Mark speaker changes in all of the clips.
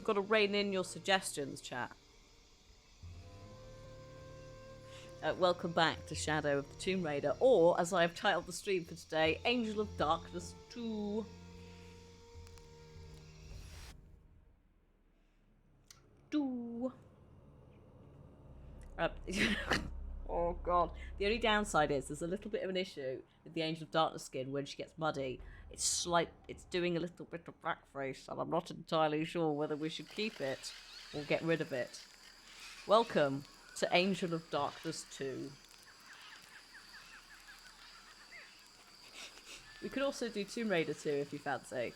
Speaker 1: Got to rein in your suggestions, chat. Welcome back to Shadow of the Tomb Raider, or as I have titled the stream for today, Angel of Darkness 2. Oh god. The only downside is there's a little bit of an issue with the Angel of Darkness skin when she gets muddy. It's doing a little bit of blackface, and I'm not entirely sure whether we should keep it or get rid of it. Welcome to Angel of Darkness 2. We could also do Tomb Raider 2 if you fancy.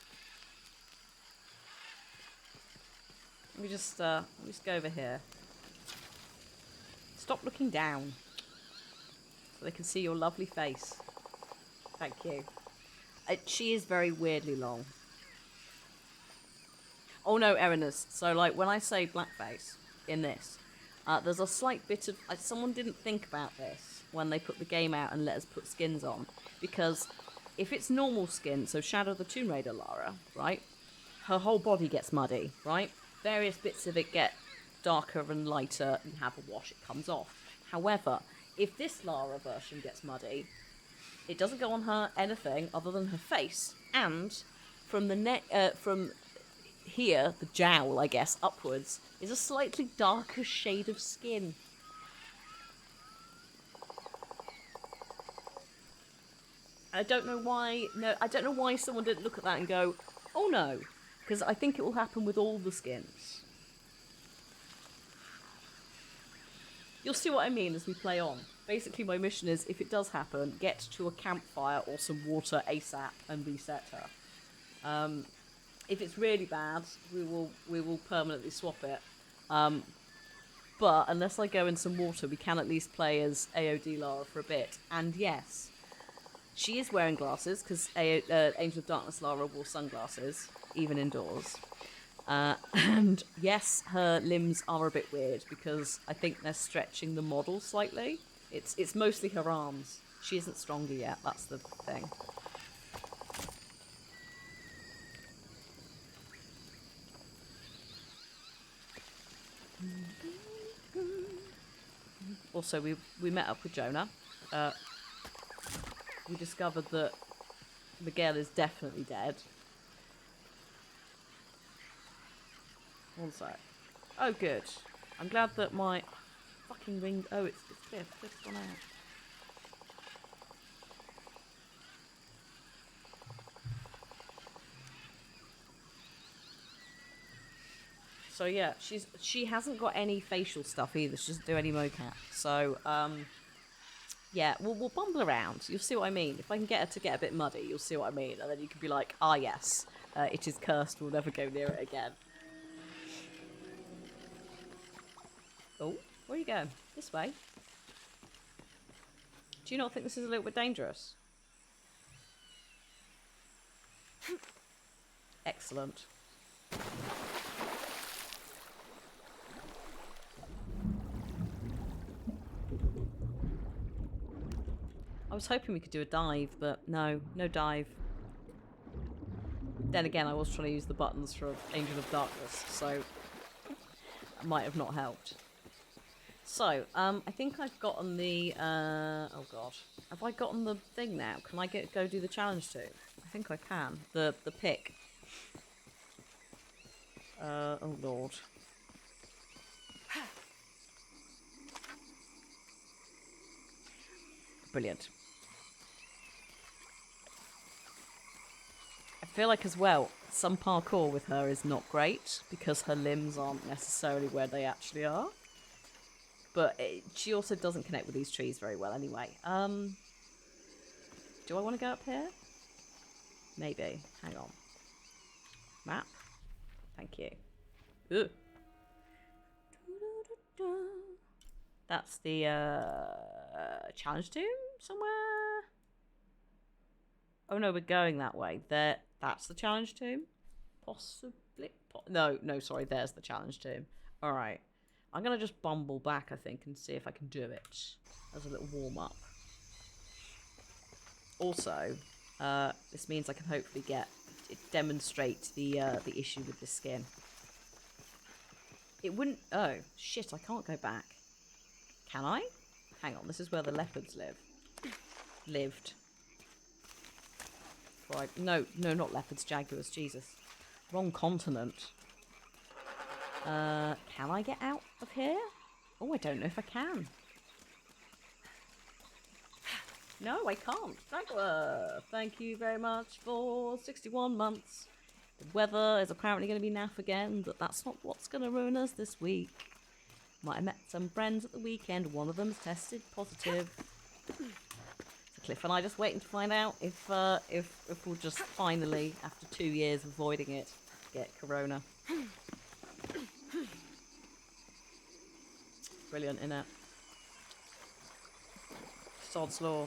Speaker 1: Let me just go over here. Stop looking down so they can see your lovely face. Thank you. She is very weirdly long. Oh no, Erinus. So, like, when I say blackface in this, there's a slight bit of... someone didn't think about this when they put the game out and let us put skins on. Because if it's normal skin, so Shadow of the Tomb Raider Lara, right? Her whole body gets muddy, right? Various bits of it get darker and lighter, and have a wash, it comes off. However, if this Lara version gets muddy, it doesn't go on her anything other than her face, and from the neck, from here, the jowl, I guess, upwards, is a slightly darker shade of skin. I don't know why. No, I don't know why someone didn't look at that and go, "Oh no," because I think it will happen with all the skins. You'll see what I mean as we play on. Basically, my mission is, if it does happen, get to a campfire or some water ASAP and reset her. If it's really bad, we will permanently swap it. But unless I go in some water, we can at least play as AOD Lara for a bit. And yes, she is wearing glasses, because Angel of Darkness Lara wore sunglasses, even indoors. And yes, her limbs are a bit weird, because I think they're stretching the model slightly. It's mostly her arms. She isn't stronger yet, that's the thing. Also, we met up with Jonah. We discovered that Miguel is definitely dead. One sec. Oh, good. I'm glad that my fucking ring... Oh, it's fifth. Fifth's gone out. So yeah, she hasn't got any facial stuff either. She doesn't do any mocap. So yeah, we'll bumble around. You'll see what I mean. If I can get her to get a bit muddy, you'll see what I mean, and then you can be like, ah yes, it is cursed. We'll never go near it again. Oh, where are you going? This way. Do you not think this is a little bit dangerous? Excellent. I was hoping we could do a dive, but no dive. Then again, I was trying to use the buttons for Angel of Darkness, so it might have not helped. So, I think I've gotten the, oh god. Have I gotten the thing now? Can I go do the challenge too? I think I can. The pick. Oh lord. Brilliant. I feel like as well, some parkour with her is not great because her limbs aren't necessarily where they actually are. But she also doesn't connect with these trees very well anyway. Do I want to go up here? Maybe. Hang on. Map. Thank you. Ugh. That's the challenge tomb somewhere. Oh no, we're going that way. That's the challenge tomb? Possibly. No, sorry, there's the challenge tomb. Alright. I'm going to just bumble back, I think, and see if I can do it as a little warm-up. Also, this means I can hopefully demonstrate the issue with the skin. It wouldn't... Oh, shit, I can't go back. Can I? Hang on, this is where the leopards live. Lived. Right. No, not leopards, jaguars, Jesus. Wrong continent. Can I get out of here? Oh, I don't know if I can. No, I can't. Dragula, thank you very much for 61 months. The weather is apparently going to be naff again, but that's not what's going to ruin us this week. Might have met some friends at the weekend. One of them's tested positive. So Cliff and I just waiting to find out if we'll just finally, after 2 years of avoiding it, get corona. Brilliant, innit? Sod's law.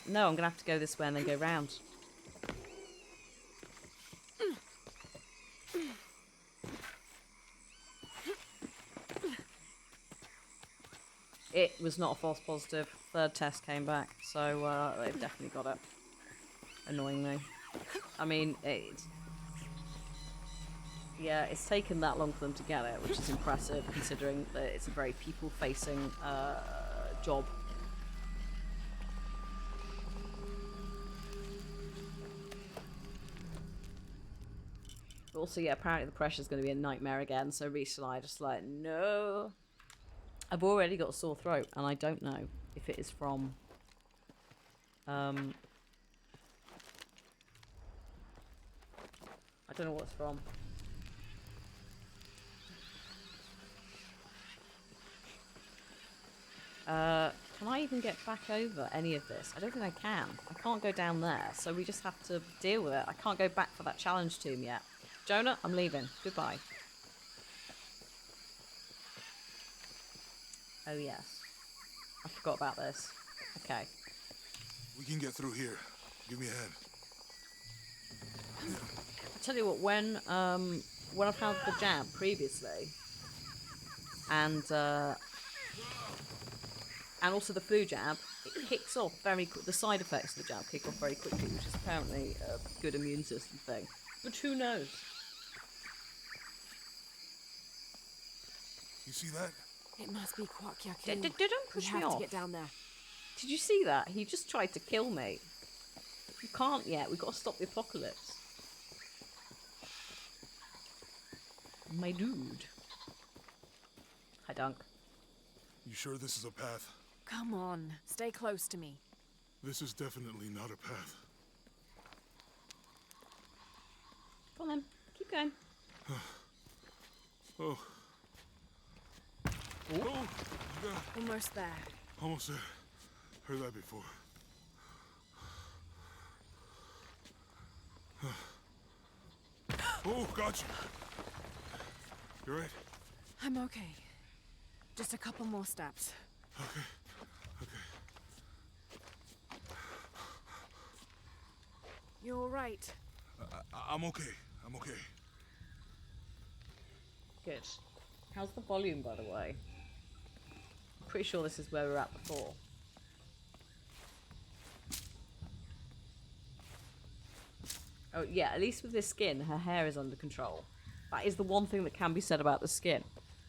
Speaker 1: No, I'm gonna have to go this way and then go round. It was not a false positive. Third test came back, so they've definitely got it. Annoyingly. I mean, yeah, it's taken that long for them to get it, which is impressive considering that it's a very people-facing job. But also, yeah, apparently the pressure's going to be a nightmare again, so Reese and I are just like, no. I've already got a sore throat, and I don't know if it is from... I don't know what it's from. Can I even get back over any of this? I don't think I can. I can't go down there, so we just have to deal with it. I can't go back for that challenge tomb yet. Jonah, I'm leaving. Goodbye. Oh, yes. I forgot about this. Okay.
Speaker 2: We can get through here. Give me a hand.
Speaker 1: I tell you what, when I've had the jab previously, and also the flu jab, it kicks off very quick. The side effects of the jab kick off very quickly, which is apparently a good immune system thing. But who knows?
Speaker 2: You see that?
Speaker 3: It must be Kwak Yaku.
Speaker 1: Don't push me
Speaker 3: We have
Speaker 1: off.
Speaker 3: to get down there.
Speaker 1: Did you see that? He just tried to kill me. You can't yet. We've got to stop the apocalypse. My dude. Hi, Dunk.
Speaker 2: You sure this is a path?
Speaker 3: Come on, stay close to me.
Speaker 2: This is definitely not a path.
Speaker 1: Come on then. Keep going.
Speaker 2: Oh. Oh, God.
Speaker 3: Almost there.
Speaker 2: Almost there. Heard that before. Oh, got you. You right?
Speaker 3: I'm okay. Just a couple more steps.
Speaker 2: Okay.
Speaker 3: You're all right.
Speaker 2: I'm okay. I'm okay.
Speaker 1: Good. How's the volume, by the way? I'm pretty sure this is where we were at before. Oh, yeah, at least with this skin, her hair is under control. That is the one thing that can be said about the skin.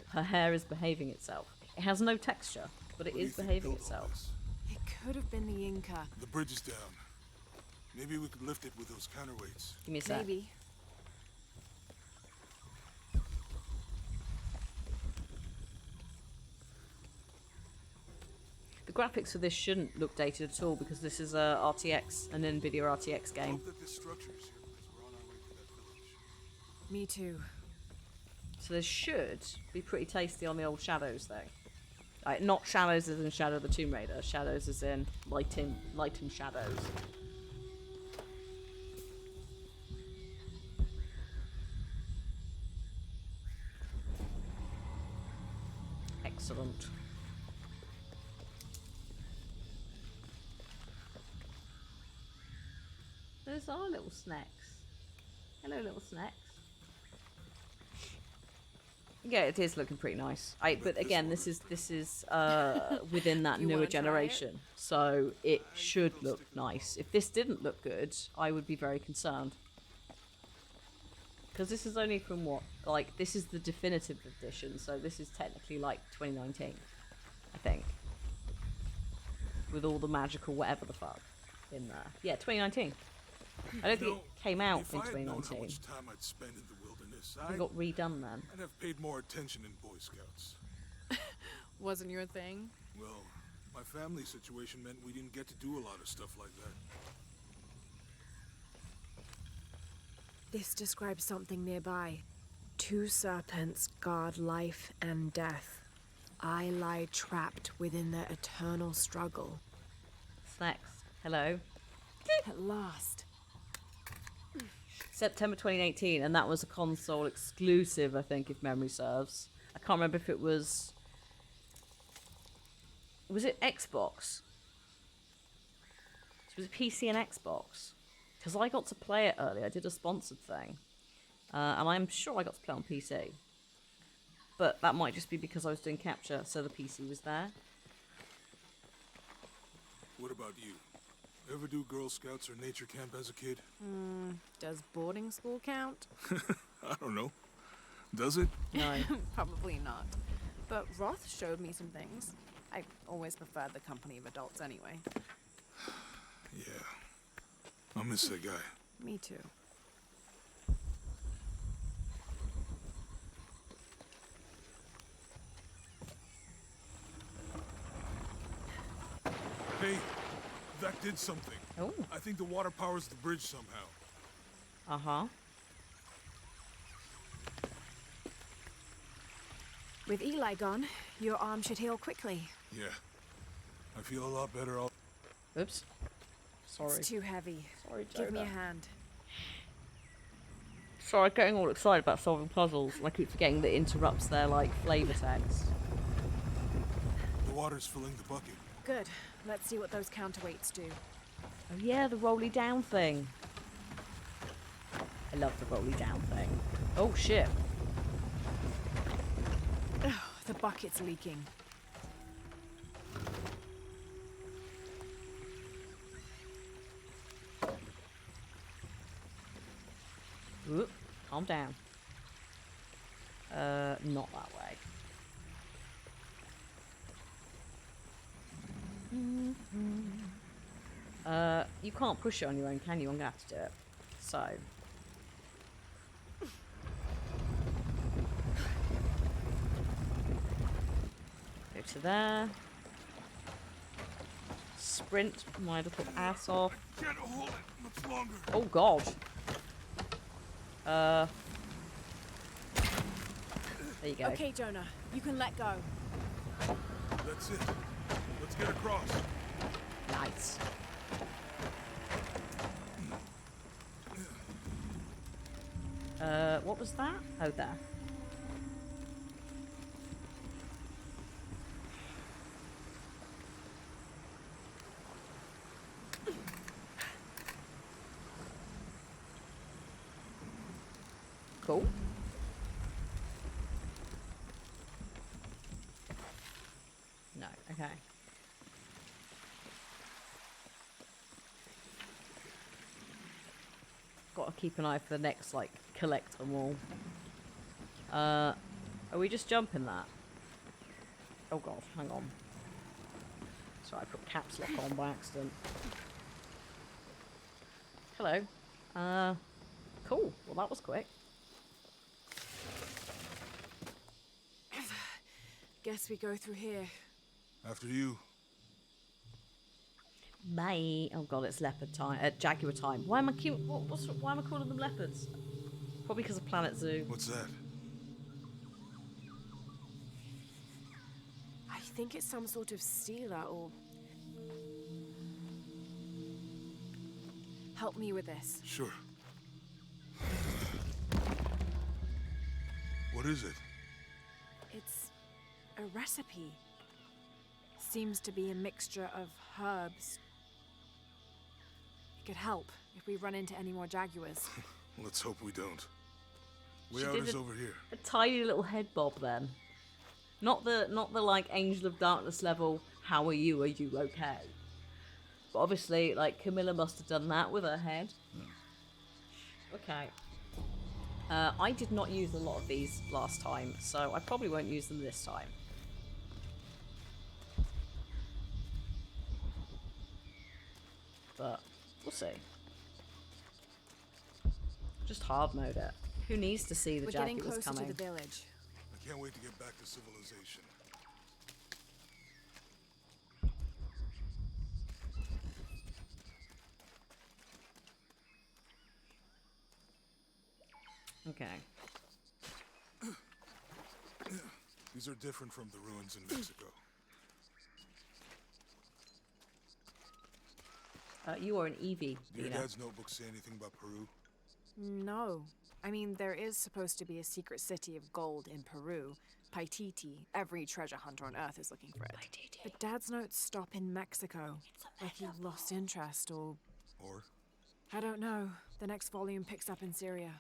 Speaker 1: Her hair is behaving itself. It has no texture, but it is behaving itself.
Speaker 3: It could have been the Inca.
Speaker 2: The bridge is down. Maybe we could lift it with those counterweights.
Speaker 1: Give me a sec.
Speaker 3: Maybe.
Speaker 1: The graphics for this shouldn't look dated at all because this is a RTX, an NVIDIA RTX
Speaker 2: I
Speaker 1: game.
Speaker 2: hope that this structure is here because we're on our way to that village.
Speaker 3: Me too.
Speaker 1: So this should be pretty tasty on the old Shadows though. Like, not Shadows as in Shadow of the Tomb Raider, Shadows as in light in shadows. Excellent. Those are little snacks. Hello, little snacks. Yeah, it is looking pretty nice. But again, this is within that
Speaker 3: You
Speaker 1: newer
Speaker 3: wanna try it?
Speaker 1: generation, so it should look nice. If this didn't look good, I would be very concerned. Because this is only from what? Like, this is the definitive edition, so this is technically like 2019, I think. With all the magical whatever the fuck in there. Yeah, 2019. I don't think it came out
Speaker 2: if
Speaker 1: in
Speaker 2: I had known how
Speaker 1: 2019.
Speaker 2: much time I'd spend in the wilderness,
Speaker 1: It got redone then.
Speaker 2: I'd have paid more attention in Boy Scouts.
Speaker 3: Wasn't your thing?
Speaker 2: Well, my family situation meant we didn't get to do a lot of stuff like that.
Speaker 4: This describes something nearby. 2 serpents guard life and death. I lie trapped within their eternal struggle.
Speaker 1: Snacks. Hello.
Speaker 4: At last.
Speaker 1: September 2018, and that was a console exclusive, I think, if memory serves. I can't remember if it was... Was it Xbox? Was it PC and Xbox? Because I got to play it early. I did a sponsored thing. And I'm sure I got to play on PC. But that might just be because I was doing capture, so the PC was there.
Speaker 2: What about you? Ever do Girl Scouts or nature camp as a kid?
Speaker 3: Does boarding school count?
Speaker 2: I don't know. Does it?
Speaker 1: No.
Speaker 3: Probably not. But Roth showed me some things. I always preferred the company of adults anyway.
Speaker 2: Yeah. I'll miss that guy.
Speaker 3: Me too.
Speaker 2: Hey, that did something.
Speaker 1: Oh.
Speaker 2: I think the water powers the bridge somehow.
Speaker 1: Uh-huh.
Speaker 4: With Eli gone, your arm should heal quickly.
Speaker 2: Yeah. I feel a lot better all...
Speaker 1: Oops. Sorry.
Speaker 4: It's too heavy.
Speaker 1: Sorry,
Speaker 4: Give me a
Speaker 1: Jonah.
Speaker 4: hand.
Speaker 1: Sorry, I'm getting all excited about solving puzzles, and I keep forgetting that it interrupts their, like, flavor text.
Speaker 2: The water's filling the bucket.
Speaker 4: Good. Let's see what those counterweights do.
Speaker 1: Oh yeah, the rolly down thing. I love the rolly down thing. Oh shit.
Speaker 4: The bucket's leaking.
Speaker 1: Ooh, calm down. Not that way. You can't push it on your own, can you? I'm gonna have to do it. So. Go to there. Sprint my little ass off.
Speaker 2: Can't hold it much longer.
Speaker 1: Oh god. There you go.
Speaker 4: Okay, Jonah. You can let go.
Speaker 2: That's it. Let's get across.
Speaker 1: Nice. What was that? Oh, there. Cool. No, okay. Gotta keep an eye for the next, like, collect them all. Are we just jumping that? Oh god, hang on. Sorry, I put caps lock on by accident. Hello. Cool. Well, that was quick.
Speaker 4: Guess we go through here.
Speaker 2: After you.
Speaker 1: Bye. Oh god, it's leopard time. Jaguar time. Why am I why am I calling them leopards? Probably because of Planet Zoo.
Speaker 2: What's that?
Speaker 4: I think it's some sort of stealer or... Help me with this.
Speaker 2: Sure. What is it?
Speaker 4: It's a recipe. Seems to be a mixture of herbs. It could help if we run into any more jaguars.
Speaker 2: Let's hope we don't. Way
Speaker 1: She
Speaker 2: out
Speaker 1: did
Speaker 2: is
Speaker 1: a-
Speaker 2: over here.
Speaker 1: A tiny little head bob then. Not the like Angel of Darkness level, how are you okay? But obviously, like, Camilla must have done that with her head. Okay. I did not use a lot of these last time, so I probably won't use them this time. But we'll see. Just hard mode it. Who needs to see the
Speaker 3: We're getting
Speaker 1: jacket was
Speaker 3: closer to
Speaker 1: coming?
Speaker 3: the village.
Speaker 2: I can't wait to get back to civilization.
Speaker 1: Okay.
Speaker 2: These are different from the ruins in Mexico.
Speaker 1: You are an Eevee,
Speaker 2: Do your
Speaker 1: Dina.
Speaker 2: dad's notebooks say anything about Peru?
Speaker 3: No. I mean, there is supposed to be a secret city of gold in Peru. Paititi. Every treasure hunter on Earth is looking for it. But Dad's notes stop in Mexico. Like he lost interest or...
Speaker 2: Or?
Speaker 3: I don't know. The next volume picks up in Syria.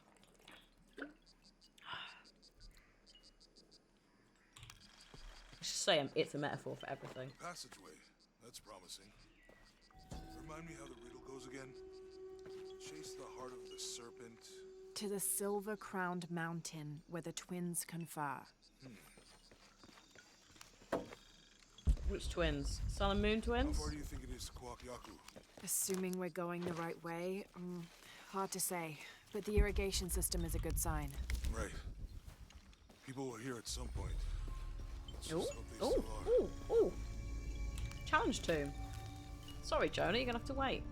Speaker 1: Let's just say it's a metaphor for everything.
Speaker 2: Passageway. That's promising. Remind me how the riddle goes again. Chase the heart of the serpent.
Speaker 3: To the silver-crowned mountain where the twins confer.
Speaker 1: Which twins? Sun and Moon
Speaker 2: How
Speaker 1: twins?
Speaker 2: far do you think it is to Kwakyaku?
Speaker 3: Assuming we're going the right way, hard to say. But the irrigation system is a good sign.
Speaker 2: Right. People were here at some point. Let's
Speaker 1: Ooh,
Speaker 2: just hope they
Speaker 1: ooh,
Speaker 2: still are.
Speaker 1: ooh, ooh. Challenge tomb. Sorry, Jonah, you're gonna have to wait.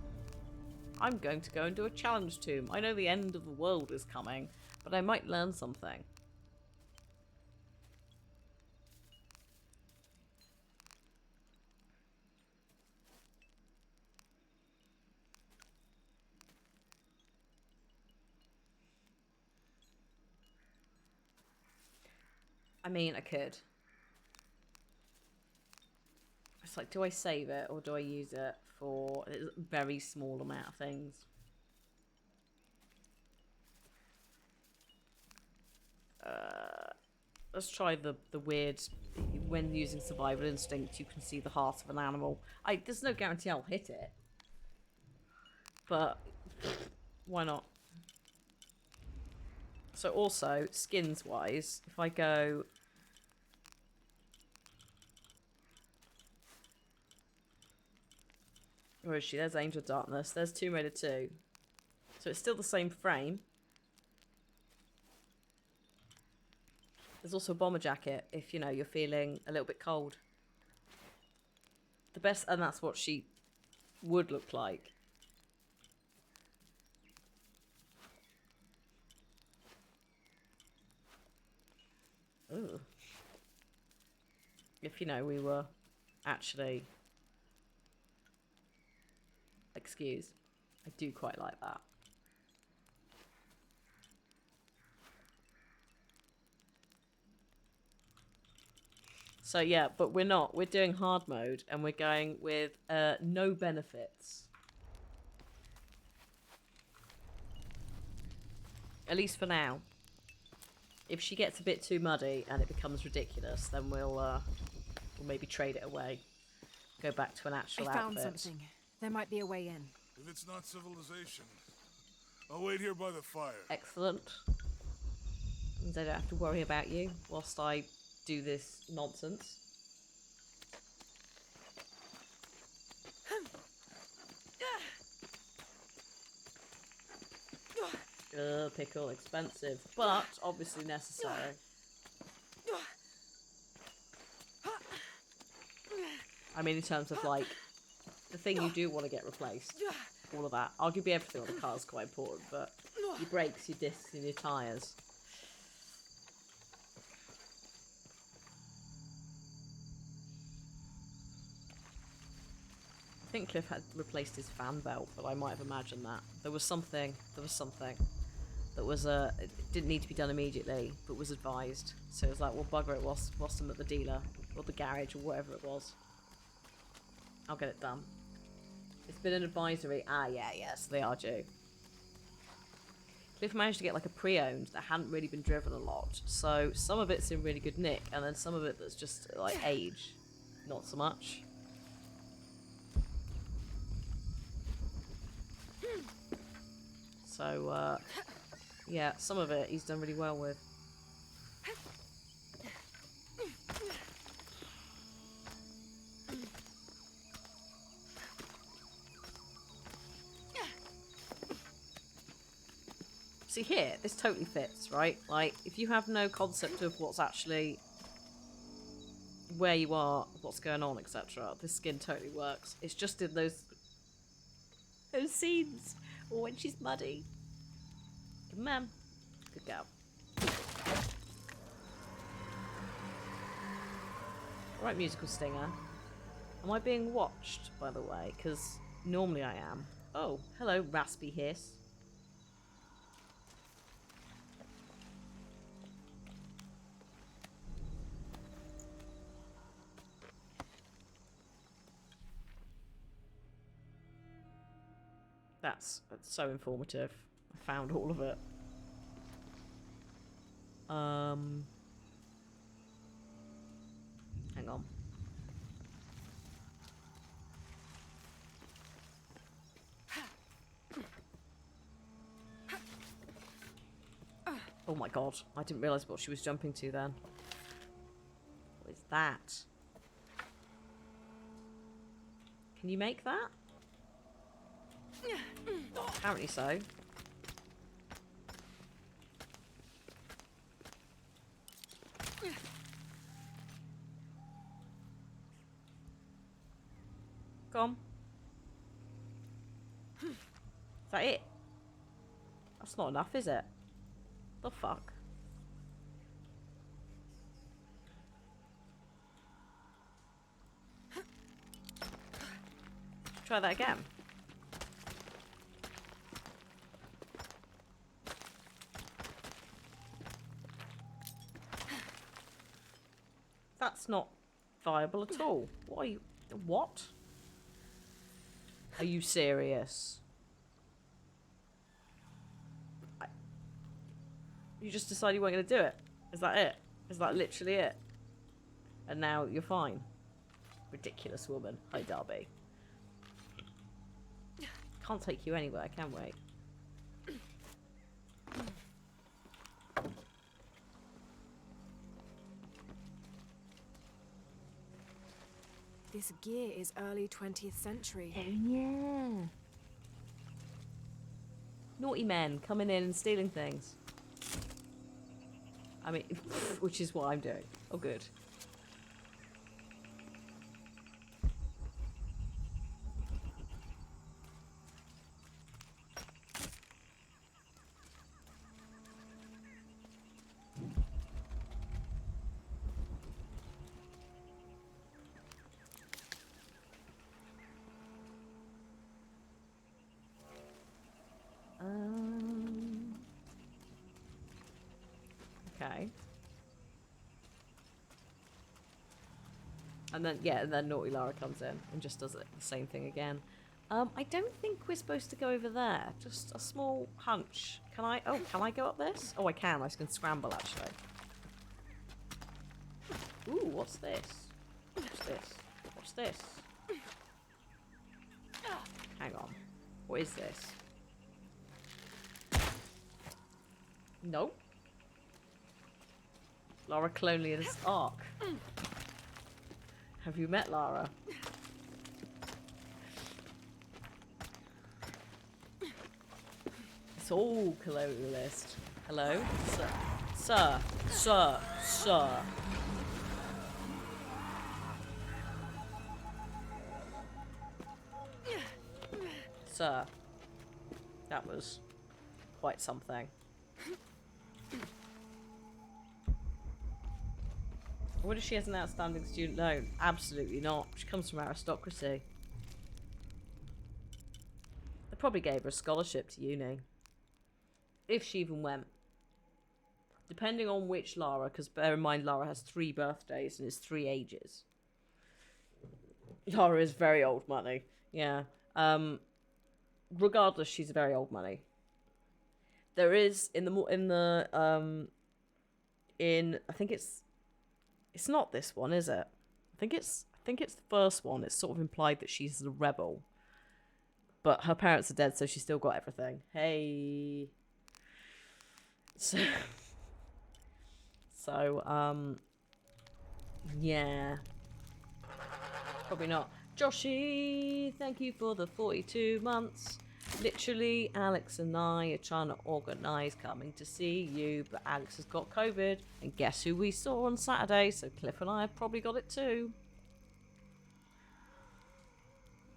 Speaker 1: I'm going to go and do a challenge tomb. I know the end of the world is coming, but I might learn something. I mean, I could. It's like, do I save it or do I use it for a very small amount of things? Let's try the weird, when using survival instinct, you can see the heart of an animal. There's no guarantee I'll hit it. But, why not? So also, skins-wise, if I go... Where is she? There's Angel Darkness. There's Tomb Raider 2. So it's still the same frame. There's also a bomber jacket if, you know, you're feeling a little bit cold. The best, and that's what she would look like. Ooh. If, you know, we were actually... Excuse. I do quite like that. So yeah, but we're not. We're doing hard mode and we're going with no benefits. At least for now. If she gets a bit too muddy and it becomes ridiculous, then we'll maybe trade it away. Go back to an actual
Speaker 3: I found
Speaker 1: outfit.
Speaker 3: something. There might be a way in.
Speaker 2: If it's not civilization, I'll wait here by the fire.
Speaker 1: Excellent. Means I don't have to worry about you whilst I do this nonsense. Pickle, expensive, but obviously necessary. I mean, in terms of like the thing you do want to get replaced, all of that. Arguably everything on the car is quite important, but your brakes, your discs, and your tyres. I think Cliff had replaced his fan belt, but I might have imagined that. There was something that was, it didn't need to be done immediately, but was advised. So it was like, well, bugger it whilst I'm at the dealer, or the garage, or whatever it was. I'll get it done. It's been an advisory. Ah, yeah, yes, they are due. Cliff managed to get like a pre-owned that hadn't really been driven a lot. So some of it's in really good nick, and then some of it that's just like age. Not so much. So, Yeah, some of it he's done really well with. See here, this totally fits, right? Like, if you have no concept of what's actually where you are, what's going on, etc., this skin totally works. It's just in those scenes, or when she's muddy. Good man. Good girl. Alright, musical stinger. Am I being watched, by the way? Because normally I am. Oh, hello, raspy hiss. That's so informative. I found all of it. Hang on. Oh my god, I didn't realise what she was jumping to then. What is that? Can you make that? Apparently so. Go on. Is that it? That's not enough, is it? The fuck? Try that again. That's not viable at all. What are you... What? Are you serious? You just decided you weren't going to do it? Is that it? Is that literally it? And now you're fine? Ridiculous woman. Hi, Darby. Can't take you anywhere, can we?
Speaker 3: This gear is early 20th century.
Speaker 1: Yeah. Naughty men coming in and stealing things. I mean, which is what I'm doing. Oh, good. Okay. And then, yeah, and then Naughty Lara comes in and just does it, the same thing again. I don't think we're supposed to go over there. Just a small hunch. Can I? Oh, can I go up this? Oh, I can. I can scramble, actually. Ooh, what's this? What's this? What's this? Hang on. What is this? Nope. Lara Clonelius Arc. Have you met Lara? It's all colonialist. Hello? Sir. Sir. Sir. Sir. Sir. That was quite something. What if she has an outstanding student loan? Absolutely not. She comes from aristocracy. They probably gave her a scholarship to uni. If she even went. Depending on which Lara, because bear in mind Lara has 3 birthdays and is 3 ages. Lara is very old money. Yeah. Regardless, she's very old money. There is I think it's not this one, is it? I think it's the first one. It's sort of implied that she's a rebel. But her parents are dead, so she's still got everything. Hey. So, yeah. Probably not. Joshy, thank you for the 42 months. Literally, Alex and I are trying to organise coming to see you, but Alex has got COVID, and guess who we saw on Saturday? So Cliff and I have probably got it too.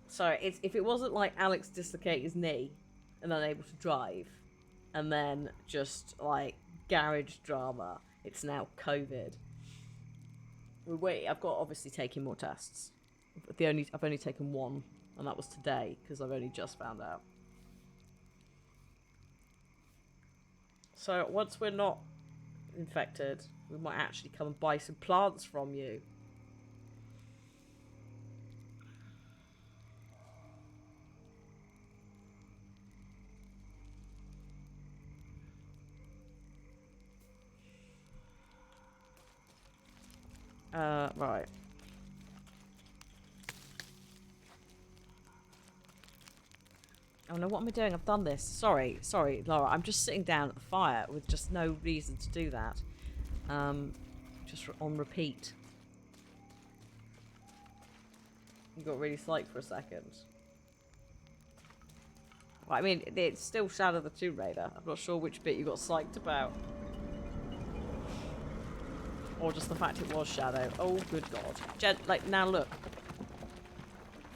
Speaker 1: So if it wasn't like Alex dislocated his knee and unable to drive, and then just like garage drama, it's now COVID. Wait, I've got obviously taking more tests. I've only taken one, and that was today because I've only just found out. So once we're not infected, we might actually come and buy some plants from you. Right. Oh no, what am I doing? I've done this. Sorry, Laura. I'm just sitting down at the fire with just no reason to do that. Just on repeat. You got really psyched for a second. Well, I mean, it's still Shadow the Tomb Raider. I'm not sure which bit you got psyched about. Or just the fact it was Shadow. Oh, good God. Like, now look.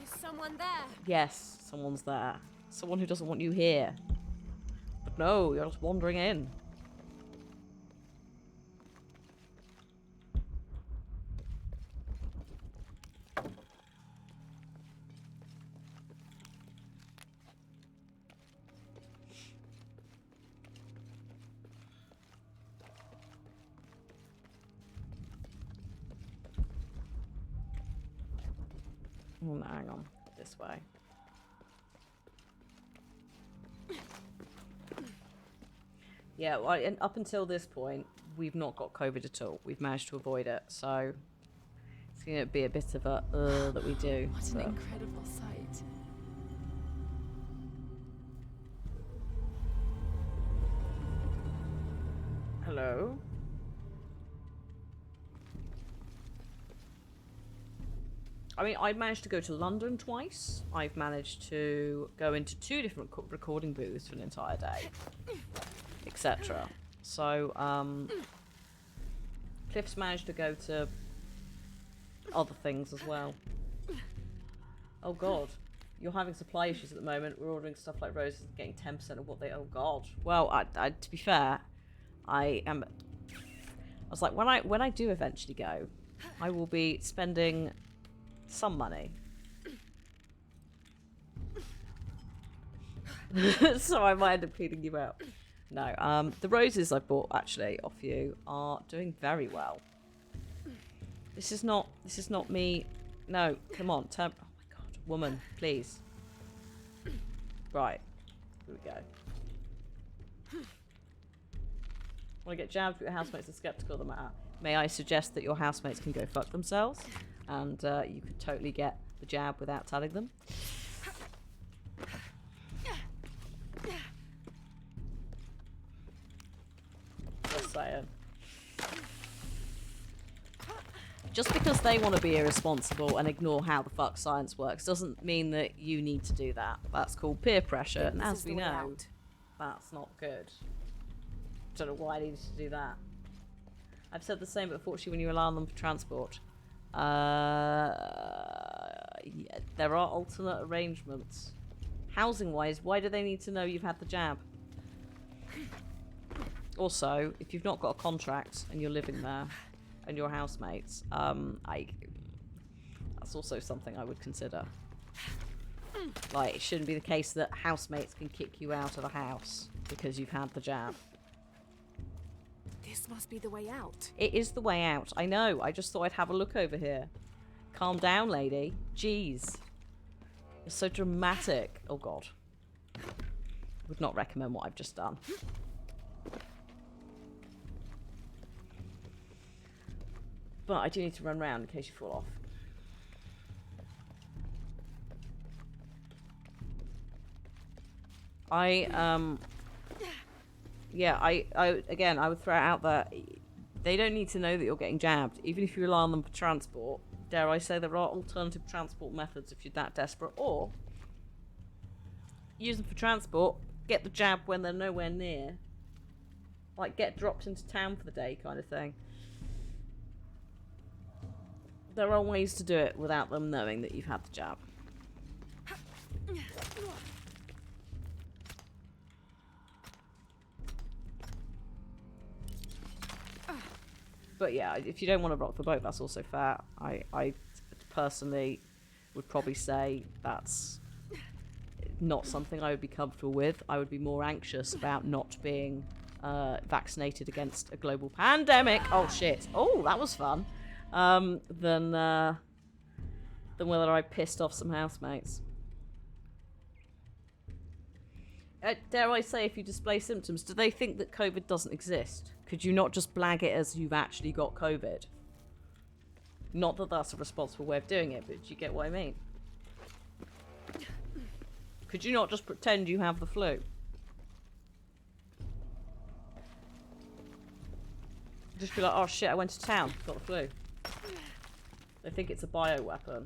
Speaker 4: Is someone there?
Speaker 1: Yes, someone's there. Someone who doesn't want you here. But no, you're just wandering in. Oh, no, hang on. This way. Yeah, well, and up until this point, we've not got COVID at all. We've managed to avoid it, so it's going to be a bit of a that we do.
Speaker 5: What an incredible sight.
Speaker 1: Hello? I mean, I've managed to go to London twice. I've managed to go into 2 different recording booths for an entire day, etc. So, Cliff's managed to go to other things as well. Oh God, you're having supply issues at the moment. We're ordering stuff like roses and getting 10% of what they. Oh God. Well, to be fair, I was like, when I do eventually go, I will be spending some money. So I might end up cleaning you out. No, the roses I bought actually off you are doing very well. This is not me. No, come on, oh my God, woman, please. Right, here we go. Want to get jabbed, but your housemates are skeptical of the matter. May I suggest that your housemates can go fuck themselves, and you could totally get the jab without telling them. Just saying. Just because they want to be irresponsible and ignore how the fuck science works doesn't mean that you need to do that. That's called peer pressure, and as we know, that's not good. Don't know why I needed to do that. I've said the same, but fortunately when you allow them for transport, yeah, there are alternate arrangements. Housing-wise, why do they need to know you've had the jab? Also, if you've not got a contract and you're living there and your housemates, that's also something I would consider. Like, it shouldn't be the case that housemates can kick you out of a house because you've had the jab.
Speaker 3: This must be the way out.
Speaker 1: It is the way out. I know. I just thought I'd have a look over here. Calm down, lady. Jeez. You're so dramatic. Oh, God. Would not recommend what I've just done. But I do need to run around in case you fall off. yeah, again, I would throw it out there. They don't need to know that you're getting jabbed, even if you rely on them for transport. Dare I say there are alternative transport methods if you're that desperate, or use them for transport, get the jab when they're nowhere near. Like, get dropped into town for the day kind of thing. There are ways to do it without them knowing that you've had the jab. But yeah, if you don't want to rock the boat, that's also fair. I personally would probably say that's not something I would be comfortable with. I would be more anxious about not being vaccinated against a global pandemic. Oh shit! Oh, that was fun. Than whether I pissed off some housemates. Dare I say, if you display symptoms, do they think that COVID doesn't exist? Could you not just blag it as you've actually got COVID? Not that that's a responsible way of doing it, but do you get what I mean? Could you not just pretend you have the flu? Just be like, oh shit, I went to town, got the flu. They think it's a bioweapon.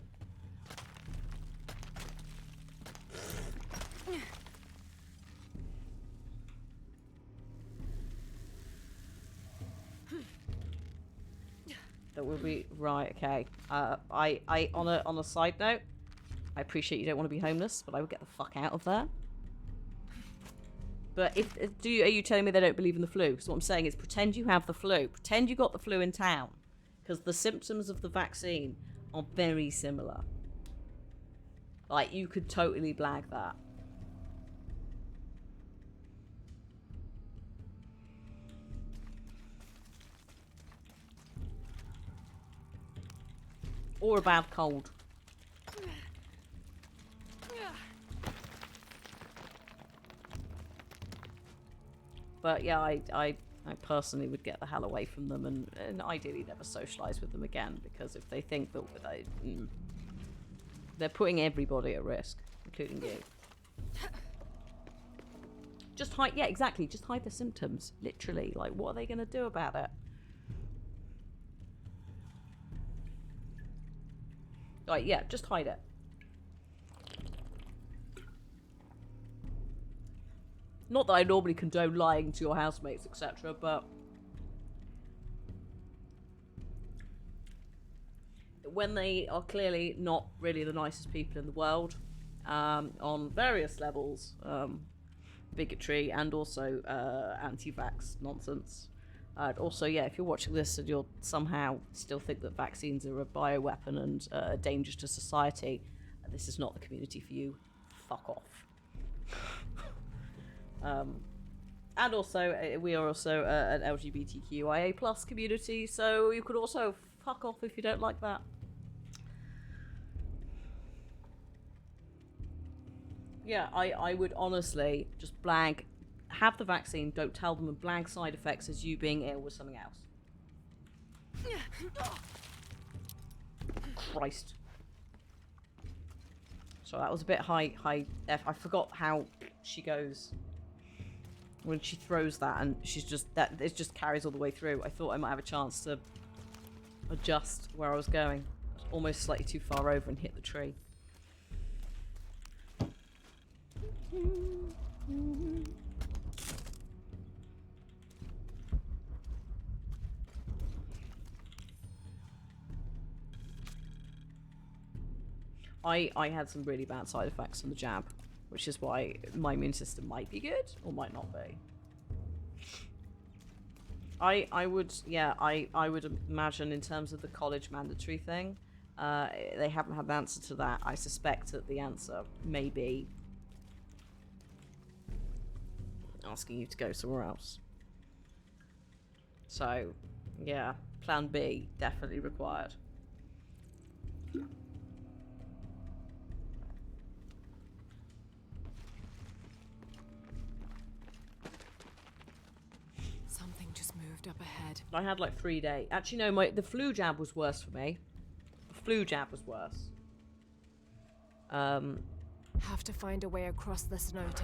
Speaker 1: That will be right. Okay. I on a side note, I appreciate you don't want to be homeless, but I would get the fuck out of there. But are you telling me they don't believe in the flu? So what I'm saying is, pretend you have the flu. Pretend you got the flu in town, because the symptoms of the vaccine are very similar. Like, you could totally blag that. Or a bad cold. But yeah, I personally would get the hell away from them and ideally never socialise with them again, because if they think that they're putting everybody at risk, including you. Just hide, yeah, exactly, just hide the symptoms, literally. Like, what are they going to do about it? Like, yeah, just hide it. Not that I normally condone lying to your housemates, etc., but when they are clearly not really the nicest people in the world, on various levels, bigotry and also anti-vax nonsense. Also, yeah, if you're watching this and you're somehow still think that vaccines are a bioweapon and a danger to society, this is not the community for you. Fuck off. And also, we are also an LGBTQIA plus community, so you could also fuck off if you don't like that. Yeah, I would honestly just blag, have the vaccine, don't tell them, and blag side effects as you being ill with something else. Christ. So that was a bit high F. I forgot how she goes when she throws that, and she's just, that it just carries all the way through. I thought I might have a chance to adjust where I was going. I was almost slightly too far over and hit the tree. I had some really bad side effects from the jab, which is why my immune system might be good or might not be. I would imagine, in terms of the college mandatory thing, they haven't had an answer to that. I suspect that the answer may be asking you to go somewhere else. So, yeah, plan B definitely required.
Speaker 3: Something just moved up ahead.
Speaker 1: I had like 3 days. Actually, no, the flu jab was worse for me. The flu jab was worse.
Speaker 3: Have to find a way across the cenote.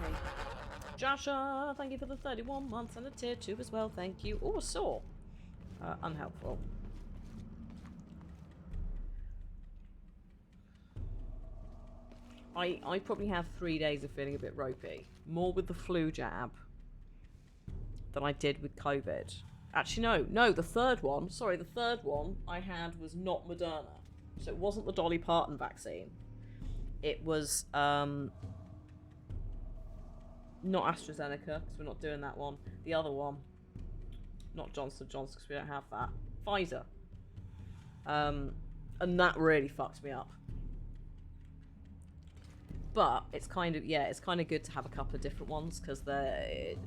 Speaker 1: Joshua, thank you for the 31 months and a tier 2 as well. Thank you. Oh, a saw. Unhelpful. I probably have 3 days of feeling a bit ropey. More with the flu jab than I did with COVID. Actually, no, the third one. Sorry, the third one I had was not Moderna. So it wasn't the Dolly Parton vaccine. It was, not AstraZeneca, because we're not doing that one. The other one. Not Johnson & Johnson, because we don't have that. Pfizer. And that really fucked me up. But it's kind of, yeah, it's kind of good to have a couple of different ones because they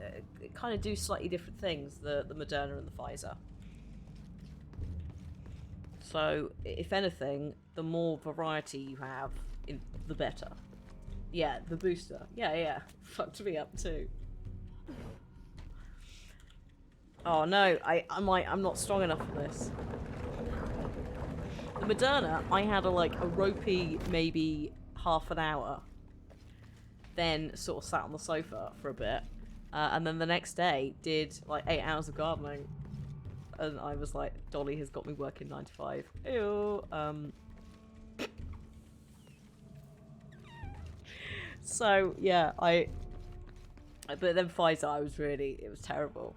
Speaker 1: kind of do slightly different things, the Moderna and the Pfizer. So, if anything, the more variety you have, the better. Yeah, the booster. Yeah. Fucked me up too. Oh no, I'm not strong enough for this. The Moderna, I had a ropey maybe half an hour. Then sort of sat on the sofa for a bit. And then the next day did 8 hours of gardening. And I was like, Dolly has got me working 9 to 5. Ew. So, yeah, but then Pfizer, it was terrible.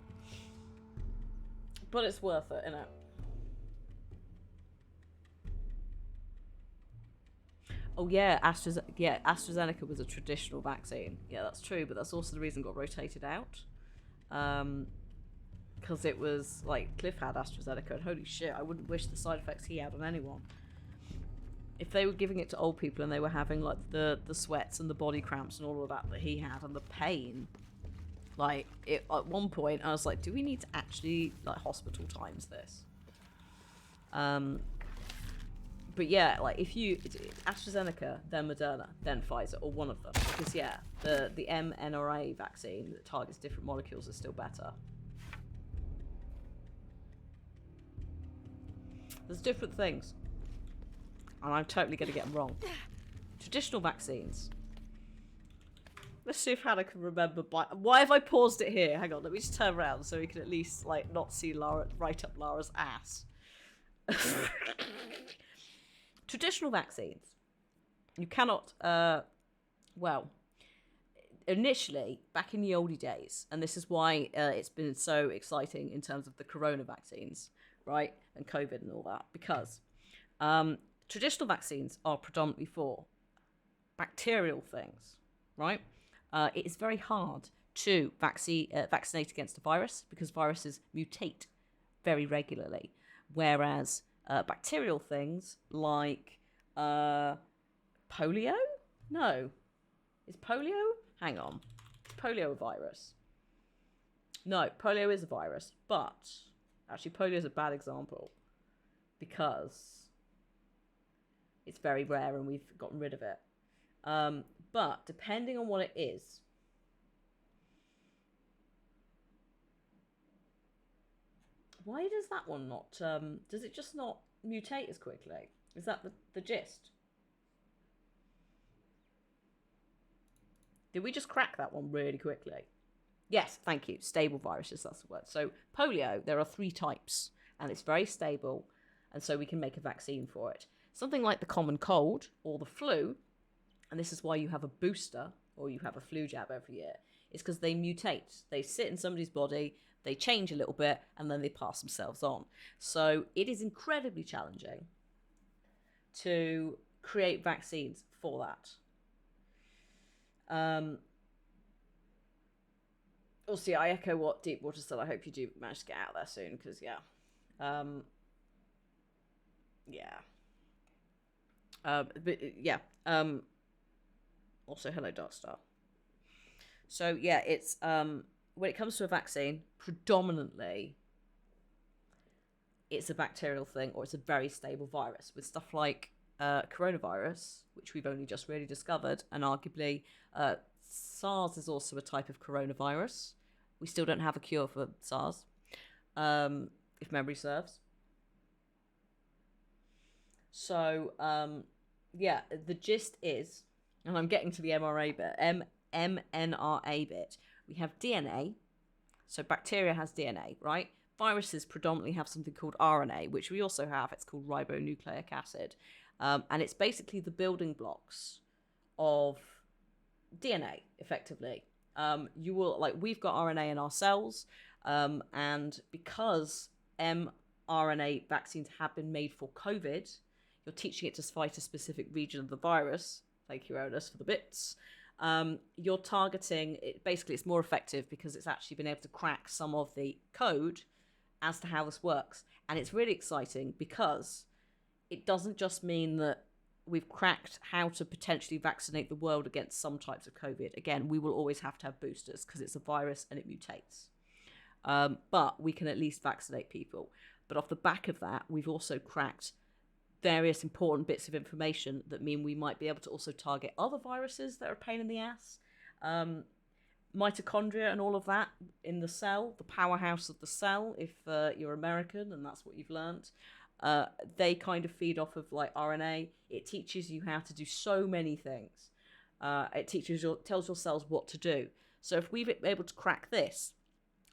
Speaker 1: But it's worth it, innit? Oh yeah, AstraZeneca was a traditional vaccine. Yeah, that's true, but that's also the reason it got rotated out. Because it was, Cliff had AstraZeneca, and holy shit, I wouldn't wish the side effects he had on anyone. If they were giving it to old people and they were having, the sweats and the body cramps and all of that he had, and the pain, at one point, I was like, do we need to actually, hospital times this? But yeah, if you AstraZeneca, then Moderna, then Pfizer, or one of them, because yeah, the mRNA vaccine that targets different molecules is still better. There's different things, and I'm totally going to get them wrong. Traditional vaccines. Let's see if Hannah can remember. Why have I paused it here? Hang on, let me just turn around so we can at least not see Lara right up Lara's ass. Traditional vaccines. You cannot, initially, back in the oldie days, and this is why it's been so exciting in terms of the corona vaccines, right, and COVID and all that, because traditional vaccines are predominantly for bacterial things, right? It is very hard to vaccinate against a virus because viruses mutate very regularly, whereas bacterial things like polio? No. Is polio? Hang on. Is polio a virus? No, polio is a virus, but actually polio is a bad example because it's very rare and we've gotten rid of it. But depending on what it is, why does that one not, does it just not mutate as quickly? Is that the gist? Did we just crack that one really quickly? Yes, thank you. Stable viruses, that's the word. So polio, there are 3 types, and it's very stable, and so we can make a vaccine for it. Something like the common cold or the flu, and this is why you have a booster or you have a flu jab every year, is because they mutate. They sit in somebody's body, they change a little bit, and then they pass themselves on. So it is incredibly challenging to create vaccines for that. Also, I echo what Deepwater said. I hope you do manage to get out there soon, because also, hello, Darkstar. So yeah, it's when it comes to a vaccine, predominantly it's a bacterial thing or it's a very stable virus. With stuff like coronavirus, which we've only just really discovered, and arguably SARS is also a type of coronavirus. We still don't have a cure for SARS, if memory serves. So yeah, the gist is, and I'm getting to the mRNA bit, mNRA bit. We have DNA. So bacteria has DNA, right? Viruses predominantly have something called RNA, which we also have. It's called ribonucleic acid. And it's basically the building blocks of DNA, effectively. We've got RNA in our cells, and because mRNA vaccines have been made for COVID, you're teaching it to fight a specific region of the virus. Thank you, Ernest, for the bits. You're targeting it. Basically, it's more effective because it's actually been able to crack some of the code as to how this works. And it's really exciting because it doesn't just mean that we've cracked how to potentially vaccinate the world against some types of COVID. Again, we will always have to have boosters because it's a virus and it mutates. But we can at least vaccinate people. But off the back of that, we've also cracked various important bits of information that mean we might be able to also target other viruses that are a pain in the ass. Mitochondria and all of that in the cell, the powerhouse of the cell, if you're American and that's what you've learned. They kind of feed off of like RNA. It teaches you how to do so many things. It tells your cells what to do. So if we've been able to crack this,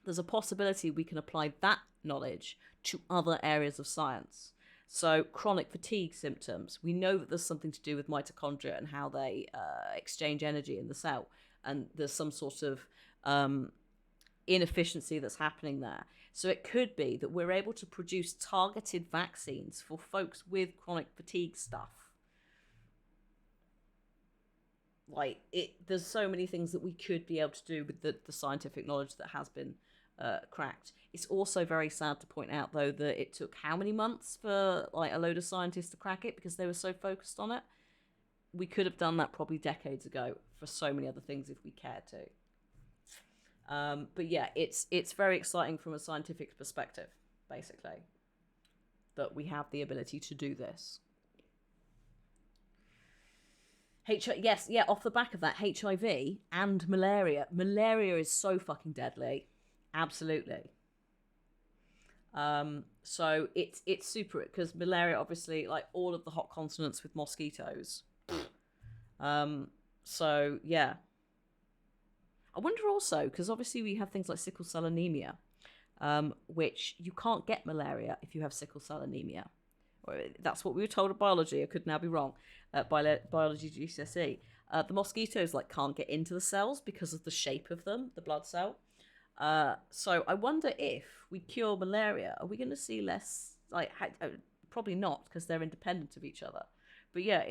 Speaker 1: there's a possibility we can apply that knowledge to other areas of science. So chronic fatigue symptoms, we know that there's something to do with mitochondria and how they exchange energy in the cell. And there's some sort of inefficiency that's happening there. So it could be that we're able to produce targeted vaccines for folks with chronic fatigue stuff. There's so many things that we could be able to do with the scientific knowledge that has been cracked. It's also very sad to point out, though, that it took how many months for a load of scientists to crack it because they were so focused on it. We could have done that probably decades ago for so many other things if we cared to. But yeah, it's very exciting from a scientific perspective, basically, that we have the ability to do this. Off the back of that, HIV and malaria. Malaria is so fucking deadly. Absolutely. So it's super, because malaria, obviously, like all of the hot continents with mosquitoes. So yeah. I wonder also, because obviously we have things like sickle cell anemia, which you can't get malaria if you have sickle cell anemia. That's what we were told at biology. I could now be wrong. Biology GCSE. The mosquitoes can't get into the cells because of the shape of them, the blood cell. So I wonder if we cure malaria, are we going to see less? Probably not, because they're independent of each other. But yeah,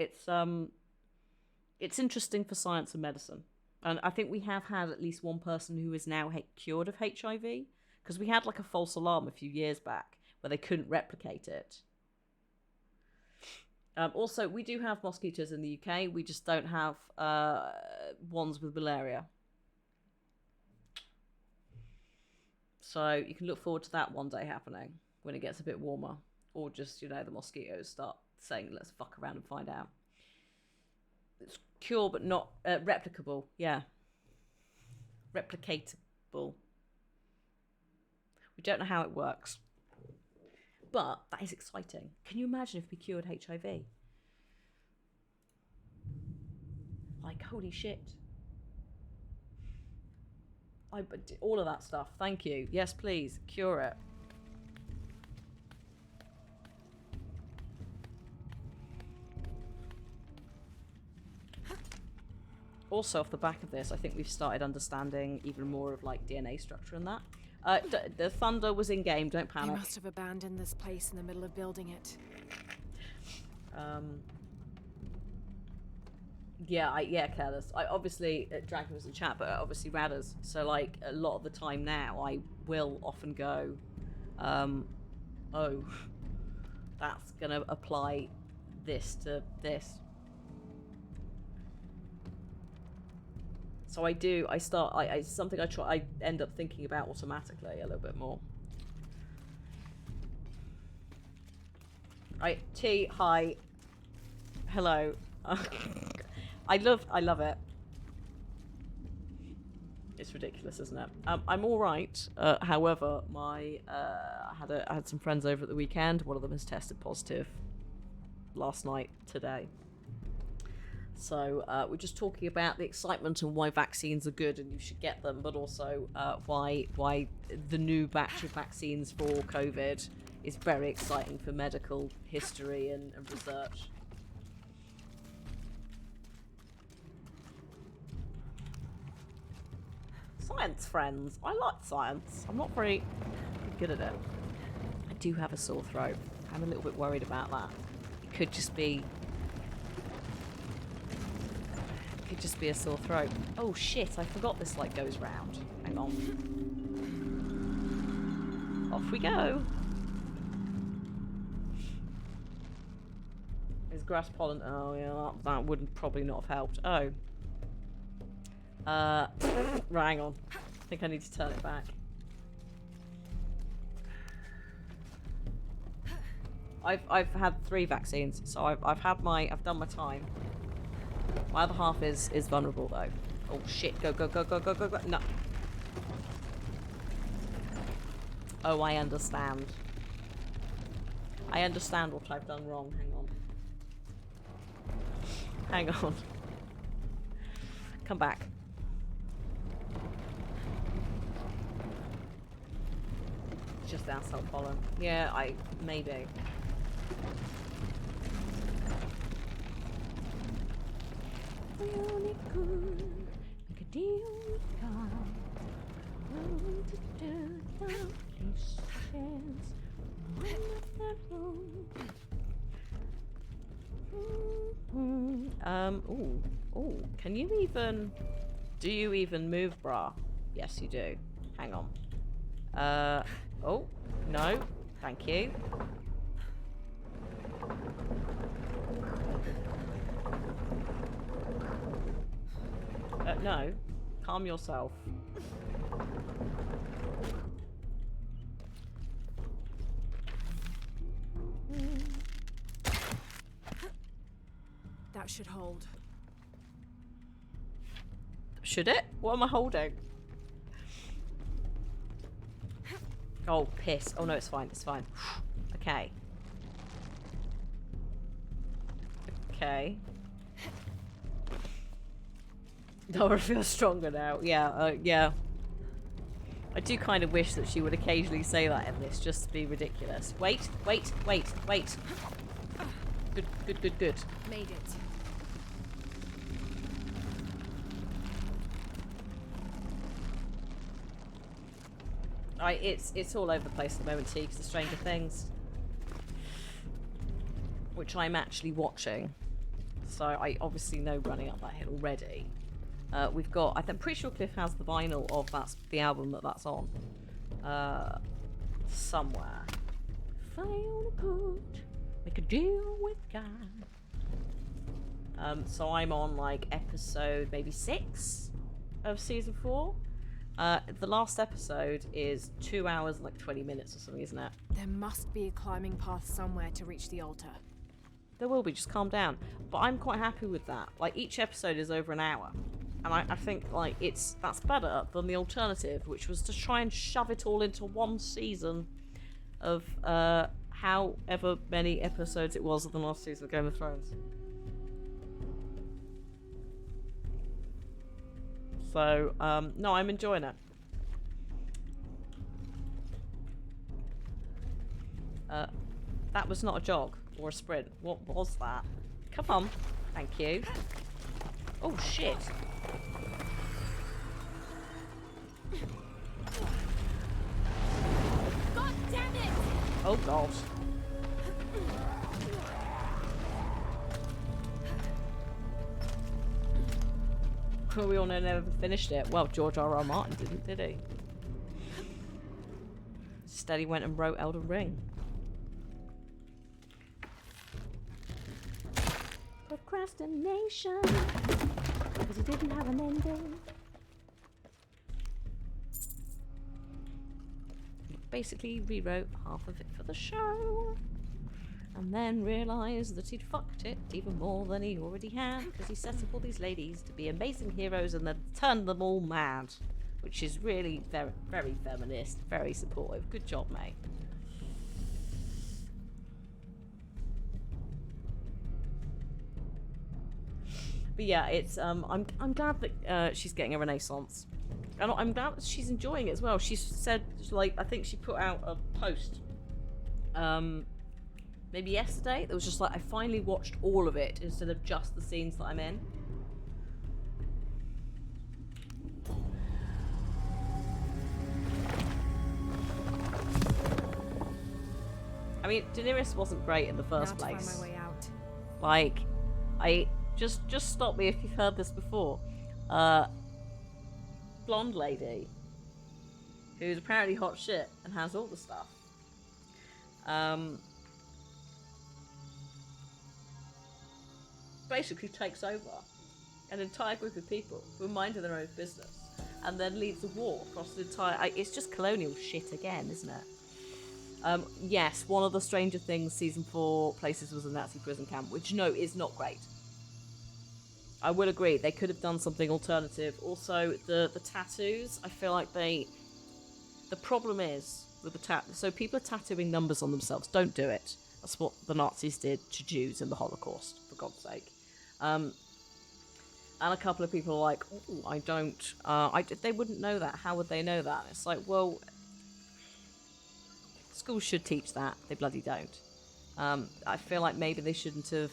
Speaker 1: it's interesting for science and medicine. And I think we have had at least one person who is now cured of HIV, because we had a false alarm a few years back where they couldn't replicate it. Also, we do have mosquitoes in the UK. We just don't have ones with malaria. So you can look forward to that one day happening when it gets a bit warmer. Or just, the mosquitoes start saying, let's fuck around and find out. It's cure but not replicable. Yeah. Replicatable. We don't know how it works. But that is exciting. Can you imagine if we cured HIV? Holy shit. All of that stuff. Thank you. Yes, please. Cure it. Also, off the back of this, I think we've started understanding even more of DNA structure and that. The thunder was in game. Don't panic.
Speaker 3: They must have abandoned this place in the middle of building it.
Speaker 1: Careless. I obviously Dragon was in chat, but obviously Radders. So a lot of the time now, I will often go, oh, that's gonna apply this to this. So it's something I end up thinking about automatically a little bit more. Right, T, hi. Hello. I love it. It's ridiculous, isn't it? I'm all right. However, I had some friends over at the weekend. One of them has tested positive last night, today. So we're just talking about the excitement and why vaccines are good and you should get them, but also why the new batch of vaccines for COVID is very exciting for medical history and research. Science, friends. I like science. I'm not very good at it. I do have a sore throat. I'm a little bit worried about that. It could just be a sore throat. Oh shit, I forgot this like goes round. Hang on. Off we go. Is grass pollen? Oh yeah, that would probably not have helped. Oh. Right, hang on. I think I need to turn it back. I've had 3 vaccines, so I've done my time. My other half is vulnerable though. Oh shit, go, no. Oh, I understand. I understand what I've done wrong, hang on. Come back. Just asphalt pollen. Yeah, maybe. Make a deal with God. Ooh, can you even... Do you even move, brah? Yes, you do. Hang on. Oh, no. Thank you. No. Calm yourself.
Speaker 3: That should hold.
Speaker 1: Should it? What am I holding? Oh, piss. Oh no, it's fine. It's fine. Okay. Okay. Nora feels stronger now. Yeah, yeah. I do kind of wish that she would occasionally say that in this, just to be ridiculous. Wait. Good.
Speaker 3: Made it.
Speaker 1: It's all over the place at the moment, T, because of Stranger Things, which I'm actually watching. So I obviously know Running Up That Hill already. We've got... I'm pretty sure Cliff has the vinyl of the album that's on. Somewhere. Feel good. Make a deal with God. So I'm on like episode maybe 6 of season 4. The last episode is 2 hours and like 20 minutes or something, isn't it?
Speaker 3: There must be a climbing path somewhere to reach the altar.
Speaker 1: There will be, just calm down. But I'm quite happy with that. Like, each episode is over an hour. And I think, like, that's better than the alternative, which was to try and shove it all into one season of however many episodes it was of the last season of Game of Thrones. So, no, I'm enjoying it. That was not a jog or a sprint. What was that? Come on. Thank you. Oh, shit.
Speaker 3: God damn it!
Speaker 1: Oh, God. We all know never finished it. Well, George R.R. Martin didn't, did he? Instead, he went and wrote Elden Ring. Procrastination, because it didn't have an ending. He basically rewrote half of it for the show, and then realised that he'd fucked it even more than he already had, because he set up all these ladies to be amazing heroes and then turned them all mad, which is really very, very feminist, very supportive. Good job, mate. But yeah, it's I'm glad that she's getting a renaissance, and I'm glad that she's enjoying it as well. She said, like, I think she put out a post, maybe yesterday, that was just like, I finally watched all of it instead of just the scenes that I'm in. I mean, Daenerys wasn't great in the first
Speaker 3: now to
Speaker 1: place.
Speaker 3: find my way out.
Speaker 1: Like, I just stop me if you've heard this before. Blonde lady who's apparently hot shit and has all the stuff. Basically takes over an entire group of people who are minding their own business and then leads a war across the entire. It's just colonial shit again, isn't it? Yes, one of the Stranger Things season 4 places was a Nazi prison camp, which no, is not great. I will agree, they could have done something alternative. Also, the tattoos, I feel like the problem is with the so people are tattooing numbers on themselves. Don't do it. That's what the Nazis did to Jews in the Holocaust, for God's sake. And a couple of people are like, oh, I don't, they wouldn't know that. How would they know that? It's like, well, schools should teach that. They bloody don't. I feel like maybe they shouldn't have.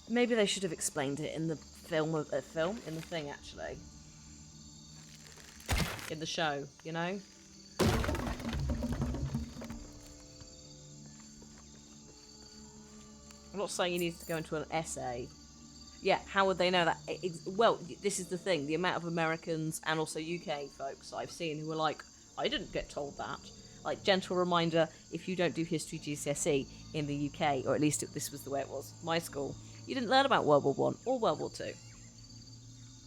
Speaker 1: Maybe they should have explained it in the film, in the thing, actually. In the show, you know? I'm not saying you need to go into an essay. Yeah, how would they know that? Well, this is the thing. The amount of Americans and also UK folks I've seen who are like, I didn't get told that. Like, gentle reminder, if you don't do history GCSE in the UK, or at least this was the way it was, my school, you didn't learn about World War One or World War Two.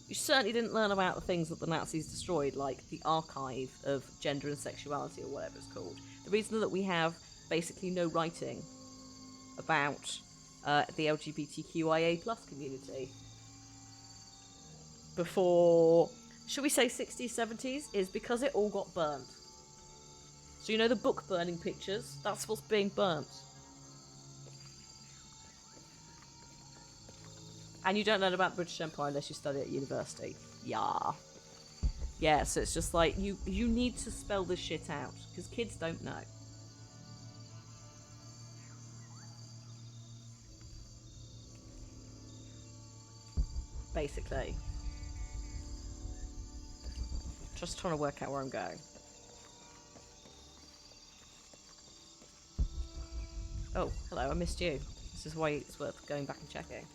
Speaker 1: You certainly didn't learn about the things that the Nazis destroyed, like the archive of gender and sexuality, or whatever it's called. The reason that we have basically no writing about the LGBTQIA+ community before, should we say 60s, 70s, is because it all got burned. So you know the book burning pictures? That's what's being burnt. And you don't learn about the British Empire unless you study at university. Yeah, so it's just like, you need to spell this shit out, because kids don't know. Basically. Just trying to work out where I'm going. Oh, hello, I missed you. This is why it's worth going back and checking.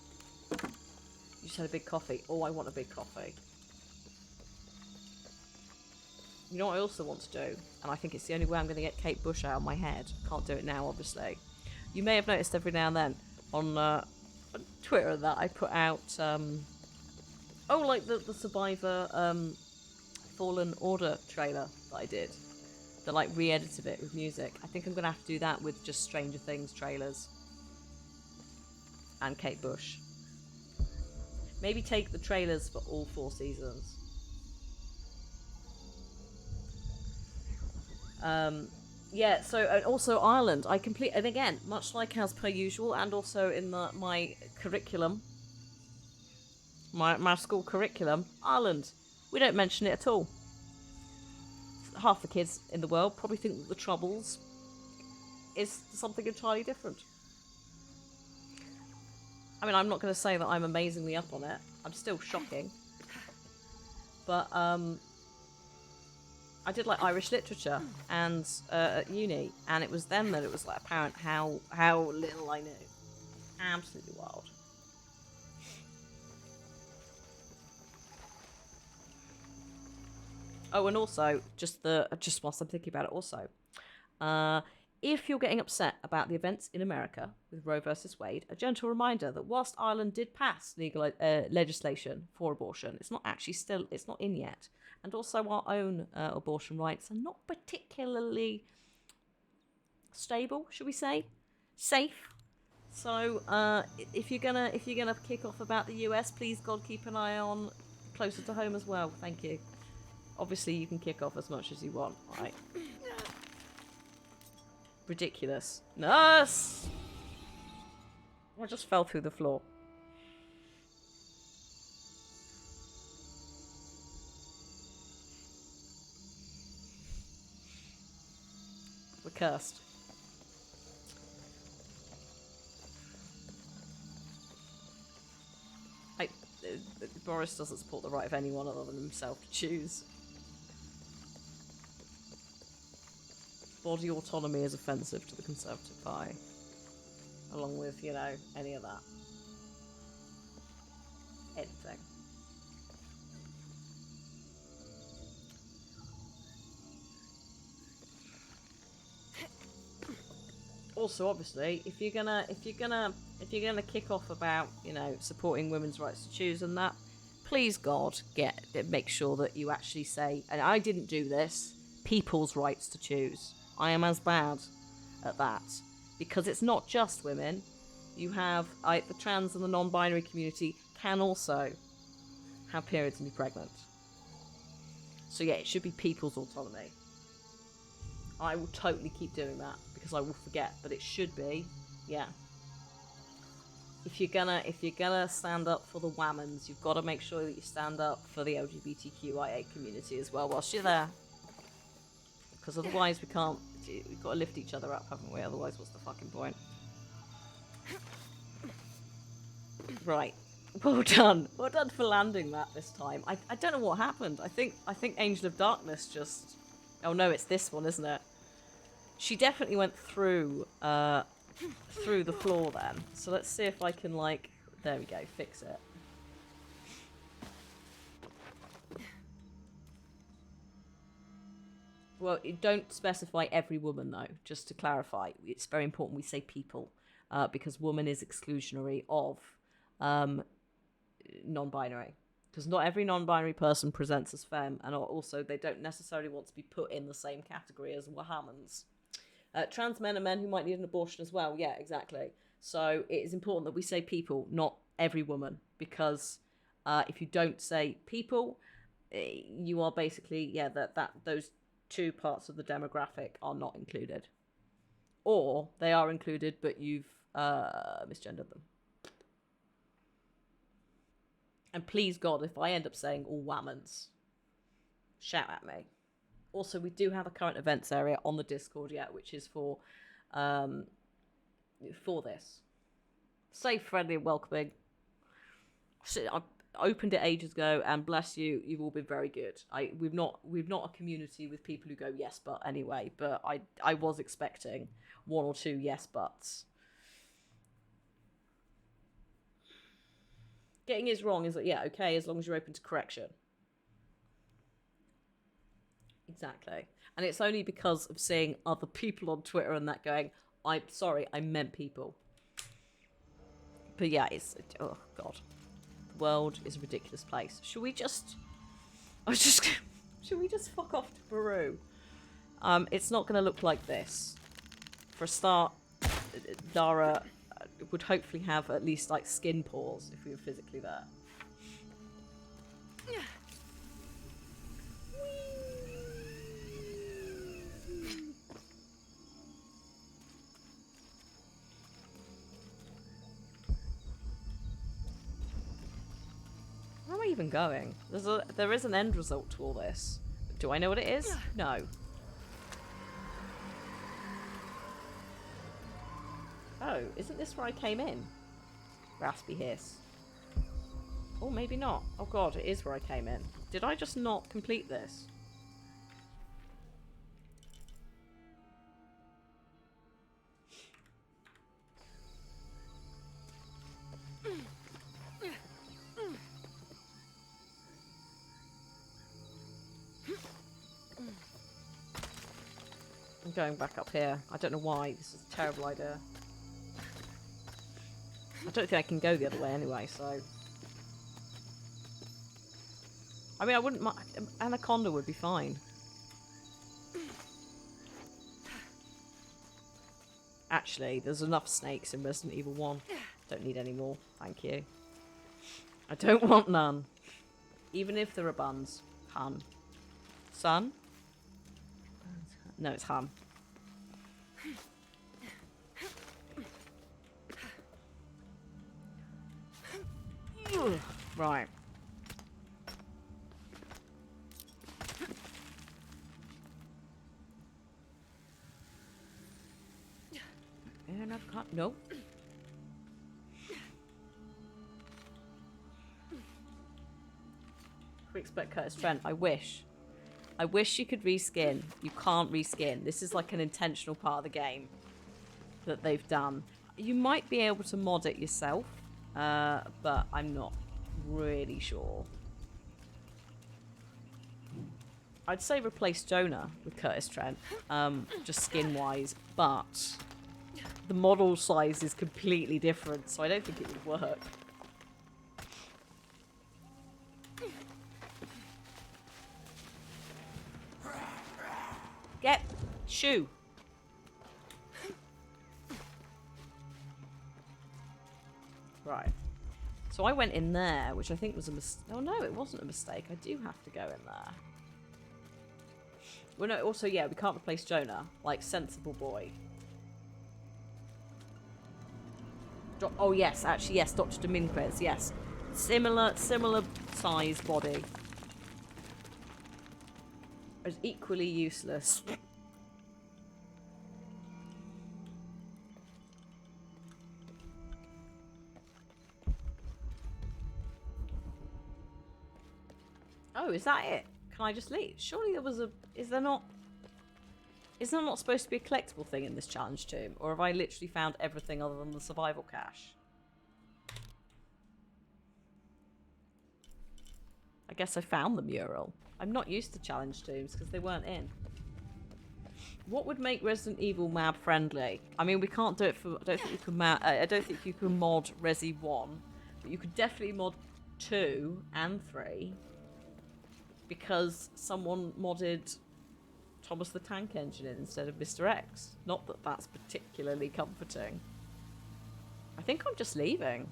Speaker 1: You just had a big coffee. Oh, I want a big coffee. You know what I also want to do? And I think it's the only way I'm going to get Kate Bush out of my head. Can't do it now, obviously. You may have noticed every now and then on Twitter that I put out... like the Survivor Fallen Order trailer that I did. That, like, re-edited it with music. I think I'm going to have to do that with just Stranger Things trailers. And Kate Bush. Maybe take the trailers for all 4 seasons. Yeah, so, and also Ireland. And again, much like as per usual, and also in my curriculum, my school curriculum, Ireland. We don't mention it at all. Half the kids in the world probably think that the Troubles is something entirely different. I mean, I'm not going to say that I'm amazingly up on it. I'm still shocking. But, I did, like, Irish literature and at uni, and it was then that it was, like, apparent how little I knew. Absolutely wild. Oh, and also, just whilst I'm thinking about it also, if you're getting upset about the events in America with Roe versus Wade, a gentle reminder that whilst Ireland did pass legal legislation for abortion, it's not in yet. And also our own abortion rights are not particularly stable, should we say? Safe. So if you're gonna kick off about the US, please God keep an eye on closer to home as well. Thank you. Obviously, you can kick off as much as you want, right? Ridiculous. Nurse! I just fell through the floor. We're cursed. Boris doesn't support the right of anyone other than himself to choose. Body autonomy is offensive to the Conservative Party. Along with, you know, any of that. Anything. Also, obviously, if you're gonna kick off about, you know, supporting women's rights to choose and that, please God, make sure that you actually say, and I didn't do this, people's rights to choose. I am as bad at that because it's not just women. You have the trans and the non-binary community can also have periods and be pregnant. So yeah, it should be people's autonomy. I will totally keep doing that because I will forget, but it should be, yeah. If you're gonna stand up for the women's, you've got to make sure that you stand up for the LGBTQIA community as well whilst you're there. Because otherwise we've got to lift each other up, haven't we? Otherwise, what's the fucking point? Right. Well done. Well done for landing that this time. I don't know what happened. I think Angel of Darkness just... Oh no, it's this one, isn't it? She definitely went through the floor then. So let's see if I can, like... There we go, fix it. Well, don't specify every woman, though, just to clarify. It's very important we say people, because woman is exclusionary of non-binary. Because not every non-binary person presents as femme, and also they don't necessarily want to be put in the same category as Wahamans. Trans men are men who might need an abortion as well. Yeah, exactly. So it is important that we say people, not every woman, because if you don't say people, you are basically, yeah, that those two parts of the demographic are not included. Or they are included, but you've misgendered them. And please God, if I end up saying all whammons, shout at me. Also, we do have a current events area on the Discord yet, which is for this. Safe, friendly, and welcoming. I opened it ages ago, and bless you, you've all been very good. We've not a community with people who go yes but anyway, but I was expecting one or two yes buts. Getting is wrong is that, yeah, okay, as long as you're open to correction. Exactly. And it's only because of seeing other people on Twitter and that going, I'm sorry, I meant people. But yeah, oh God. The world is a ridiculous place. Should we just fuck off to Peru? It's not going to look like this. For a start, Dara would hopefully have at least like skin pores if we were physically there. Where am I even going? There is an end result to all this. Do I know what it is? No. Oh, isn't this where I came in? Raspy hiss. Oh, maybe not. Oh God, it is where I came in. Did I just not complete this? I'm going back up here. I don't know why. This is a terrible idea. I don't think I can go the other way anyway, so... I mean, I wouldn't mind... Anaconda would be fine. Actually, there's enough snakes in Resident Evil 1. Don't need any more. Thank you. I don't want none. Even if there are buns. Hun. Son? No, it's Hun. Right. I not cut? No. We expect Curtis Trent. I wish. I wish you could reskin. You can't reskin. This is like an intentional part of the game that they've done. You might be able to mod it yourself, but I'm not really sure. I'd say replace Jonah with Curtis Trent, just skin-wise, but the model size is completely different, so I don't think it would work. Get shoe. Right. So I went in there, which I think was a mistake. Oh no, it wasn't a mistake. I do have to go in there. Well, no, also, yeah, we can't replace Jonah. Like, sensible boy. Oh, yes, actually, yes, Dr. Dominguez, yes. Similar size body. Is equally useless. Oh, is that it? Can I just leave? Surely there was a... Is there not supposed to be a collectible thing in this challenge tomb? Or have I literally found everything other than the survival cache? I guess I found the mural. I'm not used to challenge tombs because they weren't in. What would make Resident Evil map friendly? I mean, we can't do it for... I don't think you can mod Resi 1. But you could definitely mod 2 and 3. Because someone modded Thomas the Tank Engine instead of Mr. X. Not that that's particularly comforting. I think I'm just leaving.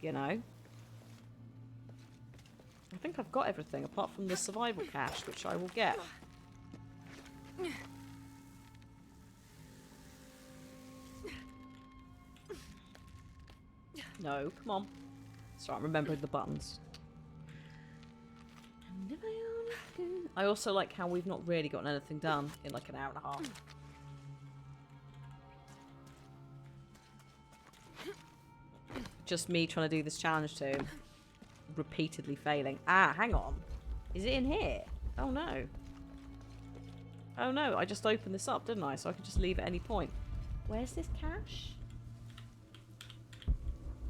Speaker 1: You know? I think I've got everything apart from the survival cache, which I will get. No, come on. Start remembering the buttons. I also like how we've not really gotten anything done in like an hour and a half. Just me trying to do this challenge too. Repeatedly failing. Ah, hang on. Is it in here? Oh no. Oh no, I just opened this up, didn't I? So I could just leave at any point. Where's this cache?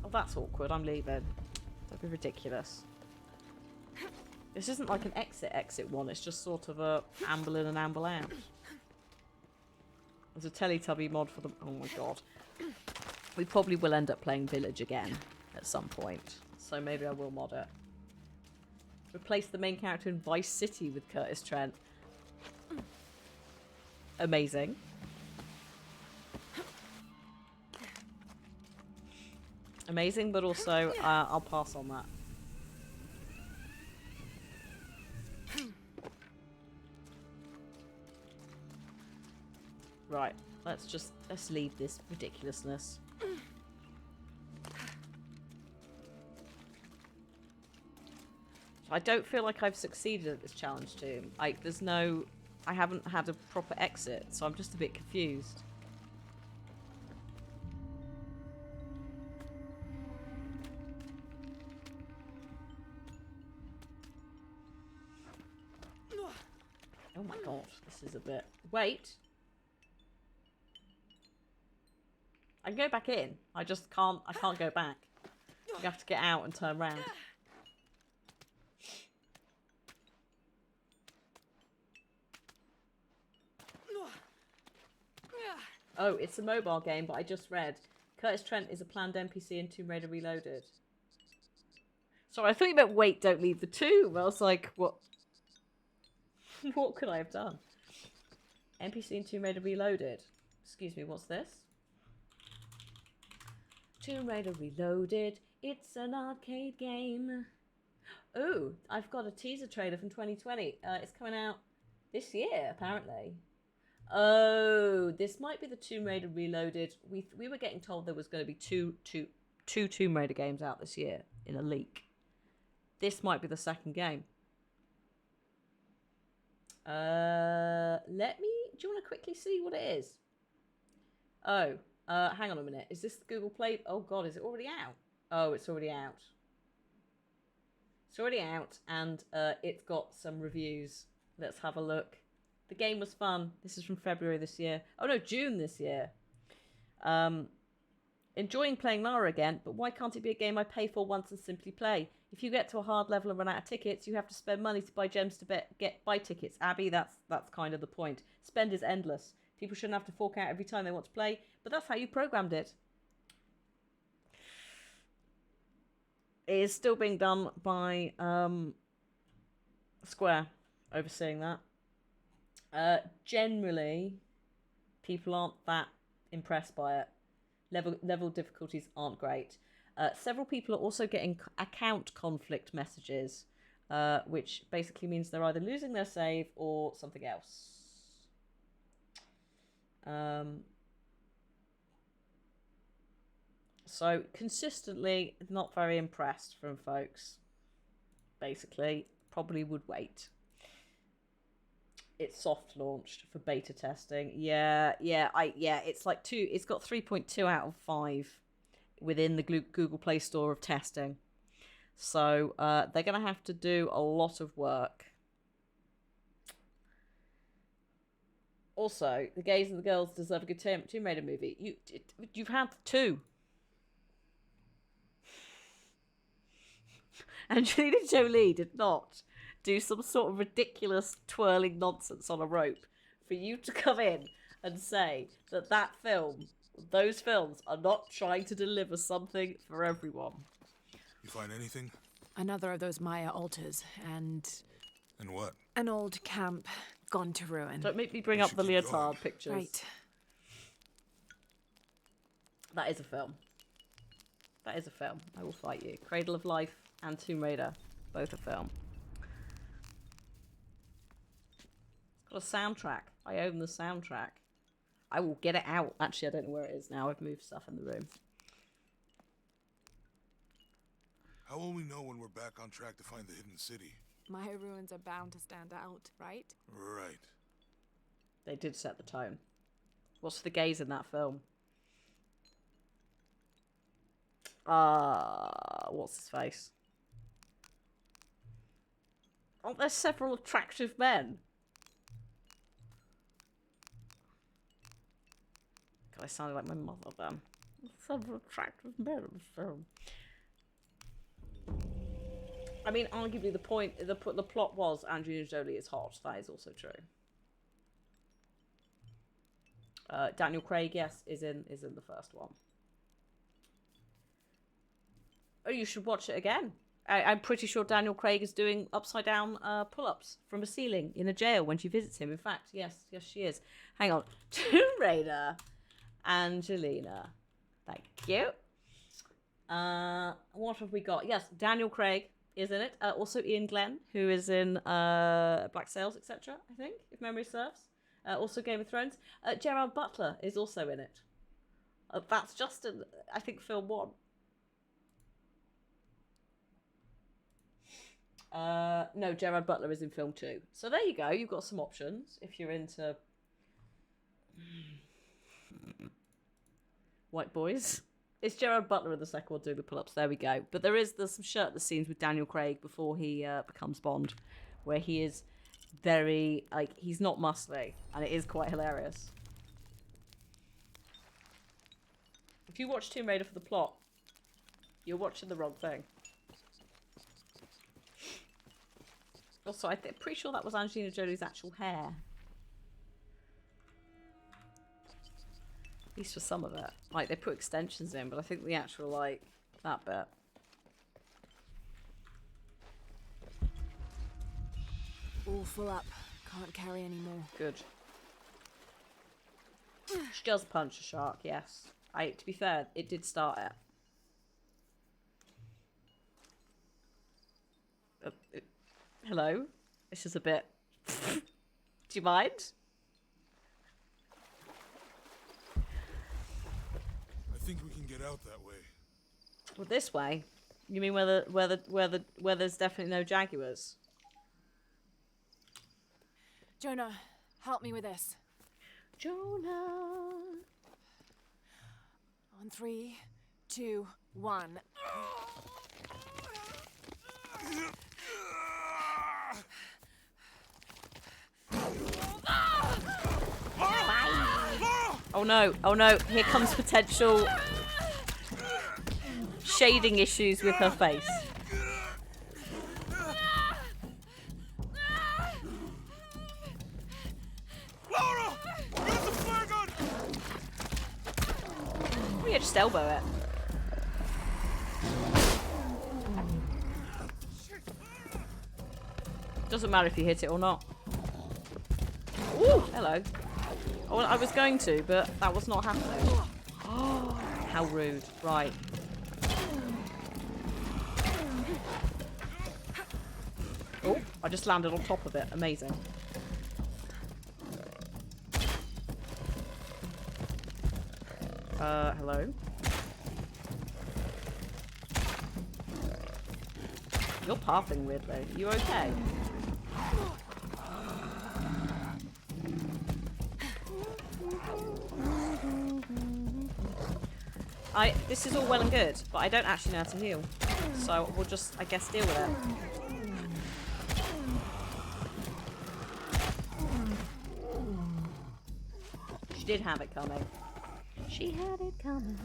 Speaker 1: Oh, that's awkward. I'm leaving. That'd be ridiculous. This isn't like an exit one, it's just sort of a amble in and amble out. There's a Teletubby mod for them. Oh my god. We probably will end up playing Village again at some point, so maybe I will mod it. Replace the main character in Vice City with Curtis Trent. Amazing. Amazing, but also I'll pass on that. Right, let's leave this ridiculousness. I don't feel like I've succeeded at this challenge tomb. Like, I haven't had a proper exit, so I'm just a bit confused. Oh my god, this is a bit... Wait! I can go back in. I can't go back. You have to get out and turn around. Oh, it's a mobile game, but I just read. Curtis Trent is a planned NPC in Tomb Raider Reloaded. Sorry, I thought you meant wait, don't leave the tomb. I was like, what? What could I have done? NPC in Tomb Raider Reloaded. Excuse me, what's this? Tomb Raider Reloaded. It's an arcade game. Oh, I've got a teaser trailer from 2020. It's coming out this year, apparently. Oh, this might be the Tomb Raider Reloaded. We were getting told there was going to be two Tomb Raider games out this year in a leak. This might be the second game. Do you want to quickly see what it is? Oh, hang on a minute. Is this the Google Play? Oh God, is it already out? Oh, it's already out. It's already out, and it's got some reviews. Let's have a look. The game was fun. This is from February this year. Oh no, June this year. Enjoying playing Lara again, but why can't it be a game I pay for once and simply play? If you get to a hard level and run out of tickets, you have to spend money to buy gems to buy tickets. Abby, that's kind of the point. Spend is endless. People shouldn't have to fork out every time they want to play, but that's how you programmed it. It is still being done by Square, overseeing that. Generally, people aren't that impressed by it. Level difficulties aren't great. Several people are also getting account conflict messages, which basically means they're either losing their save or something else. So consistently not very impressed from folks. Basically, probably would wait. It's soft launched for beta testing. Yeah, it's like 2. It's got 3.2 out of 5 within the Google Play Store of testing. So they're going to have to do a lot of work. Also, the gays and the girls deserve a good Tomb Raider movie. You've had 2. Angelina Jolie did not do some sort of ridiculous twirling nonsense on a rope for you to come in and say that those films are not trying to deliver something for everyone.
Speaker 2: You find anything?
Speaker 3: Another of those Maya altars, and
Speaker 2: And what?
Speaker 3: an old camp gone to ruin.
Speaker 1: Don't make me bring
Speaker 2: We
Speaker 1: up
Speaker 2: should
Speaker 1: the
Speaker 2: keep
Speaker 1: leotard
Speaker 2: going.
Speaker 1: pictures.
Speaker 3: Right.
Speaker 1: That is a film. That is a film. I will fight you. Cradle of Life and Tomb Raider, both a film. It's got a soundtrack. I own the soundtrack. I will get it out. Actually, I don't know where it is now. I've moved stuff in the room.
Speaker 2: How will we know when we're back on track to find the hidden city?
Speaker 3: Maya ruins are bound to stand out, right?
Speaker 2: Right.
Speaker 1: They did set the tone. What's the gays in that film? What's his face? Aren't there several attractive men? God, I sounded like my mother then. Several attractive men in the film. I mean, arguably the plot was Angelina Jolie is hot. That is also true. Daniel Craig, yes, is in the first one. Oh, you should watch it again. I'm pretty sure Daniel Craig is doing upside down pull-ups from a ceiling in a jail when she visits him. In fact, yes, she is. Hang on. Tomb Raider, Angelina. Thank you. What have we got? Yes, Daniel Craig is in it. Also Ian Glenn, who is in Black Sails, etc., I think, if memory serves. Also Game of Thrones. Gerard Butler is also in it. That's just in, I think, film 1. No, Gerard Butler is in film 2. So there you go. You've got some options if you're into white boys. It's Gerard Butler in the second one doing the pull-ups. There we go. But there's some shirtless scenes with Daniel Craig before he becomes Bond, where he is very, he's not muscly, and it is quite hilarious. If you watch Tomb Raider for the plot, you're watching the wrong thing. Also, I'm pretty sure that was Angelina Jolie's actual hair. At least for some of it. Like, they put extensions in, but I think the actual, that bit.
Speaker 3: All full up. Can't carry any more.
Speaker 1: Good. She does punch a shark, yes. To be fair, it did start it. Hello? This is a bit... Do you mind?
Speaker 2: I think we can get out that way.
Speaker 1: Well, this way? You mean where there's definitely no jaguars?
Speaker 3: Jonah, help me with this.
Speaker 1: Jonah!
Speaker 3: On 3, 2, 1.
Speaker 1: Oh no, oh no, here comes potential shading issues with her face.
Speaker 2: Laura! Use the flare gun!
Speaker 1: Oh yeah, just elbow it. Doesn't matter if you hit it or not. Ooh, hello. Oh, well, I was going to, but that was not happening. Oh, how rude. Right. Oh, I just landed on top of it. Amazing. Hello? You're pathing weirdly. You okay? This is all well and good, but I don't actually know how to heal. So we'll just, I guess, deal with it. She did have it coming. She had it coming.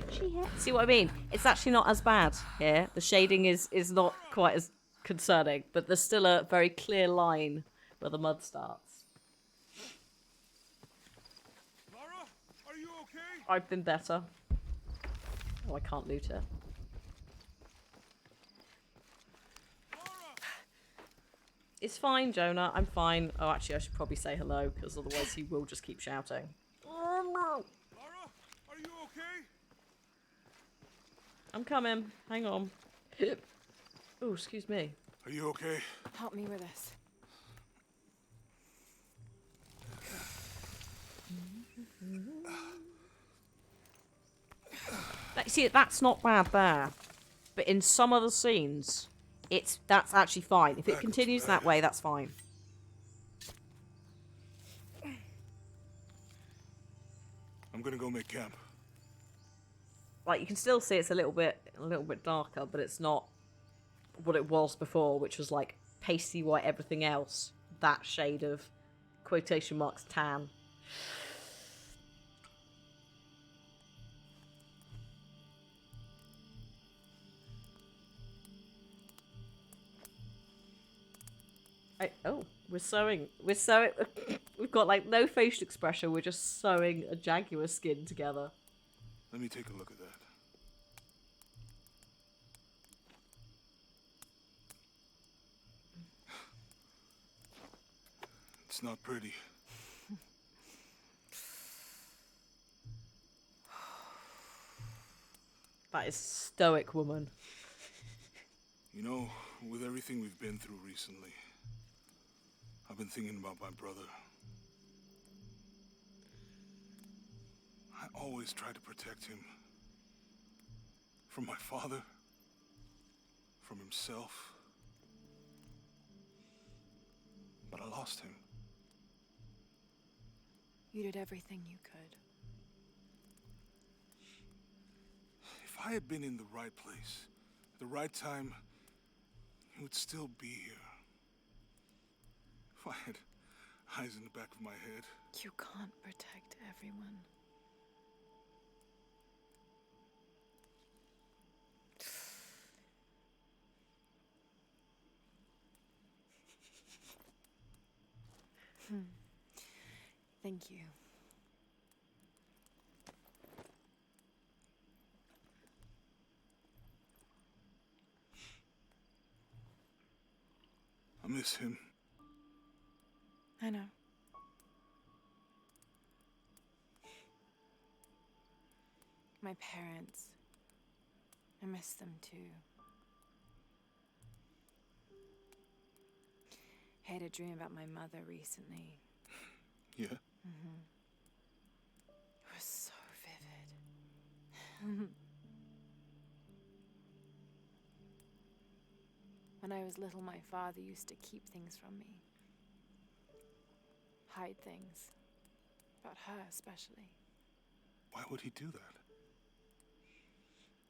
Speaker 1: She had... See what I mean? It's actually not as bad here. The shading is not quite as concerning, but there's still a very clear line where the mud starts.
Speaker 2: Lara, are you okay?
Speaker 1: I've been better. Oh, I can't loot it. It's fine, Jonah. I'm fine. Oh, actually, I should probably say hello, because otherwise he will just keep shouting.
Speaker 2: Lara, are you okay?
Speaker 1: I'm coming. Hang on. Oh, excuse me.
Speaker 2: Are you okay?
Speaker 3: Help me with this.
Speaker 1: See, that's not bad there. But in some other scenes, that's actually fine. If it continues that way, that's fine.
Speaker 2: I'm gonna go make camp.
Speaker 1: Like, you can still see it's a little bit darker, but it's not what it was before, which was like pasty white everything else. That shade of quotation marks tan. We're sewing. We've got like no facial expression. We're just sewing a jaguar skin together.
Speaker 2: Let me take a look at that. It's not pretty.
Speaker 1: That is stoic, woman.
Speaker 2: You know, with everything we've been through recently, I've been thinking about my brother. I always tried to protect him. From my father. From himself. But I lost him.
Speaker 3: You did everything you could.
Speaker 2: If I had been in the right place, at the right time, he would still be here. If I had eyes in the back of my head.
Speaker 3: You can't protect everyone. Thank you.
Speaker 2: I miss him.
Speaker 3: I know. My parents. I miss them too. I had a dream about my mother recently.
Speaker 2: Yeah?
Speaker 3: It was so vivid. When I was little, my father used to keep things from me. Hide things. About her, especially.
Speaker 2: Why would he do that?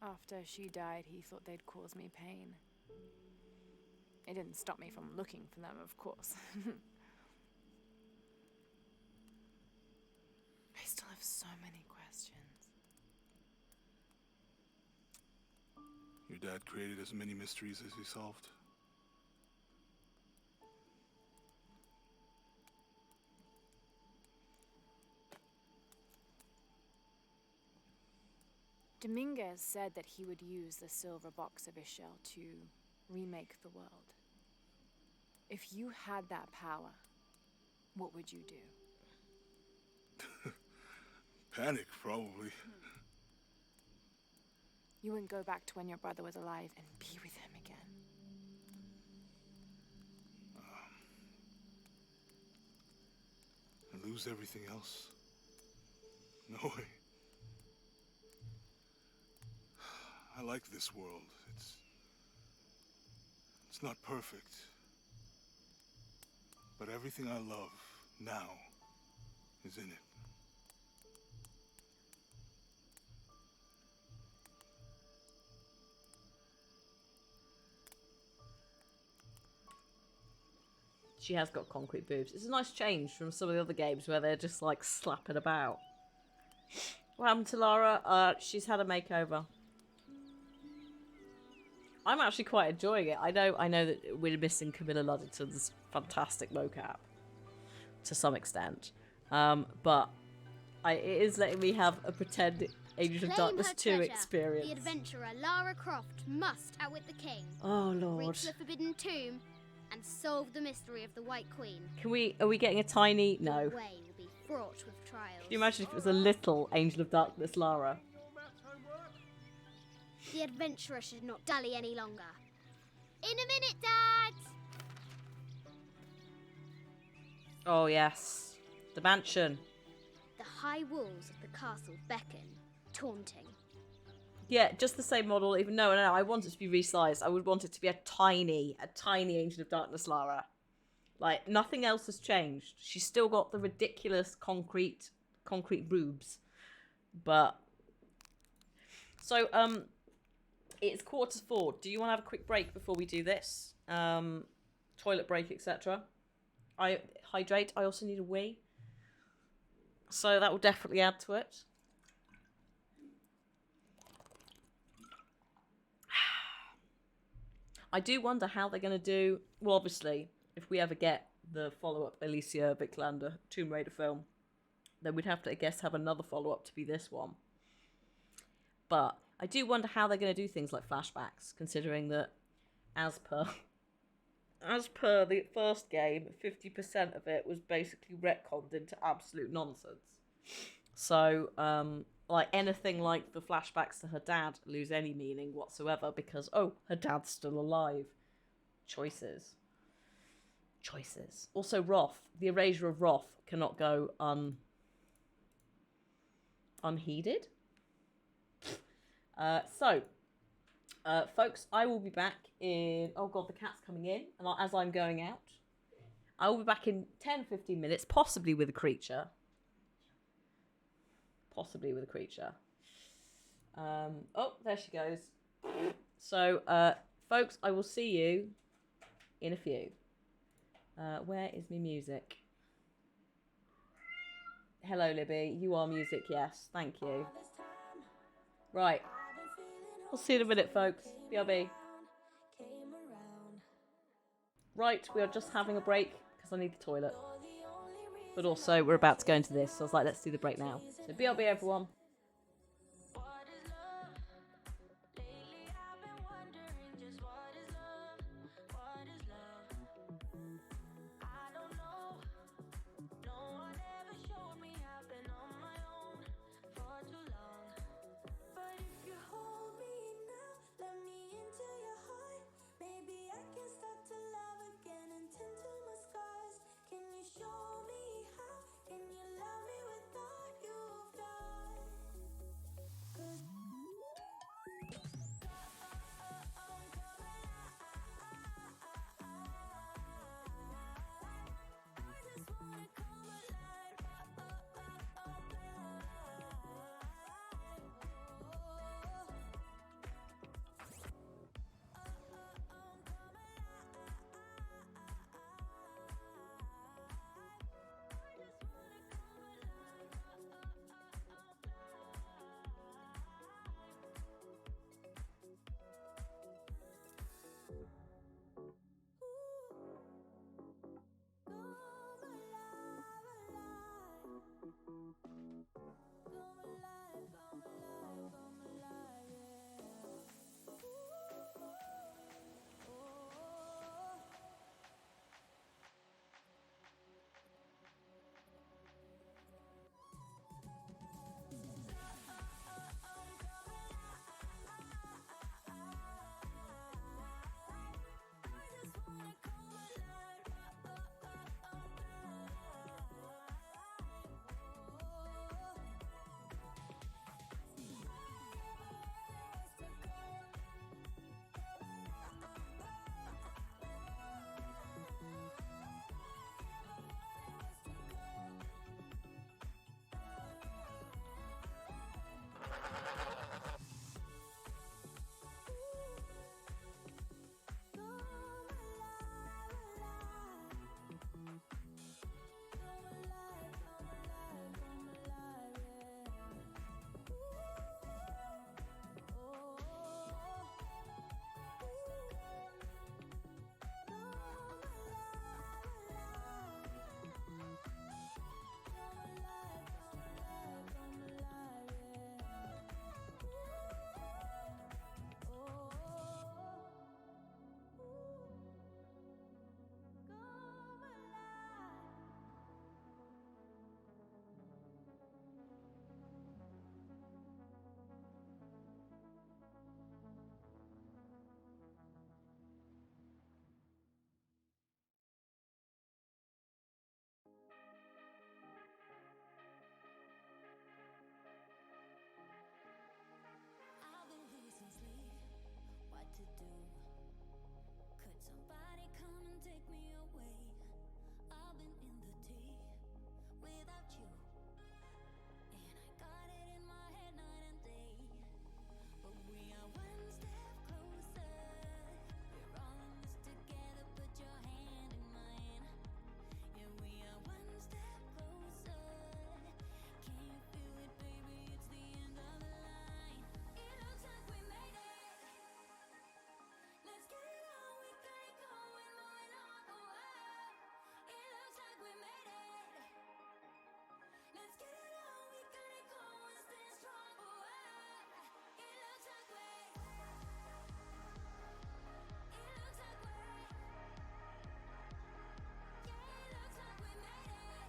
Speaker 3: After she died, he thought they'd cause me pain. It didn't stop me from looking for them, of course. I still have so many questions.
Speaker 2: Your dad created as many mysteries as he solved.
Speaker 3: Dominguez said that he would use the silver box of Ishel to remake the world. If you had that power, what would you do?
Speaker 2: Panic, probably.
Speaker 3: You wouldn't go back to when your brother was alive and be with him again.
Speaker 2: And lose everything else? No way. I like this world. It's not perfect. But everything I love now is in it.
Speaker 1: She has got concrete boobs. It's a nice change from some of the other games where they're just like slapping about. What happened to Lara? She's had a makeover. I'm actually quite enjoying it. I know that we're missing Camilla Luddington's fantastic mocap to some extent, but it is letting me have a pretend Angel of
Speaker 6: Claim
Speaker 1: Darkness
Speaker 6: her
Speaker 1: 2
Speaker 6: treasure.
Speaker 1: experience.
Speaker 6: The adventurer Lara Croft must outwit the king,
Speaker 1: Oh lord!
Speaker 6: reach the forbidden tomb, and solve the mystery of the White Queen.
Speaker 1: Are we getting a tiny? No.
Speaker 6: The way will be fraught with trials.
Speaker 1: Can you imagine if it was a little Angel of Darkness Lara?
Speaker 6: The adventurer should not dally any longer. In a minute, Dad!
Speaker 1: Oh yes, the mansion.
Speaker 6: The high walls of the castle beckon, taunting.
Speaker 1: Yeah, just the same model. Even no, I want it to be resized. I would want it to be a tiny Angel of Darkness Lara. Like nothing else has changed. She's still got the ridiculous concrete boobs, but so it's 3:45. Do you want to have a quick break before we do this? Toilet break, etc. I hydrate. I also need a wee, so that will definitely add to it. I do wonder how they're going to do... Well, obviously, if we ever get the follow-up Alicia Vikander Tomb Raider film, then we'd have to, I guess, have another follow-up to be this one. But I do wonder how they're going to do things like flashbacks, considering that, as per the first game, 50% of it was basically retconned into absolute nonsense. So, like anything like the flashbacks to her dad lose any meaning whatsoever because, oh, her dad's still alive. Choices. Also, Roth. The erasure of Roth cannot go unheeded. Folks, I will be back in... Oh, God, the cat's coming in. And as I'm going out, I will be back in 10-15 minutes, possibly with a creature. Oh, there she goes. So, folks, I will see you in a few. Where is my music? Hello, Libby. You are music, yes. Thank you. Right. We'll see you in a minute, folks. BRB. Right, we are just having a break because I need the toilet. But also, we're about to go into this, so I was like, let's do the break now. So, BRB, everyone.
Speaker 7: to do. Could somebody come and take me away? I've been in the tea without you, and I got it in my head night and day. But we are one step closer. We're all in this together. Put your hand in mine. Yeah, we are one step closer. Can you feel it, baby? It's the end of the line. It looks like we made it. Let's get it on. We got it going, moving on. Oh, oh. It looks like we made it. Let's get it on. We got it going, stay strong. Oh, oh. It looks like we. It looks like we. Yeah, it looks like we made it.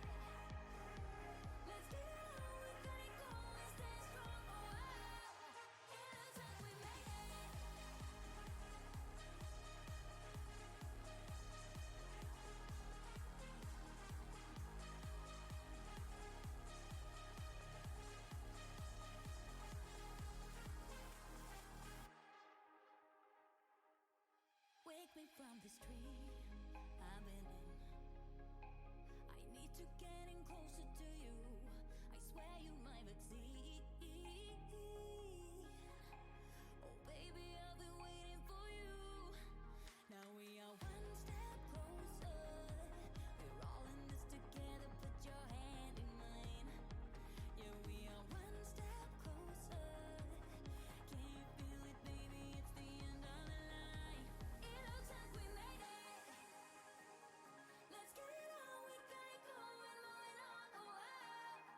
Speaker 7: Let's get it on. We got it going, stay strong. Oh, oh. It looks like we made it. Wake me from this dream I've been in. I need to get in closer to you. I swear you might succeed. Oh baby, I've been waiting for you. Now we are one step closer. We're all in this together. Put your hand in mine. Yeah, we are one step closer. Can you feel it, baby? It's the end of the line. It looks like we made it. Let's get it on. We got it going, moving on. Oh, oh.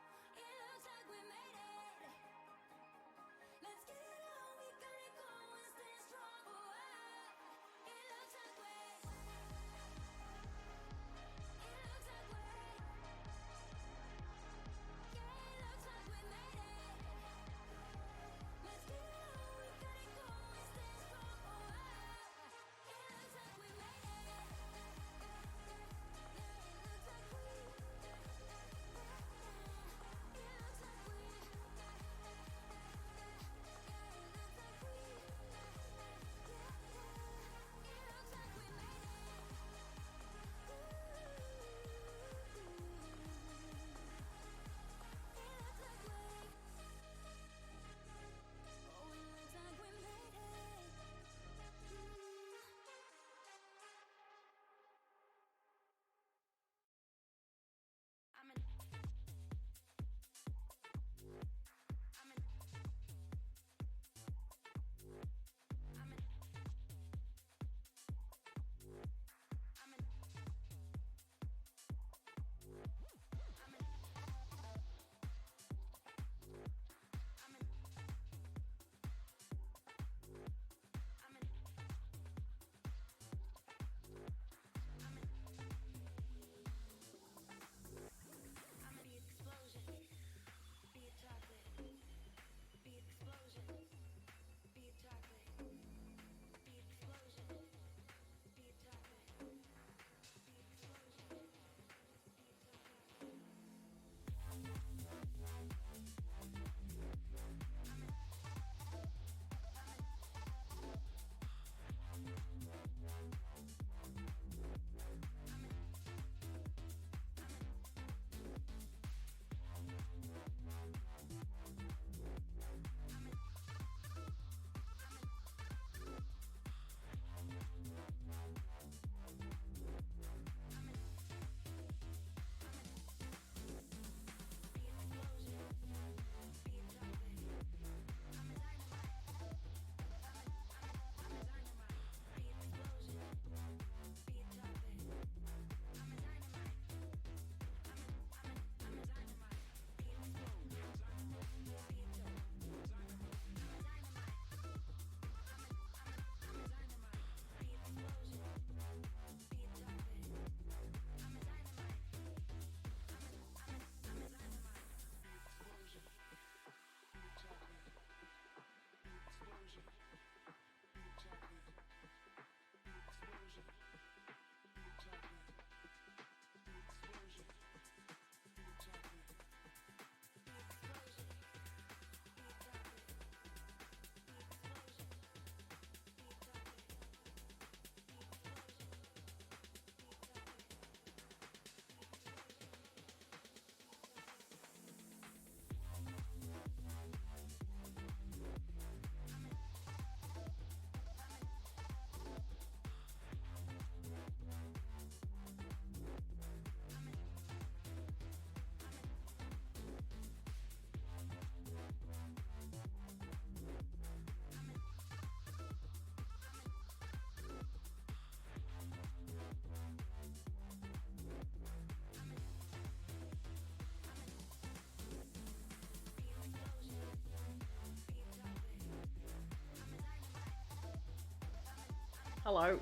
Speaker 1: Hello.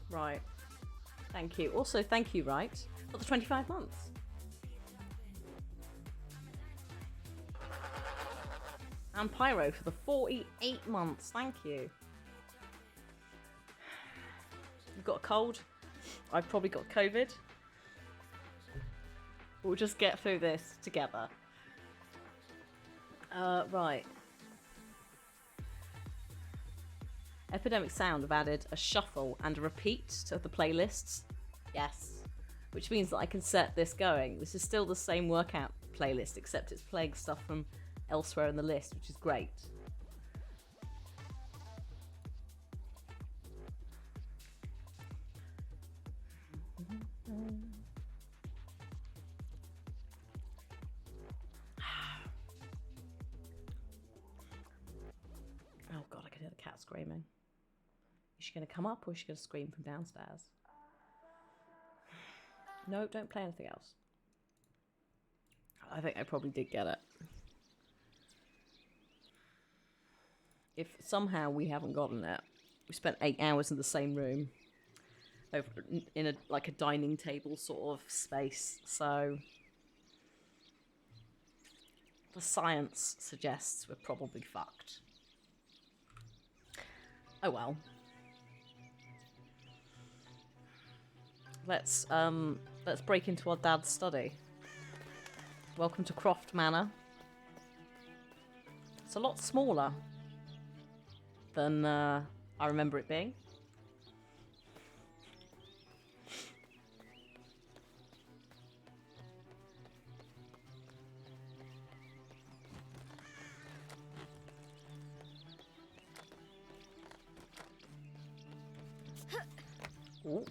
Speaker 1: Right. Thank you. Also, thank you, right, for the 25 months. And Pyro for the 48 months. Thank you. You've got a cold. I've probably got COVID. We'll just get through this together. Right. Epidemic Sound have added a shuffle and a repeat to the playlists. Yes. Which means that I can set this going. This is still the same workout playlist, except it's playing stuff from elsewhere in the list, which is great. Oh god, I can hear the cat screaming. Is she going to come up or is she going to scream from downstairs? No, don't play anything else. I think I probably did get it. If somehow we haven't gotten it, we spent 8 hours in the same room, over in a like a dining table sort of space. So the science suggests we're probably fucked. Oh well. Let's break into our dad's study. Welcome to Croft Manor. It's a lot smaller than I remember it being. Ooh.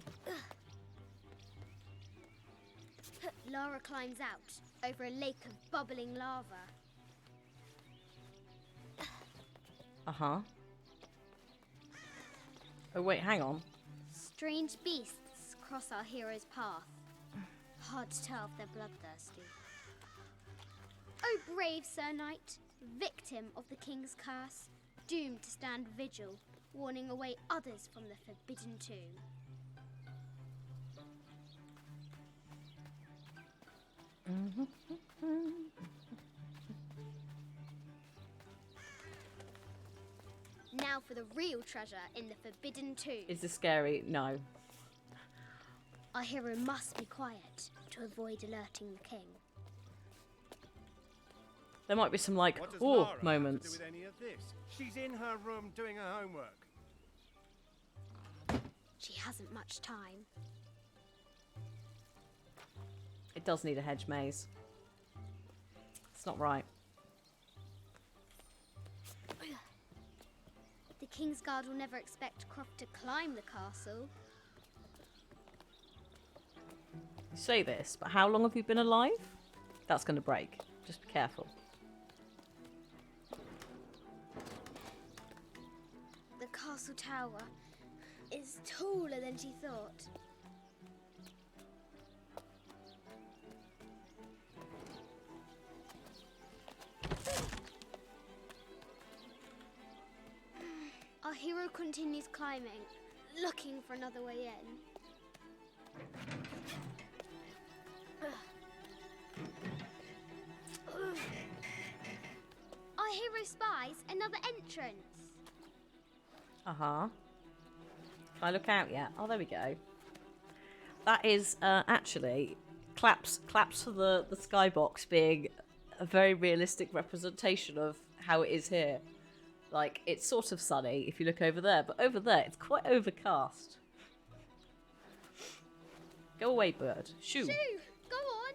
Speaker 6: Lara climbs out over a lake of bubbling lava.
Speaker 1: Uh-huh. Oh wait, hang on.
Speaker 6: Strange beasts cross our hero's path. Hard to tell if they're bloodthirsty. Oh, brave Sir Knight, victim of the king's curse, doomed to stand vigil, warning away others from the forbidden tomb. Now for the real treasure in the forbidden tomb.
Speaker 1: Is this scary? No.
Speaker 6: Our hero must be quiet to avoid alerting the king.
Speaker 1: There might be some like,
Speaker 8: What does
Speaker 1: oh,
Speaker 8: Lara have to
Speaker 1: moments.
Speaker 8: do with any of this? She's in her room doing her homework.
Speaker 6: She hasn't much time.
Speaker 1: It does need a hedge maze. It's not right.
Speaker 6: The King's Guard will never expect Croft to climb the castle.
Speaker 1: You say this, but how long have you been alive? That's going to break. Just be careful.
Speaker 6: The castle tower is taller than she thought. Our hero continues climbing, looking for another way in. Our hero spies another entrance.
Speaker 1: Uh-huh. Can I look out yet? Oh, there we go. That is actually claps for the skybox being a very realistic representation of how it is here. Like, it's sort of sunny if you look over there, but over there it's quite overcast. Go away, bird. Shoo.
Speaker 6: Shoo! Go on!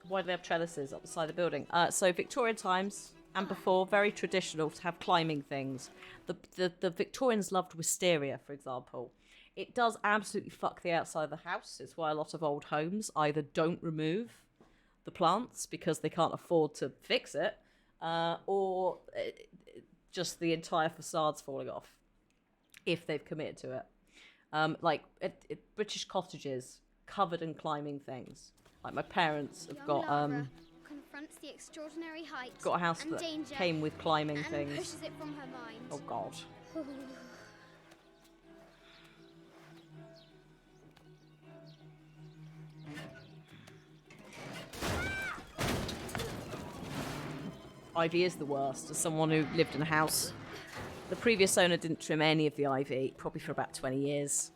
Speaker 1: Why do they have trellises up the side of the building? So Victorian times and before, very traditional to have climbing things. The Victorians loved wisteria, for example. It does absolutely fuck the outside of the house. It's why a lot of old homes either don't remove the plants because they can't afford to fix it, or just the entire facade's falling off. if they've committed to it. Like British cottages covered in climbing things. Like my parents have
Speaker 6: Young
Speaker 1: got
Speaker 6: Lara confronts the extraordinary height
Speaker 1: got a house
Speaker 6: and
Speaker 1: that
Speaker 6: danger
Speaker 1: came with climbing
Speaker 6: and
Speaker 1: things.
Speaker 6: pushes it from her mind.
Speaker 1: Oh God. Ivy is the worst. As someone who lived in a house, the previous owner didn't trim any of the ivy, probably for about 20 years.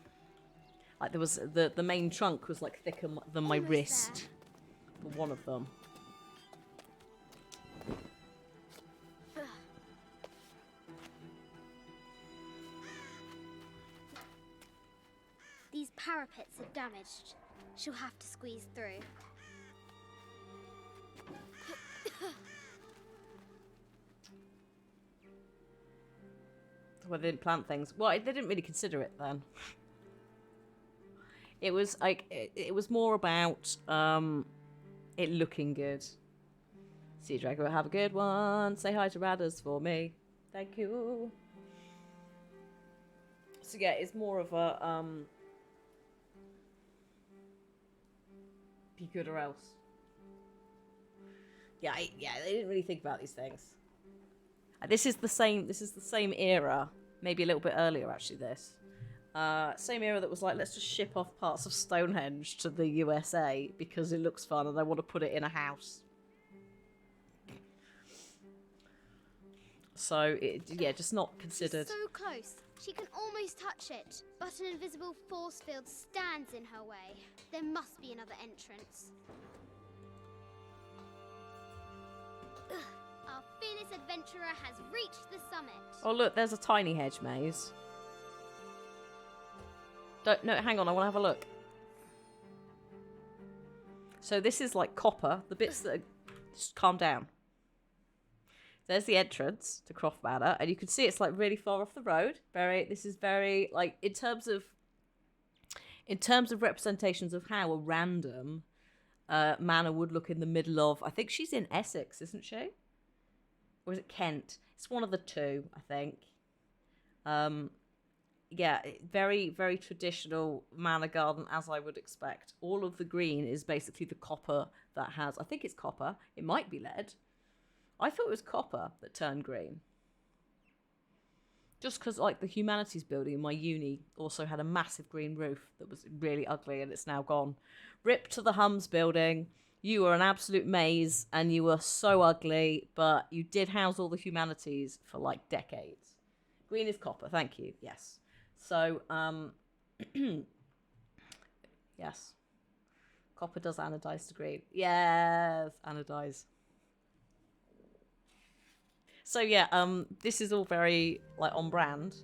Speaker 1: Like there was the main trunk was like thicker than my
Speaker 6: Almost
Speaker 1: wrist. One of them.
Speaker 6: These parapets are damaged. She'll have to squeeze through.
Speaker 1: Well, they didn't plant things. Well, they didn't really consider it then. It was like it was more about it looking good. See you, Drago. Have a good one. Say hi to Radders for me. Thank you. So yeah, it's more of a be good or else. Yeah, they didn't really think about these things. This is the same era, maybe a little bit earlier actually. This same era that was like, let's just ship off parts of Stonehenge to the USA because it looks fun and I want to put it in a house. So just not considered.
Speaker 6: She's so close. She can almost touch it, but an invisible force field stands in her way. There must be another entrance. Ugh. Our fearless adventurer has reached the summit.
Speaker 1: Oh look, there's a tiny hedge maze. No, hang on, I want to have a look. So this is like copper, the bits that are... Just calm down. There's the entrance to Croft Manor, and you can see it's like really far off the road. This is very like in terms of representations of how a random manor would look in the middle of. I think she's in Essex, isn't she? Or is it Kent? It's one of the two, I think. Yeah, very, very traditional manor garden, as I would expect. All of the green is basically the copper that has... I think it's copper. It might be lead. I thought it was copper that turned green. Just because, like, the humanities building in my uni also had a massive green roof that was really ugly and it's now gone. Rip to the Hums building. You were an absolute maze and you were so ugly, but you did house all the humanities for, like, decades. Green is copper, thank you. Yes. So, yes. Copper does anodize to green. Yes, anodize. So yeah, this is all very like on brand.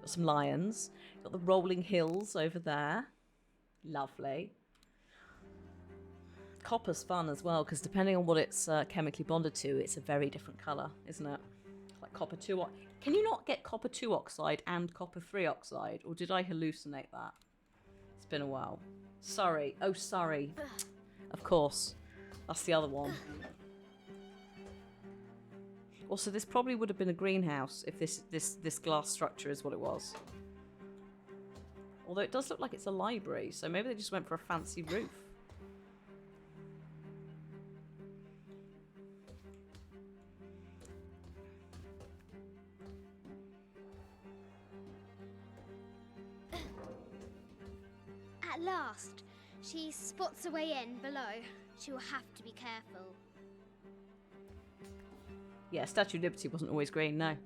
Speaker 1: Got some lions. Got the rolling hills over there. Lovely. Copper's fun as well because depending on what it's chemically bonded to, it's a very different color, isn't it? Like copper 2. Can you not get copper 2 oxide and copper 3 oxide, or did I hallucinate that? It's been a while. Sorry. Oh, sorry. Of course, that's the other one. Also, this probably would have been a greenhouse if this glass structure is what it was. Although it does look like it's a library, so maybe they just went for a fancy roof.
Speaker 6: At last, she spots a way in below. She will have to be careful.
Speaker 1: Yeah, Statue of Liberty wasn't always green, no.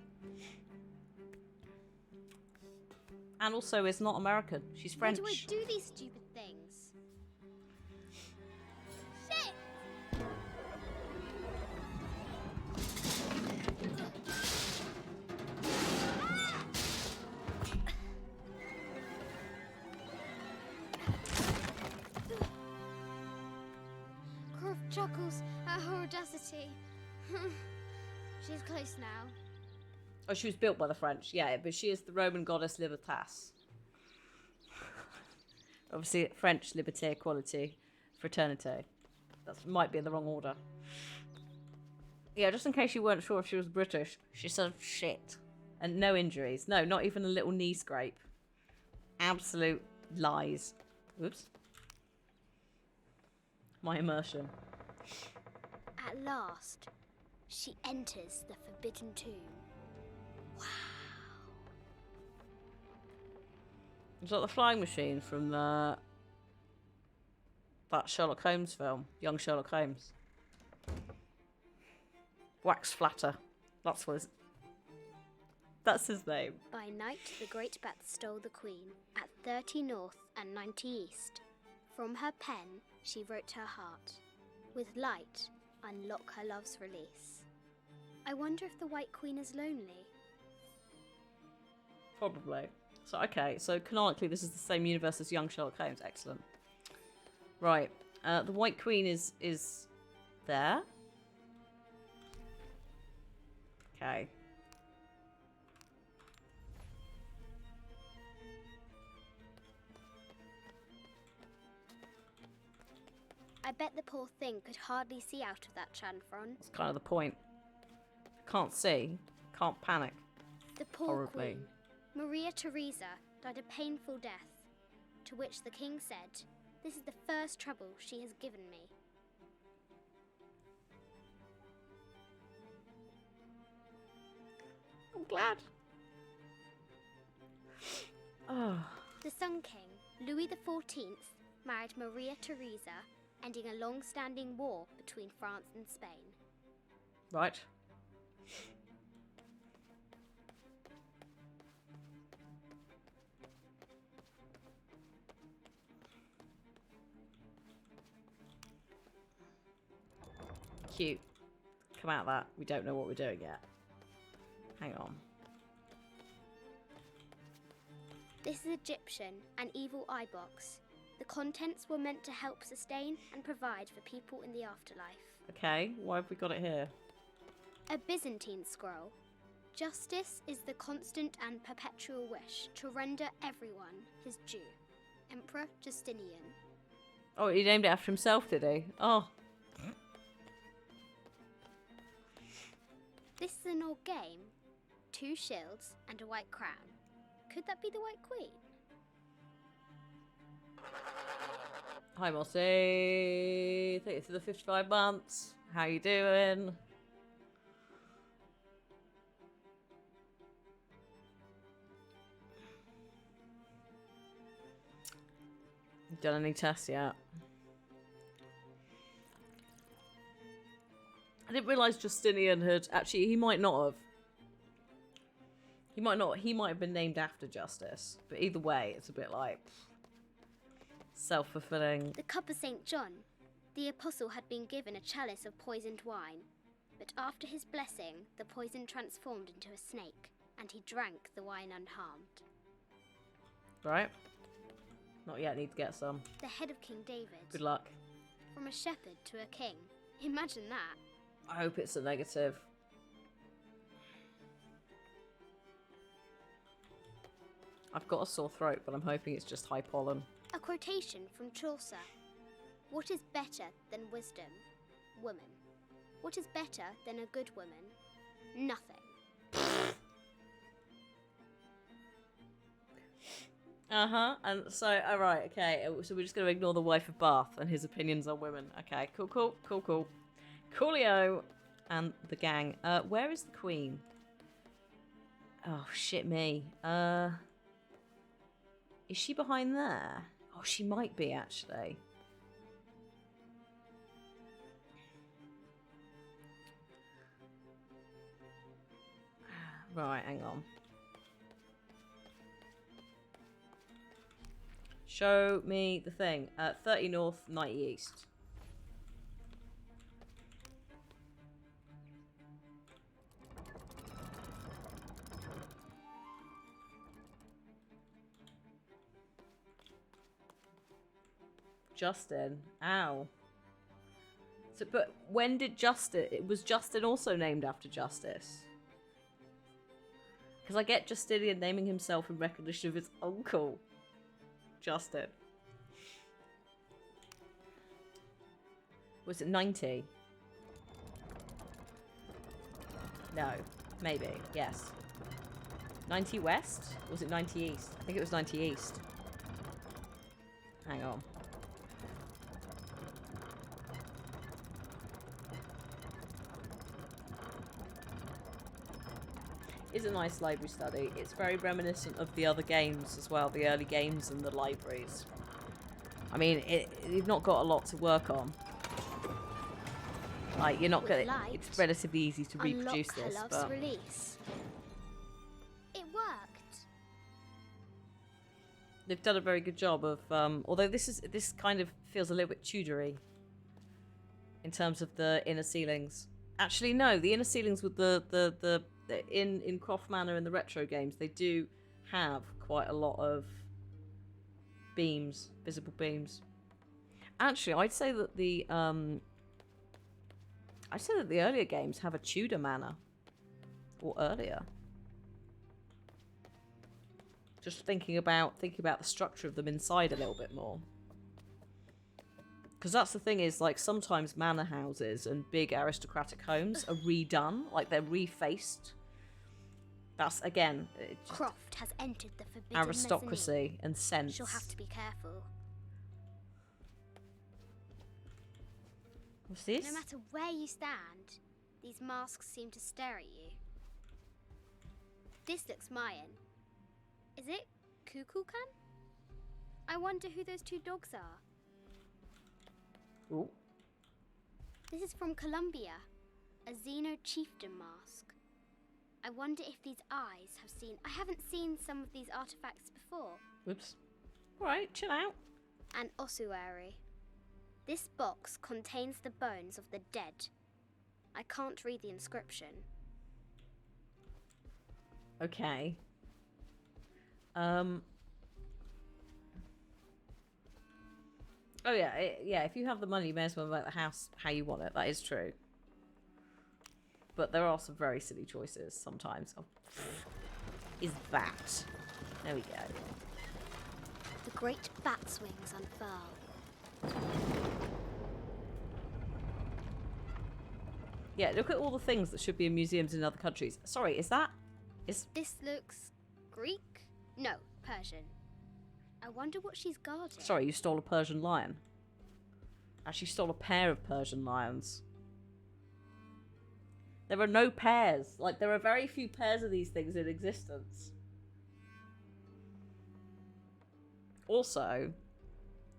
Speaker 1: And also is not American. She's French.
Speaker 6: Why do I do these stupid things? Shit! Croft chuckles at her audacity. She's close now.
Speaker 1: Oh, she was built by the French, yeah, but she is the Roman goddess Libertas. Obviously, French, liberté, equality, fraternité. That might be in the wrong order. Yeah, just in case you weren't sure if she was British, she said shit. And no injuries. No, not even a little knee scrape. Absolute lies. Oops. My immersion.
Speaker 6: At last, she enters the Forbidden Tomb.
Speaker 1: Is that the flying machine from that Sherlock Holmes film? Young Sherlock Holmes. Wax Flatter. That's his name.
Speaker 6: By night, the Great Bat stole the Queen at 30 North and 90 East. From her pen, she wrote her heart. With light, unlock her love's release. I wonder if the White Queen is lonely.
Speaker 1: Probably. So, okay, so canonically this is the same universe as Young Sherlock Holmes. Excellent. Right. The White Queen is there. Okay.
Speaker 6: I bet the poor thing could hardly see out of that chanfron.
Speaker 1: That's kind of the point. Can't see. Can't panic.
Speaker 6: The poor
Speaker 1: Horribly.
Speaker 6: Queen, Maria Theresa, died a painful death, to which the king said, "This is the first trouble she has given me."
Speaker 1: I'm glad. Oh.
Speaker 6: The Sun King, Louis XIV, married Maria Theresa, ending a long-standing war between France and Spain.
Speaker 1: Right. Cute. Come out of that. We don't know what we're doing yet. Hang on.
Speaker 6: This is Egyptian, an evil eye box. The contents were meant to help sustain and provide for people in the afterlife.
Speaker 1: Okay, why have we got it here?
Speaker 6: A Byzantine scroll. Justice is the constant and perpetual wish to render everyone his due. Emperor Justinian.
Speaker 1: Oh, he named it after himself, did he? Oh.
Speaker 6: This is an old game. 2 shields and a white crown. Could that be the White Queen?
Speaker 1: Hi, Mossy. Thank you for the 55 months. How you doing? Done any tests yet? I didn't realise Justinian had... Actually, he might not have. He might not. He might have been named after Justice. But either way, it's a bit like... self-fulfilling.
Speaker 6: The cup of St. John. The apostle had been given a chalice of poisoned wine. But after his blessing, the poison transformed into a snake. And he drank the wine unharmed.
Speaker 1: Right. Not yet. Need to get some.
Speaker 6: The head of King David.
Speaker 1: Good luck.
Speaker 6: From a shepherd to a king. Imagine that.
Speaker 1: I hope it's a negative. I've got a sore throat, but I'm hoping it's just high pollen.
Speaker 6: A quotation from Chaucer. What is better than wisdom? Woman. What is better than a good woman? Nothing.
Speaker 1: Uh-huh. And so, alright, okay. So we're just going to ignore the wife of Bath and his opinions on women. Okay, cool. Coolio and the gang. Where is the queen? Oh, shit me. Is she behind there? Oh, she might be, actually. Right, hang on. Show me the thing. 30 North, 90 East. Justin. Ow. So, but when did was Justin also named after Justice? Because I get Justinian naming himself in recognition of his uncle, Justin. Was it 90? No. Maybe. Yes. 90 west? Or was it 90 east? I think it was 90 east. Hang on. It's a nice library study. It's very reminiscent of the other games as well, the early games and the libraries. I mean, you've not got a lot to work on. Like, you're not
Speaker 6: With
Speaker 1: gonna.
Speaker 6: light,
Speaker 1: It's relatively easy to reproduce
Speaker 6: Unlock
Speaker 1: this,
Speaker 6: Love's
Speaker 1: but
Speaker 6: release. It worked.
Speaker 1: they've done a very good job of. Although this kind of feels a little bit Tudory in terms of the inner ceilings. Actually, no, the inner ceilings with the in Croft Manor and the retro games, they do have quite a lot of beams, visible beams. Actually, I'd say that the earlier games have a Tudor manor, or earlier. Just thinking about the structure of them inside a little bit more. Because that's the thing is, like, sometimes manor houses and big aristocratic homes are redone, like they're refaced. That's, again, just
Speaker 6: Croft has entered the forbidden
Speaker 1: aristocracy
Speaker 6: mezzanine.
Speaker 1: and sense.
Speaker 6: She'll have to be careful.
Speaker 1: What's this?
Speaker 6: No matter where you stand, these masks seem to stare at you. This looks Mayan. Is it Kukulkan? I wonder who those two dogs are.
Speaker 1: Ooh.
Speaker 6: This is from Colombia, a Xeno chieftain mask. I wonder if these eyes have seen. I haven't seen some of these artifacts before.
Speaker 1: Whoops. Alright, chill out.
Speaker 6: An ossuary. This box contains the bones of the dead. I can't read the inscription.
Speaker 1: Okay. Oh yeah, yeah. If you have the money, you may as well make the house how you want it. That is true. But there are some very silly choices sometimes. Oh, is that? There we go.
Speaker 6: The great bat's wings unfurl.
Speaker 1: Yeah, look at all the things that should be in museums in other countries. Sorry, is that? Is
Speaker 6: This looks Greek? No, Persian. I wonder what she's guarding.
Speaker 1: sorry, you stole a Persian lion. Actually, stole a pair of Persian lions. There are no pairs. Like, there are very few pairs of these things in existence. Also,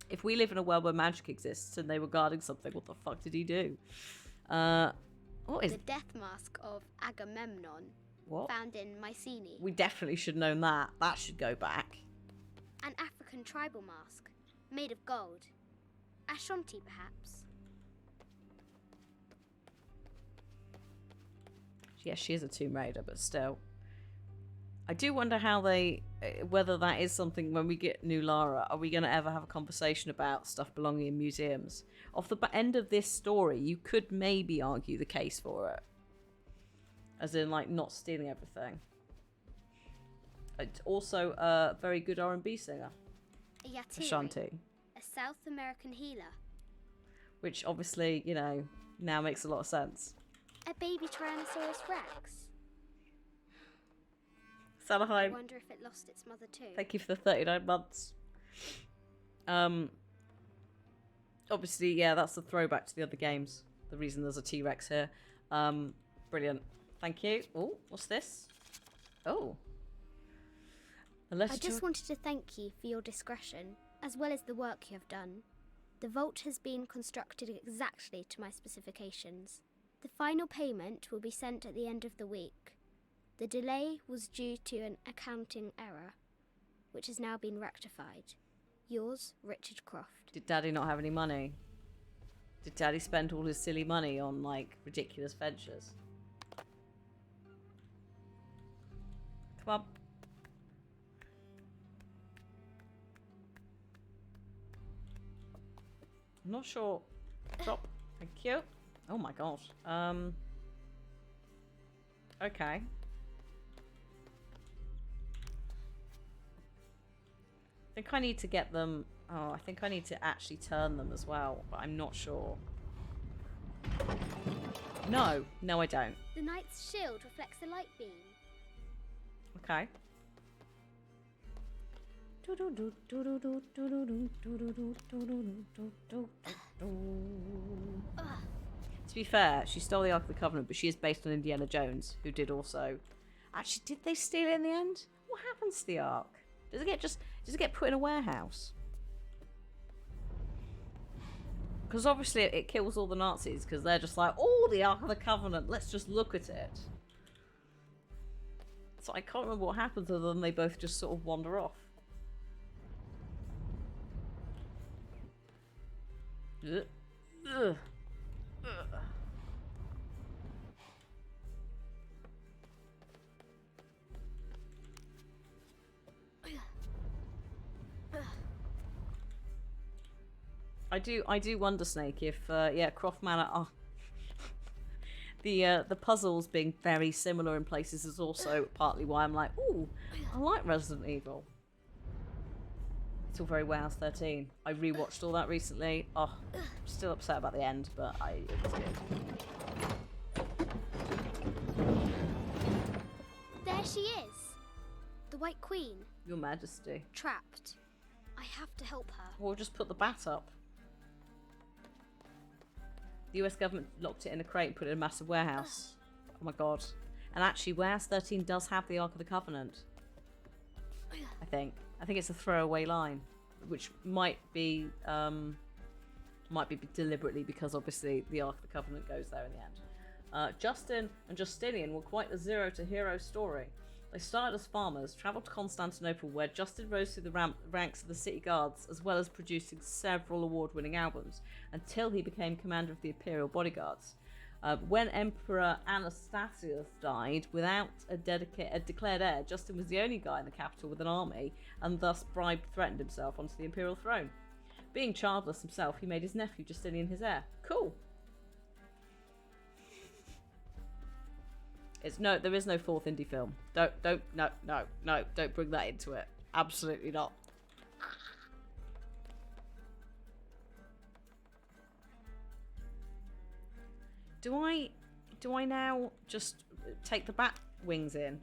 Speaker 1: if we live in a world where magic exists and they were guarding something, what the fuck did he do? What is
Speaker 6: The death mask of Agamemnon,
Speaker 1: what?
Speaker 6: found in Mycenae.
Speaker 1: We definitely should have known that. That should go back.
Speaker 6: An African tribal mask, made of gold. Ashanti, perhaps.
Speaker 1: Yes, she is a Tomb Raider, but still. I do wonder how they, whether that is something when we get New Lara, are we going to ever have a conversation about stuff belonging in museums? Off the end of this story, you could maybe argue the case for it. As in, like, not stealing everything. It's also a very good R&B singer,
Speaker 6: A Yatiri,
Speaker 1: Ashanti.
Speaker 6: a South American healer.
Speaker 1: Which obviously, you know, now makes a lot of sense.
Speaker 6: A baby Tyrannosaurus Rex. I
Speaker 1: Salaheim,
Speaker 6: wonder if it lost its mother too.
Speaker 1: thank you for the 39 months. Obviously, yeah, that's a throwback to the other games. The reason there's a T-Rex here. Brilliant. Thank you. Oh, what's this? Oh. A letter
Speaker 6: I
Speaker 1: to
Speaker 6: just wanted to thank you for your discretion, as well as the work you have done. The vault has been constructed exactly to my specifications. The final payment will be sent at the end of the week. The delay was due to an accounting error, which has now been rectified. Yours, Richard Croft.
Speaker 1: Did Daddy not have any money? Did Daddy spend all his silly money on, like, ridiculous ventures? Come on. I'm not sure. Drop. Thank you. Oh my gosh. Okay. I think I need to get them. Oh, I think I need to actually turn them as well, but I'm not sure. No, I don't.
Speaker 6: The knight's shield reflects the light beam.
Speaker 1: Okay. To be fair, she stole the Ark of the Covenant, but she is based on Indiana Jones, who did also. Actually, did they steal it in the end? What happens to the Ark? Does it get put in a warehouse? Because obviously it kills all the Nazis because they're just like, oh, the Ark of the Covenant, let's just look at it. So I can't remember what happens other than they both just sort of wander off. Ugh. Ugh. Ugh. I do wonder, Snake, if Croft Manor are the puzzles being very similar in places is also partly why I'm like, ooh, I like Resident Evil. It's all very Warehouse 13. I rewatched all that recently. Oh, still upset about the end, but it was good.
Speaker 6: There she is. The White Queen.
Speaker 1: Your Majesty.
Speaker 6: Trapped. I have to help her.
Speaker 1: Or just put the bat up. The US government locked it in a crate and put it in a massive warehouse. Oh my god. And actually, Warehouse 13 does have the Ark of the Covenant. I think. I think it's a throwaway line, which might be deliberately because obviously the Ark of the Covenant goes there in the end. Justin and Justinian were quite a zero to hero story. They started as farmers, travelled to Constantinople where Justin rose through the ranks of the city guards as well as producing several award-winning albums until he became commander of the Imperial Bodyguards. When Emperor Anastasius died, without a declared heir, Justin was the only guy in the capital with an army and thus threatened himself onto the imperial throne. Being childless himself, he made his nephew Justinian his heir. Cool. There is no fourth indie film. No, don't bring that into it. Absolutely not. Do I now just take the bat wings in?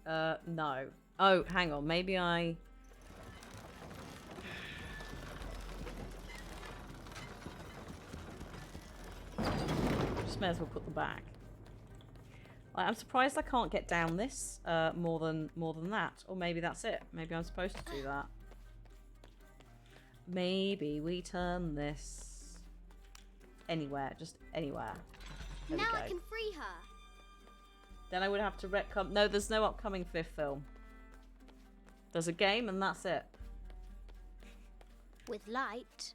Speaker 1: No. Oh, hang on. Maybe I... Just may as well put them back. I'm surprised I can't get down this more than that. Or maybe that's it. Maybe I'm supposed to do that. Maybe we turn this anywhere, just anywhere. There
Speaker 6: Now
Speaker 1: we
Speaker 6: I
Speaker 1: go.
Speaker 6: can free her.
Speaker 1: Then I would have to retcon. No, there's no upcoming fifth film. There's a game and that's it.
Speaker 6: With light,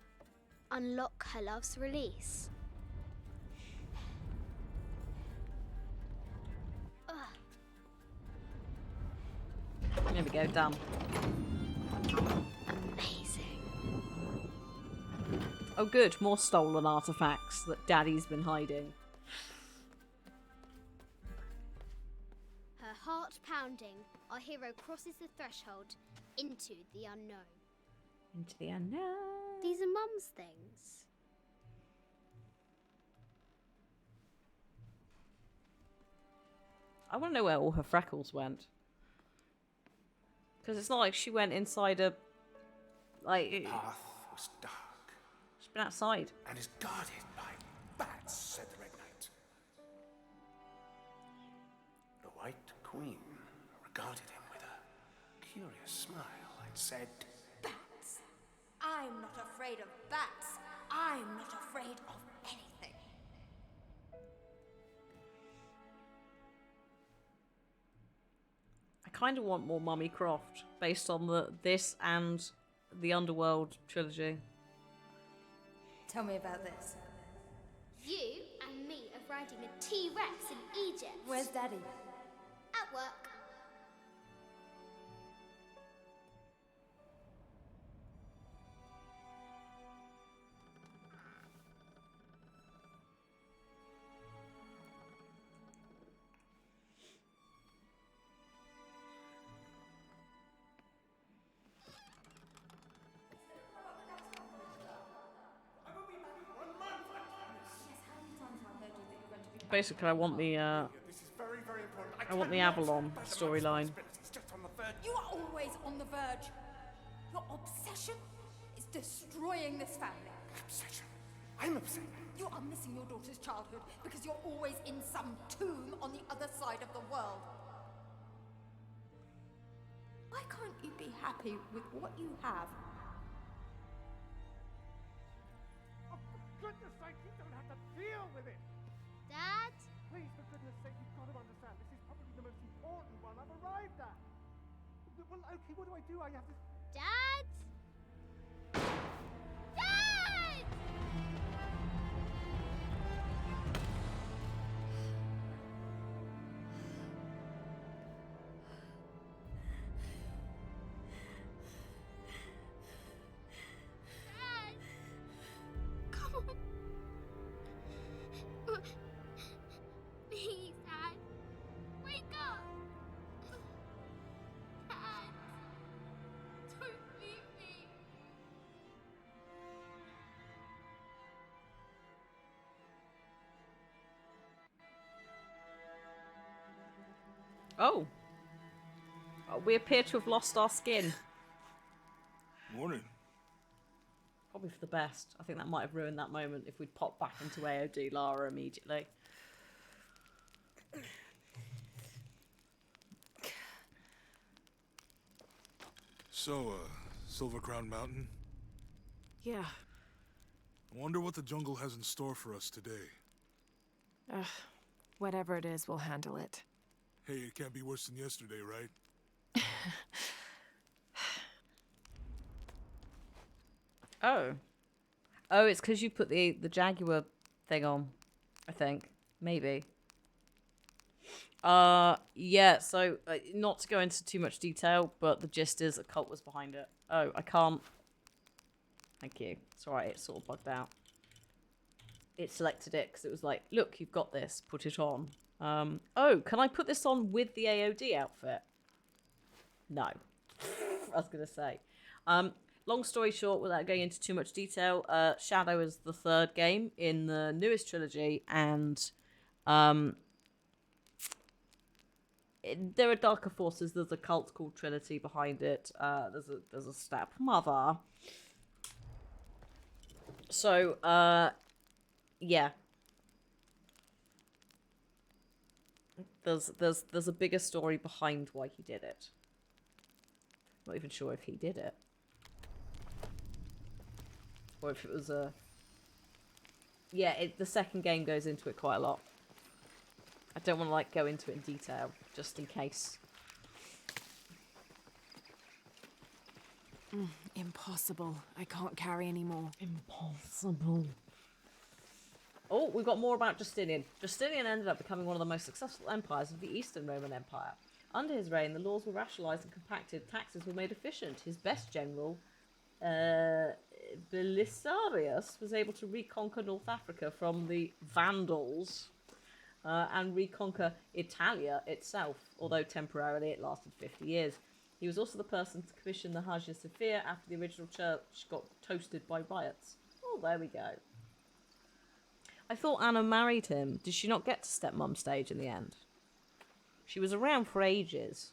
Speaker 6: unlock her love's release.
Speaker 1: There we go, done.
Speaker 6: Amazing.
Speaker 1: Oh good, more stolen artifacts that Daddy's been hiding.
Speaker 6: Her heart pounding, our hero crosses the threshold into the unknown.
Speaker 1: Into the unknown.
Speaker 6: These are Mum's things.
Speaker 1: I want to know where all her freckles went. Because it's not like she went inside a... Like...
Speaker 8: The path was dark
Speaker 1: She's been outside.
Speaker 8: and is guarded by bats, said the Red Knight. The White Queen regarded him with a curious smile and said,
Speaker 9: Bats. I'm not afraid of bats. I'm not afraid of anything.
Speaker 1: I kind of want more Mummy Croft based on this and the Underworld trilogy.
Speaker 9: Tell me about this.
Speaker 6: You and me are riding a T-Rex in Egypt.
Speaker 9: Where's Daddy?
Speaker 6: At work.
Speaker 1: Basically, I want the
Speaker 8: This is very, very important.
Speaker 1: I want the
Speaker 8: cannot
Speaker 1: Avalon
Speaker 8: better my
Speaker 1: storyline.
Speaker 8: responsibilities, just on the verge.
Speaker 9: You are always on the verge. Your obsession is destroying this family.
Speaker 8: Obsession. I'm upset.
Speaker 9: You are missing your daughter's childhood because you're always in some tomb on the other side of the world. Why can't you be happy with what you have?
Speaker 8: Oh, for goodness sake, you don't have to deal with it.
Speaker 6: Dad?
Speaker 8: Please, for goodness sake, you've got to understand. This is probably the most important one I've arrived at. Well, okay, what do? I have to...
Speaker 6: Dad? Dad! Dad! Come on. Please, Dad. Wake up. Dad. Don't leave me.
Speaker 1: Oh. We appear to have lost our skin.
Speaker 2: Morning.
Speaker 1: Probably for the best. I think that might have ruined that moment if we'd popped back into AOD Lara immediately.
Speaker 2: So, Silver Crown Mountain?
Speaker 3: Yeah.
Speaker 2: I wonder what the jungle has in store for us today.
Speaker 3: Whatever it is, we'll handle it.
Speaker 2: Hey, it can't be worse than yesterday, right?
Speaker 1: Oh. Oh, it's because you put the Jaguar thing on, I think. Maybe. Yeah, so, not to go into too much detail, but the gist is a cult was behind it. Oh, I can't... Thank you. It's alright, it sort of bugged out. It selected it because it was like, look, you've got this, put it on. Oh, can I put this on with the AOD outfit? No. I was going to say. Long story short, without going into too much detail, Shadow is the third game in the newest trilogy, and there are darker forces. There's a cult called Trinity behind it. There's a stepmother. So, yeah. There's a bigger story behind why he did it. Not even sure if he did it. Or if it was a... Yeah, the second game goes into it quite a lot. I don't want to, like, go into it in detail, just in case.
Speaker 3: Impossible. I can't carry anymore.
Speaker 1: Impossible. Oh, we've got more about Justinian. Justinian ended up becoming one of the most successful empires of the Eastern Roman Empire. Under his reign, the laws were rationalised and compacted, taxes were made efficient. His best general, Belisarius, was able to reconquer North Africa from the Vandals and reconquer Italia itself, although temporarily it lasted 50 years. He was also the person to commission the Hagia Sophia after the original church got toasted by riots. Oh, there we go. I thought Anna married him. Did she not get to stepmom stage in the end? She was around for ages.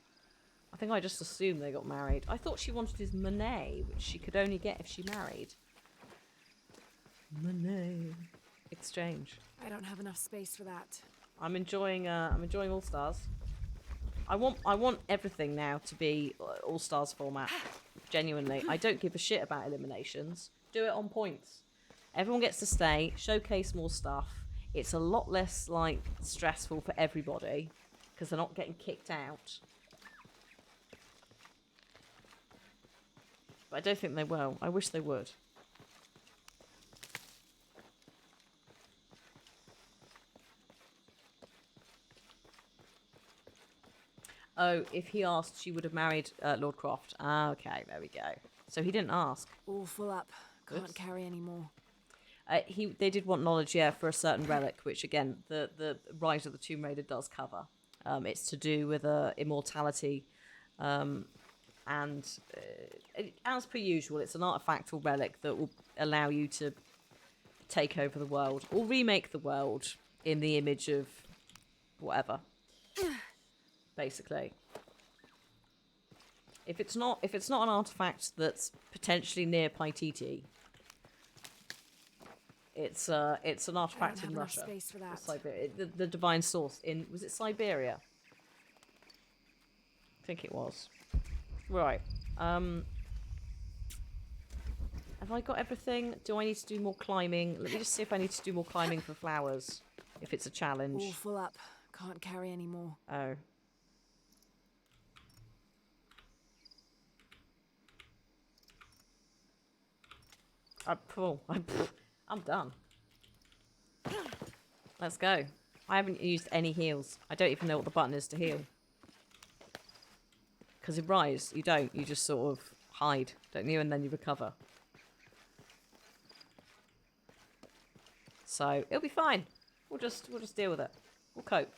Speaker 1: I think I just assumed they got married. I thought she wanted his money, which she could only get if she married. Money. Exchange.
Speaker 3: I don't have enough space for that.
Speaker 1: I'm enjoying All Stars. I want everything now to be All Stars format. Genuinely. I don't give a shit about eliminations. Do it on points. Everyone gets to stay, showcase more stuff. It's a lot less, like, stressful for everybody because they're not getting kicked out. But I don't think they will. I wish they would. Oh, if he asked, she would have married Lord Croft. Ah, okay, there we go. So he didn't ask.
Speaker 3: All full up. Can't
Speaker 1: Oops.
Speaker 3: carry anymore.
Speaker 1: They did want knowledge, yeah, for a certain relic, which again, the Rise of the Tomb Raider does cover. It's to do with immortality, and as per usual, it's an artifactual relic that will allow you to take over the world or remake the world in the image of whatever. Basically. If it's not an artifact that's potentially near Paititi, it's an artifact in
Speaker 3: have enough
Speaker 1: Russia.
Speaker 3: space for that.
Speaker 1: Siberia. The divine source in, was it Siberia? I think it was. Right. Have I got everything? Do I need to do more climbing? Let me just see if I need to do more climbing for flowers. If it's a challenge.
Speaker 3: All full up. Can't carry any more.
Speaker 1: Oh. I'm done. Let's go. I haven't used any heals. I don't even know what the button is to heal. Because in Rise, you don't. You just sort of hide, don't you? And then you recover. So it'll be fine. We'll just deal with it. We'll cope.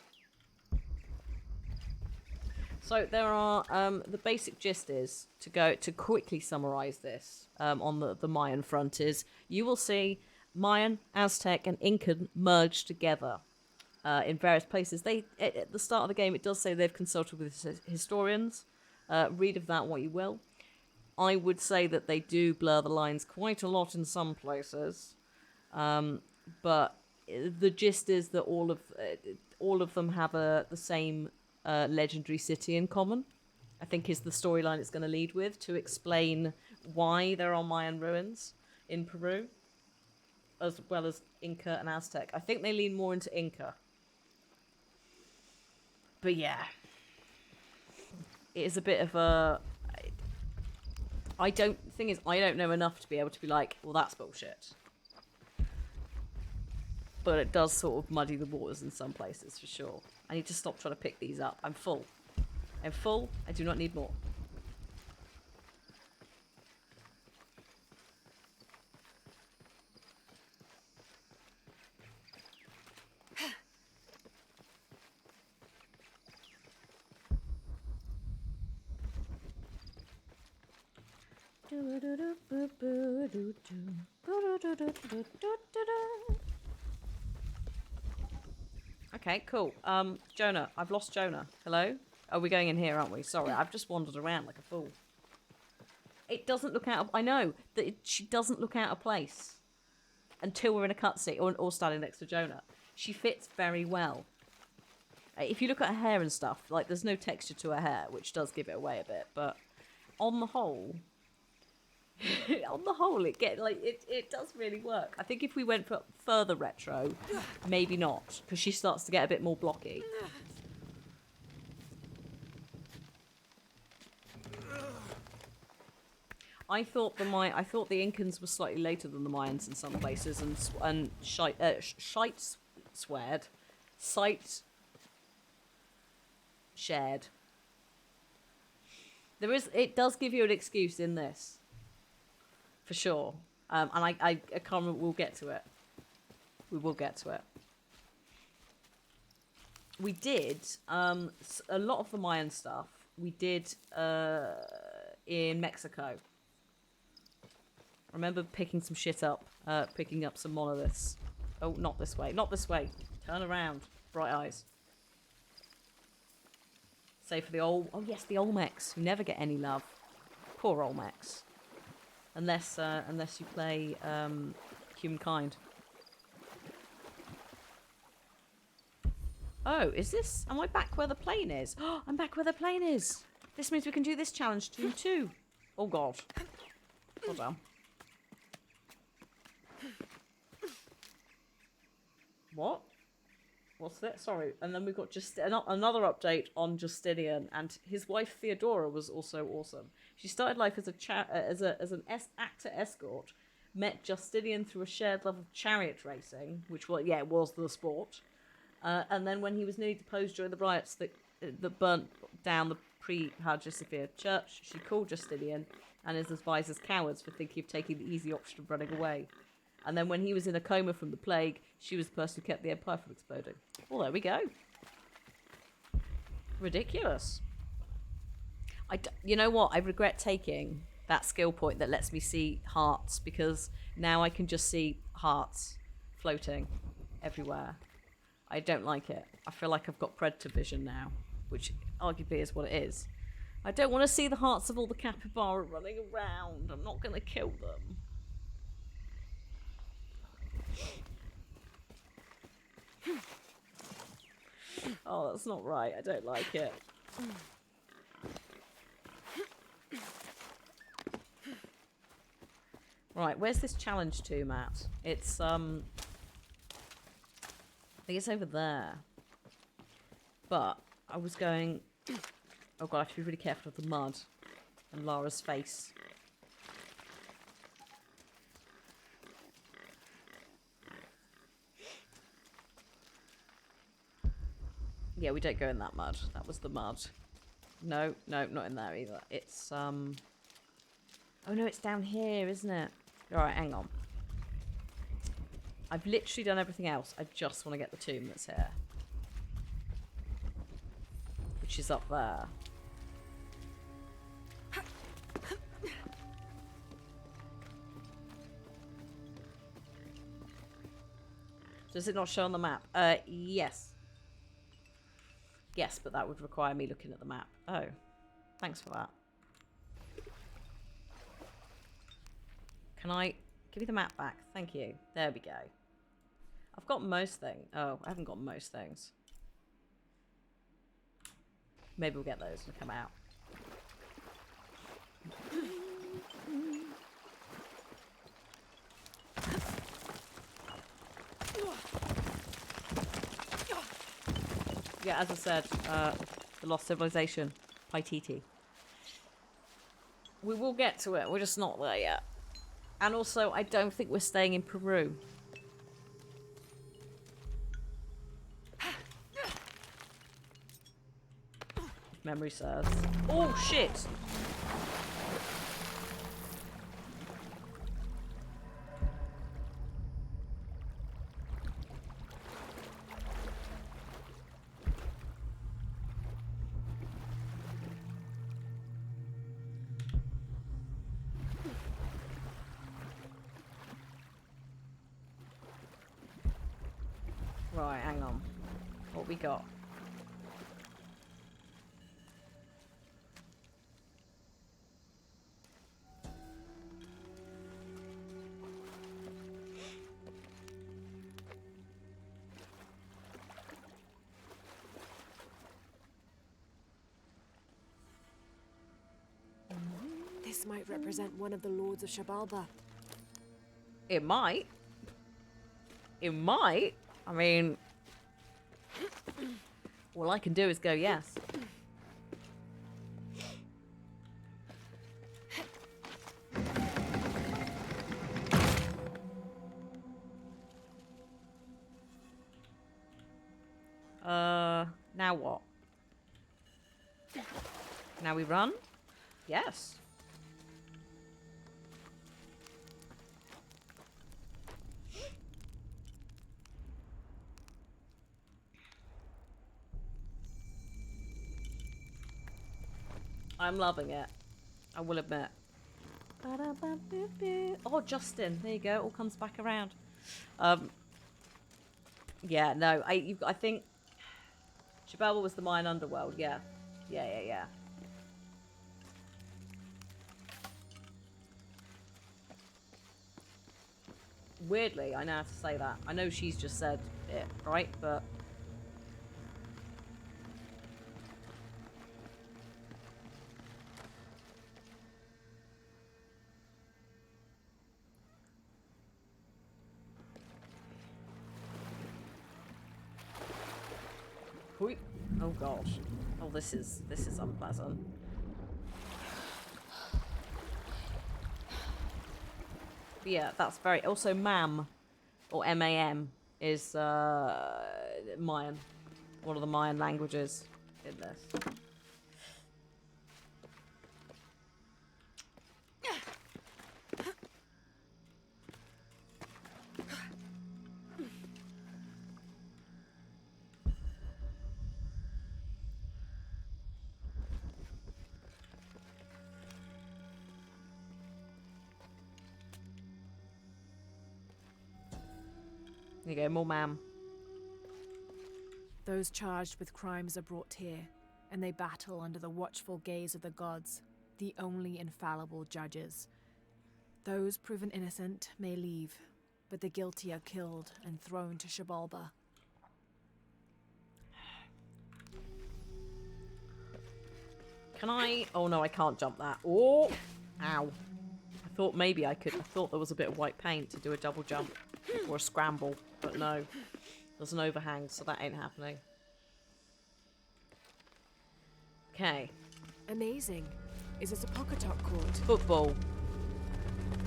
Speaker 1: So there are the basic gist is to quickly summarize this on the Mayan front is you will see Mayan, Aztec, and Incan merged together in various places. They at the start of the game it does say they've consulted with historians. Read of that what you will. I would say that they do blur the lines quite a lot in some places, but the gist is that all of them have the same legendary city in common. I think is the storyline it's going to lead with to explain why there are Mayan ruins in Peru, as well as Inca and Aztec. I think they lean more into Inca, but yeah, it is a bit of a. I don't know enough to be able to be like, well, that's bullshit. But it does sort of muddy the waters in some places, for sure. I need to stop trying to pick these up. I'm full. I'm full. I do not need more. Okay, cool. Jonah. I've lost Jonah. Hello? Oh, we're going in here, aren't we? Sorry, I've just wandered around like a fool. It doesn't look out of... I know that she doesn't look out of place until we're in a cutscene or standing next to Jonah. She fits very well. If you look at her hair and stuff, like, there's no texture to her hair, which does give it away a bit, but on the whole... it does really work. I think if we went for further retro, maybe not, because she starts to get a bit more blocky. I thought the Incans were slightly later than the Mayans in some places, and shared. It does give you an excuse in this. For sure. And I can't remember, we'll get to it. We will get to it. We did, a lot of the Mayan stuff, we did in Mexico. I remember picking some shit up, picking up some monoliths. Oh, not this way, not this way. Turn around, bright eyes. Save for the oh yes, the Olmecs, who never get any love. Poor Olmecs. Unless you play Humankind. Oh, is this... Am I back where the plane is? Oh, I'm back where the plane is. This means we can do this challenge too. Oh, God. Hold on. What? What's that? Sorry. And then we've got just another update on Justinian, and his wife Theodora was also awesome. She started life as an actor escort, met Justinian through a shared love of chariot racing, which was the sport. And then when he was nearly deposed during the riots that burnt down the pre-Hagia Sophia church, she called Justinian and is advised as cowards for thinking of taking the easy option of running away. And then when he was in a coma from the plague, she was the person who kept the empire from exploding. Well, there we go. Ridiculous. You know what? I regret taking that skill point that lets me see hearts, because now I can just see hearts floating everywhere. I don't like it. I feel like I've got predator vision now, which arguably is what it is. I don't want to see the hearts of all the capybara running around. I'm not going to kill them. Oh, that's not right. I don't like it. Right, where's this challenge to, Matt? It's, I think it's over there. But I was going... Oh god, I have to be really careful of the mud and Lara's face. Yeah, we don't go in that mud. That was the mud. No, no, not in there either. It's, Oh no, it's down here, isn't it? Alright, hang on. I've literally done everything else. I just want to get the tomb that's here. Which is up there. Does it not show on the map? Yes. Yes, but that would require me looking at the map. Oh, thanks for that. Can I... Give me the map back. Thank you. There we go. I've got most things. Oh, I haven't got most things. Maybe we'll get those and come out. Yeah, as I said, the Lost Civilization, Paititi. We will get to it. We're just not there yet. And also, I don't think we're staying in Peru. If memory serves. Oh, shit! Right, hang on. What we got?
Speaker 4: This might represent one of the lords of Shabalba.
Speaker 1: It might. It might. I mean, all I can do is go yes. Now what? Now we run? Yes. I'm loving it. I will admit. Oh, Justin. There you go. It all comes back around. Yeah, no. I think Shabalba was the Mayan underworld. Yeah. Yeah. Weirdly, I know how to say that. I know she's just said it, right? But... Oh gosh. Oh, this is unpleasant. But yeah, that's very... Also, MAM, or M-A-M, is Mayan. One of the Mayan languages in this. There you go, more MAM.
Speaker 3: Those charged with crimes are brought here, and they battle under the watchful gaze of the gods, the only infallible judges. Those proven innocent may leave, but the guilty are killed and thrown to Shabalba.
Speaker 1: Can I? Oh no, I can't jump that. Oh! Ow. I thought maybe I could. I thought there was a bit of white paint to do a double jump or a scramble, but no. There's an overhang, so that ain't happening. Okay.
Speaker 3: Amazing. Is it a Pocketot court?
Speaker 1: Football.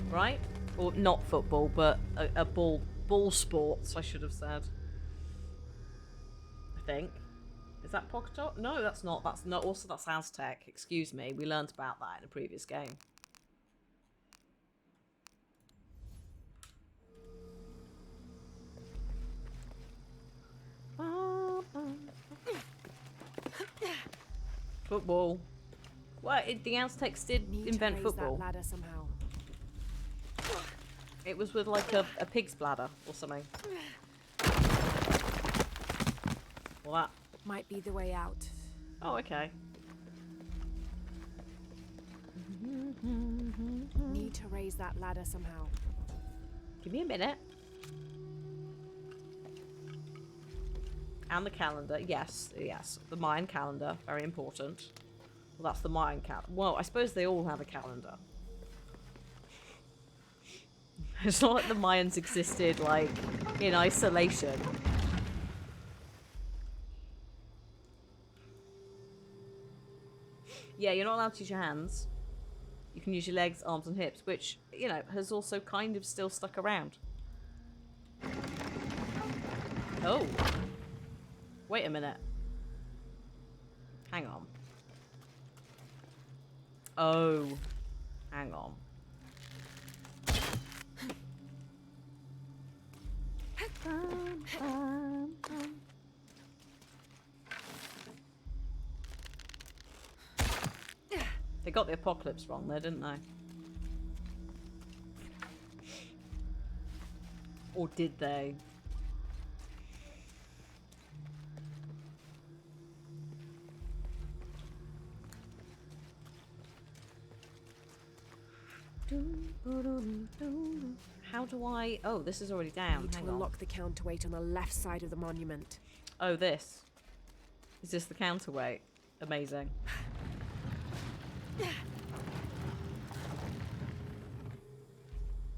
Speaker 1: Right? Or not football, but a ball sports, I should have said. I think. Is that Pocketot? No, that's not. That's not. Also, that's Aztec. Excuse me. We learnt about that in a previous game. Football. What? The Aztecs did invent football.
Speaker 3: That ladder somehow.
Speaker 1: It was with like a pig's bladder or something. Well, that
Speaker 3: might be the way out.
Speaker 1: Oh, okay.
Speaker 3: Need to raise that ladder somehow.
Speaker 1: Give me a minute. And the calendar. Yes, yes. The Mayan calendar. Very important. Well, that's the Mayan calendar. Well, I suppose they all have a calendar. It's not like the Mayans existed, like, in isolation. Yeah, you're not allowed to use your hands. You can use your legs, arms, and hips, which, you know, has also kind of still stuck around. Oh. Wait a minute. Hang on. Oh. Hang on. They got the apocalypse wrong there, didn't they? Or did they? How do I... Oh, this is already down.
Speaker 3: Need
Speaker 1: Hang
Speaker 3: to
Speaker 1: on.
Speaker 3: unlock the counterweight on the left side of the monument.
Speaker 1: Oh, this. Is this the counterweight? Amazing.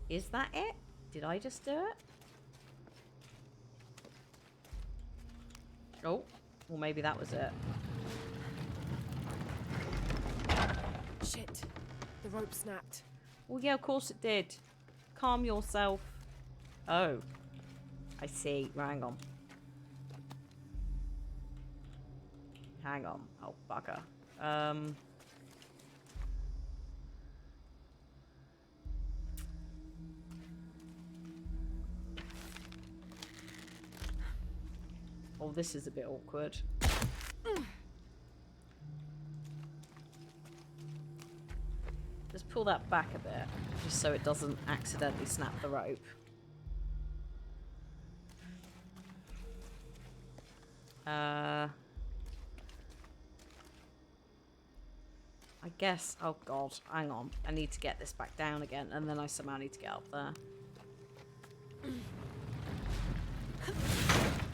Speaker 1: Is that it? Did I just do it? Oh, well maybe that was it.
Speaker 3: Shit. The rope snapped.
Speaker 1: Well, yeah, of course it did. Calm yourself. Oh. I see. Hang on. Hang on. Oh, bugger. Oh, this is a bit awkward. Just pull that back a bit, just so it doesn't accidentally snap the rope. I guess, oh god, hang on. I need to get this back down again, and then I somehow need to get up there.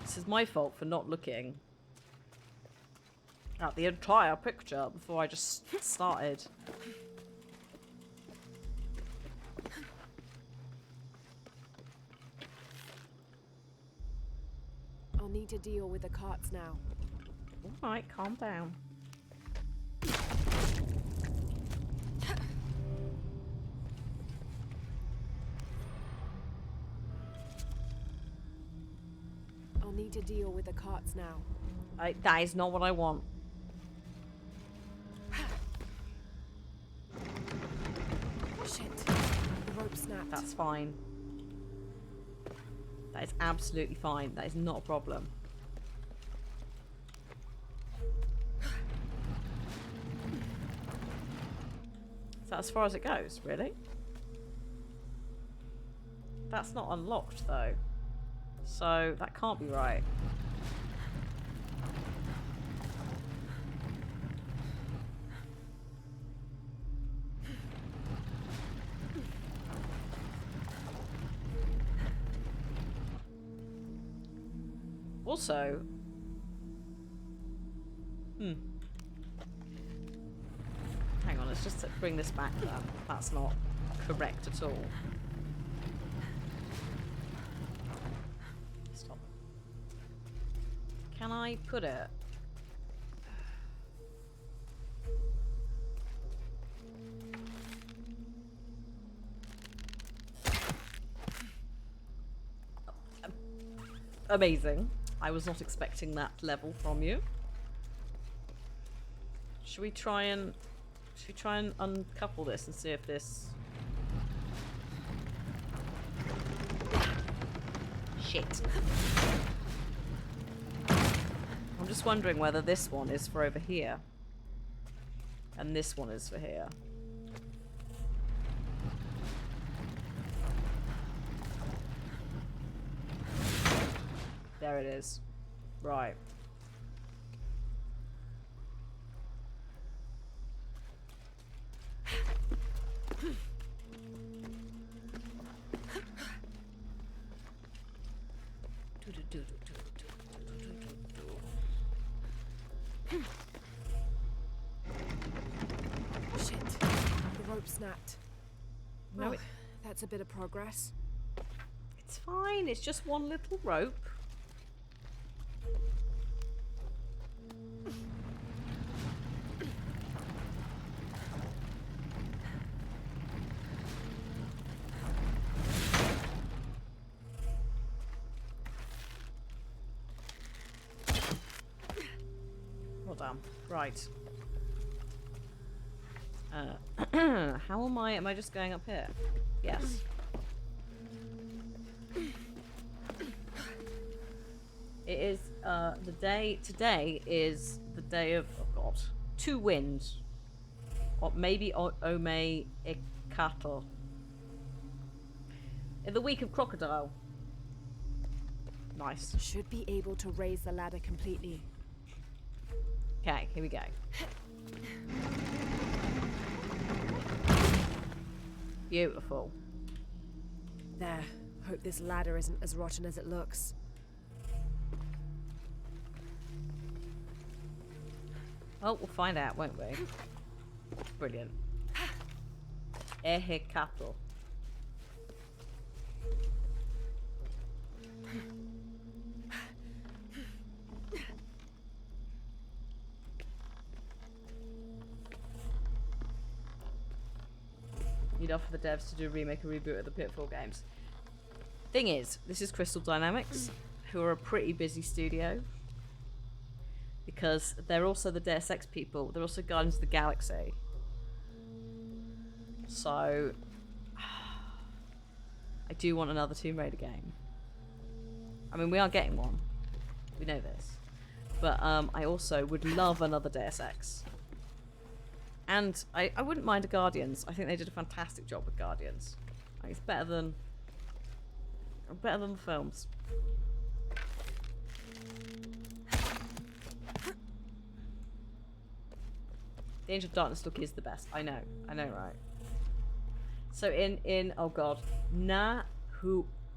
Speaker 1: This is my fault for not looking at the entire picture before I just started.
Speaker 3: I'll need to deal with the carts now.
Speaker 1: Alright, calm down.
Speaker 3: I'll need to deal with the carts now.
Speaker 1: That is not what I want.
Speaker 3: Shit. The rope snapped.
Speaker 1: That's fine. That is absolutely fine. That is not a problem. Is that as far as it goes, really? That's not unlocked, though. So, that can't be right. Also... Hang on, let's just bring this back then. That's not correct at all. Stop. Can I put it? Amazing. I was not expecting that level from you. Should we try and uncouple this and see if this... Shit. I'm just wondering whether this one is for over here. And this one is for here. There it is. Right.
Speaker 3: Shit. The rope snapped.
Speaker 1: No,
Speaker 3: Oh, that's a bit of progress.
Speaker 1: it's fine. It's just one little rope. Well done. Right. How am I? Am I just going up here? Yes. It is the day. Today is the day of, oh god, two winds, or maybe Ome Ikato. In the week of crocodile. Nice.
Speaker 3: Should be able to raise the ladder completely.
Speaker 1: Okay, here we go. Beautiful.
Speaker 3: There. Hope this ladder isn't as rotten as it looks.
Speaker 1: Well, we'll find out, won't we? Brilliant. Ehekato. You'd offer the devs to do a remake or reboot of the Pitfall games. Thing is, this is Crystal Dynamics, who are a pretty busy studio. Because they're also the Deus Ex people. They're also Guardians of the Galaxy. So... I do want another Tomb Raider game. I mean, we are getting one. We know this. But I also would love another Deus Ex. And I wouldn't mind a Guardians. I think they did a fantastic job with Guardians. Like, it's better than the films. The Angel of Darkness look is the best. I know, right? So in oh god,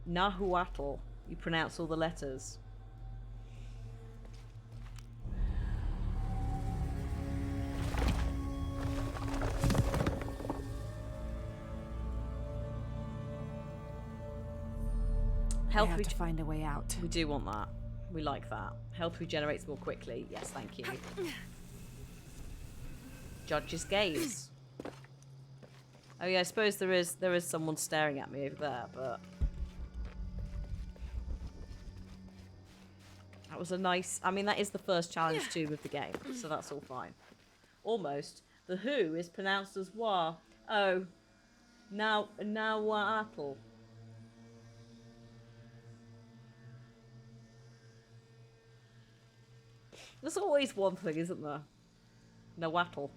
Speaker 1: Nahuatl, you pronounce all the letters.
Speaker 3: We
Speaker 1: Health
Speaker 3: have to find a way out.
Speaker 1: We do want that. We like that. Health regenerates more quickly. Yes, thank you. Judge's gaze. Oh yeah, I suppose there is someone staring at me over there, but that was a nice. I mean, that is the first challenge tube of the game, so that's all fine. Almost. The who is pronounced as wa. Oh, now apple. There's always one thing, isn't there? Nahuatl.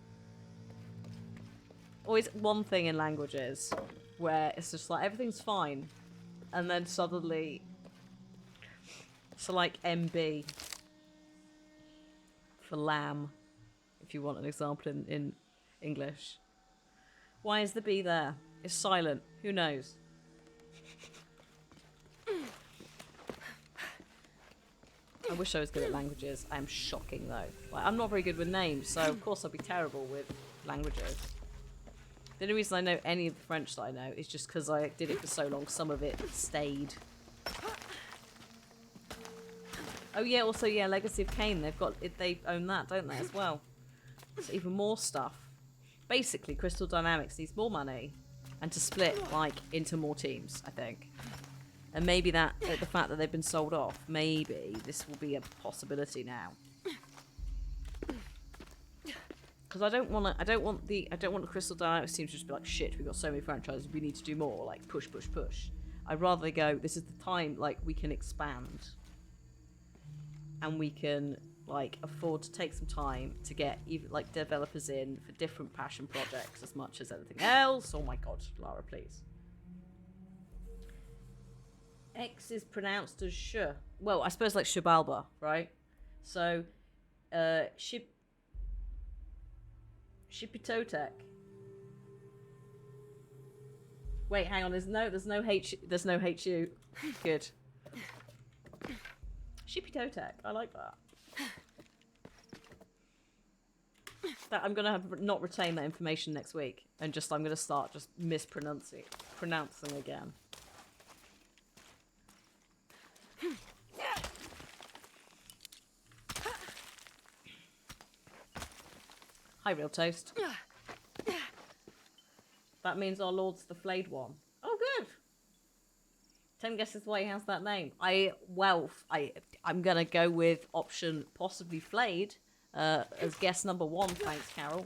Speaker 1: Always one thing in languages where it's just like everything's fine, and then suddenly, so like MB for lamb, if you want an example in English. Why is the B there? It's silent. Who knows? I wish I was good at languages. I am shocking though. Like, I'm not very good with names, so of course I'll be terrible with languages. The only reason I know any of the French that I know is just because I did it for so long. Some of it stayed. Oh yeah, also yeah, Legacy of Kain. They own that, don't they, as well? So even more stuff. Basically, Crystal Dynamics needs more money, and to split like into more teams, I think. And maybe the fact that they've been sold off, maybe this will be a possibility now. Because I don't want the Crystal Dynamics team to just be like, shit, we've got so many franchises, we need to do more, like push, push, push. I'd rather they go, this is the time, like, we can expand. And we can, like, afford to take some time to get even, like, developers in for different passion projects as much as anything else. Oh my god, Lara, please. X is pronounced as sh. Well, I suppose like Shibalba, right? So, Shipitotek. Wait, hang on. There's no HU. Good. Shipitotek. I like that. I'm gonna not retain that information next week, and I'm gonna start just pronouncing again. Hi, Real Toast. That means our Lord's the Flayed One. Oh, good. 10 guesses why he has that name. I'm gonna go with option possibly Flayed as guess number 1. Thanks, Carol.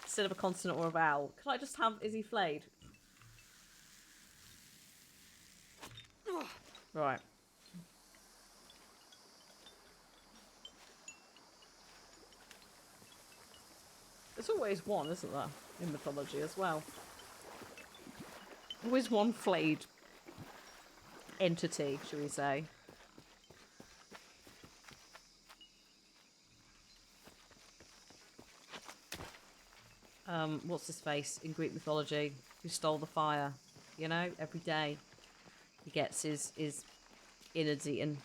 Speaker 1: Instead of a consonant or a vowel, could I just have is he flayed? Right. There's always one, isn't there, in mythology as well? Always one flayed entity, shall we say. What's his face in Greek mythology? Who stole the fire? You know, every day he gets his innards eaten.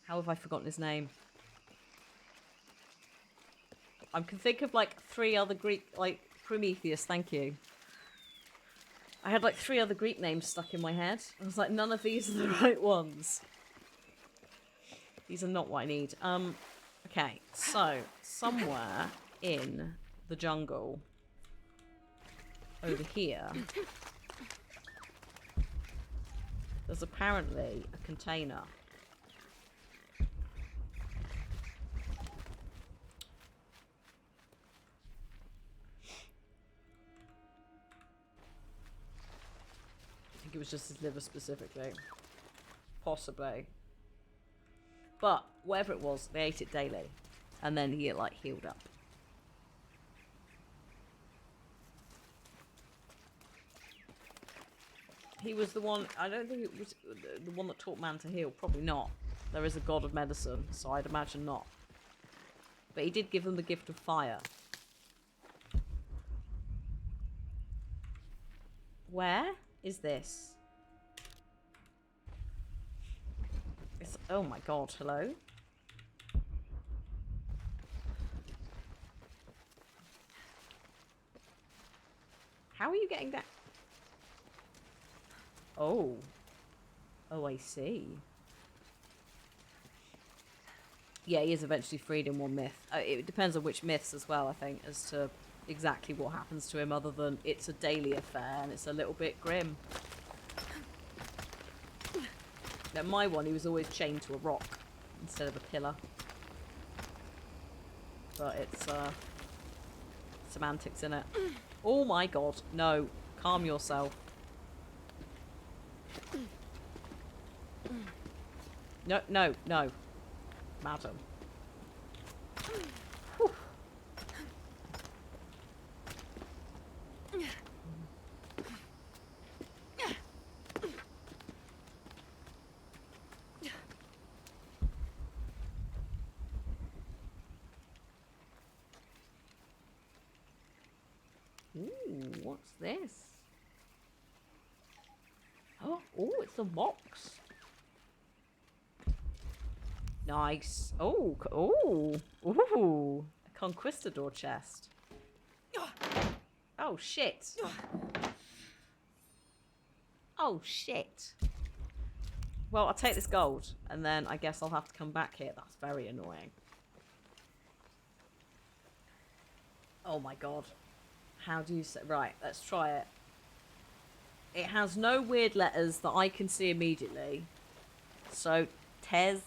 Speaker 1: How have I forgotten his name? I can think of like 3 other Greek, like Prometheus, thank you. I had like 3 other Greek names stuck in my head. I was like, none of these are the right ones. These are not what I need. Okay, so somewhere in the jungle over here there's apparently a container. I think it was just his liver specifically. Possibly. But whatever it was, they ate it daily. And then he like healed up. He was the one, I don't think it was the one that taught man to heal. Probably not. There is a god of medicine, so I'd imagine not. But he did give them the gift of fire. Where is this? It's, oh my god, hello? How are you getting that? Oh. Oh, I see. Yeah, he is eventually freed in one myth. It depends on which myths as well, I think, as to exactly what happens to him, other than it's a daily affair and it's a little bit grim. Now, my one, he was always chained to a rock instead of a pillar. But it's, semantics in it. Oh my god, no. Calm yourself. No, no, no. Madam. Whew. Ooh, what's this? Oh, it's a box. Nice. Oh, ooh. A conquistador chest. Oh, shit. Oh, shit. Well, I'll take this gold, and then I guess I'll have to come back here. That's very annoying. Oh my god. How do you say... Right, let's try it. It has no weird letters that I can see immediately. So, Tezcatlipoca?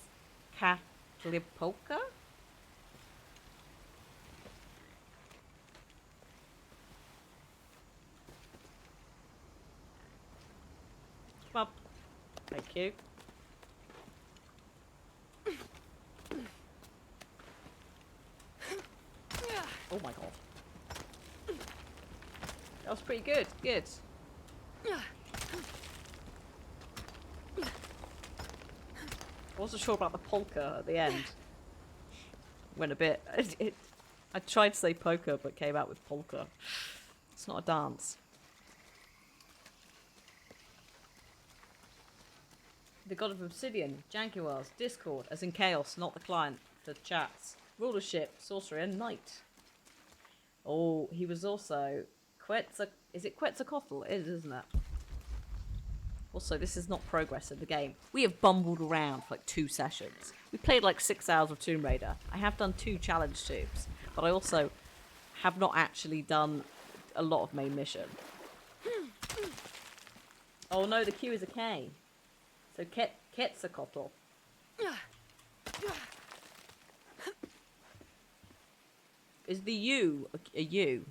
Speaker 1: Well, thank you. Oh my god. That was pretty good. Good. I wasn't sure about the polka at the end. Went a bit... I tried to say polka, but came out with polka. It's not a dance. The god of Obsidian, Jaguars, Discord, as in Chaos, not the client, the chats. Rulership, Sorcerer, and Knight. Oh, he was also... Is it Quetzalcoatl? It is, isn't it? Also, this is not progress in the game. We have bumbled around for like 2 sessions. We played like 6 hours of Tomb Raider. I have done 2 challenge tubes, but I also have not actually done a lot of main mission. Oh no, the Q is a K. So Quetzalcoatl. Is the U a U?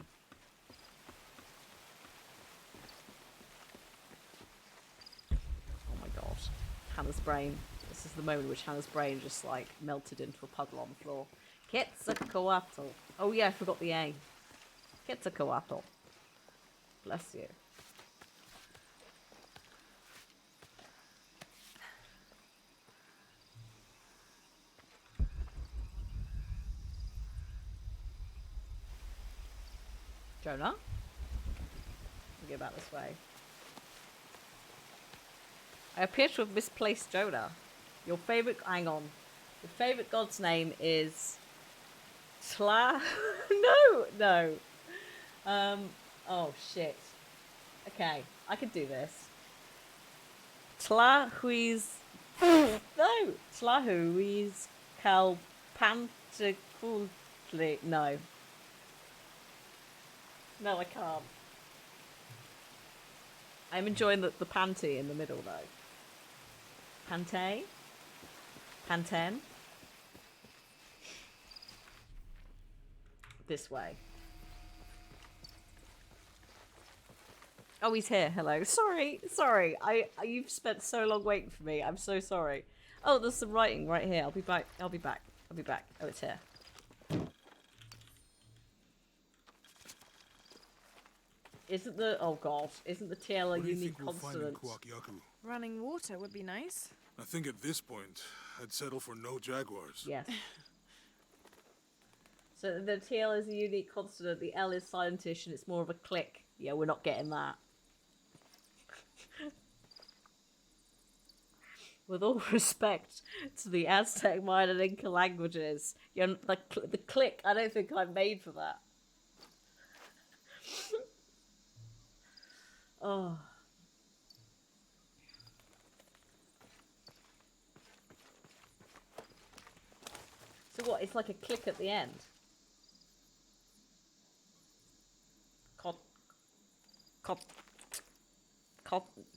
Speaker 1: Hannah's brain. This is the moment in which Hannah's brain just like melted into a puddle on the floor. Quetzalcoatl. Oh yeah, I forgot the A. Quetzalcoatl. Bless you. Jonah? We'll go back this way. I appear to have misplaced Jonah. Your favourite... Hang on. Your favourite god's name is... No! Oh, shit. Okay, I can do this. Tlahuiz... No! Tlahuiz Calpantaculi... No. No, I can't. I'm enjoying the panty in the middle, though. Pante? Panten? This way. Oh, he's here. Hello. Sorry. You've spent so long waiting for me. I'm so sorry. Oh, there's some writing right here. I'll be back. Oh, it's here. Isn't the... Oh, God. Isn't the TL a unique consonant?
Speaker 3: Running water would be nice.
Speaker 2: I think at this point, I'd settle for no jaguars.
Speaker 1: Yes. So the TL is a unique consonant, the L is silentish, and it's more of a click. Yeah, we're not getting that. With all respect to the Aztec, Mayan, and Inca languages, the click, I don't think I'm made for that. Oh. So what, it's like a click at the end?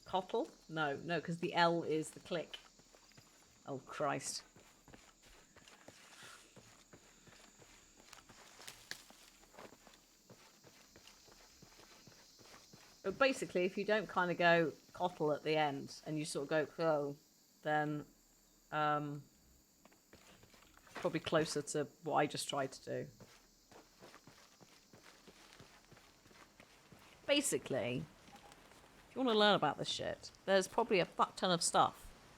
Speaker 1: Cottle? No, because the L is the click. Oh, Christ. But basically, if you don't kind of go cottle at the end, and you sort of go, oh, then, probably closer to what I just tried to do. Basically, if you want to learn about this shit, there's probably a fuck ton of stuff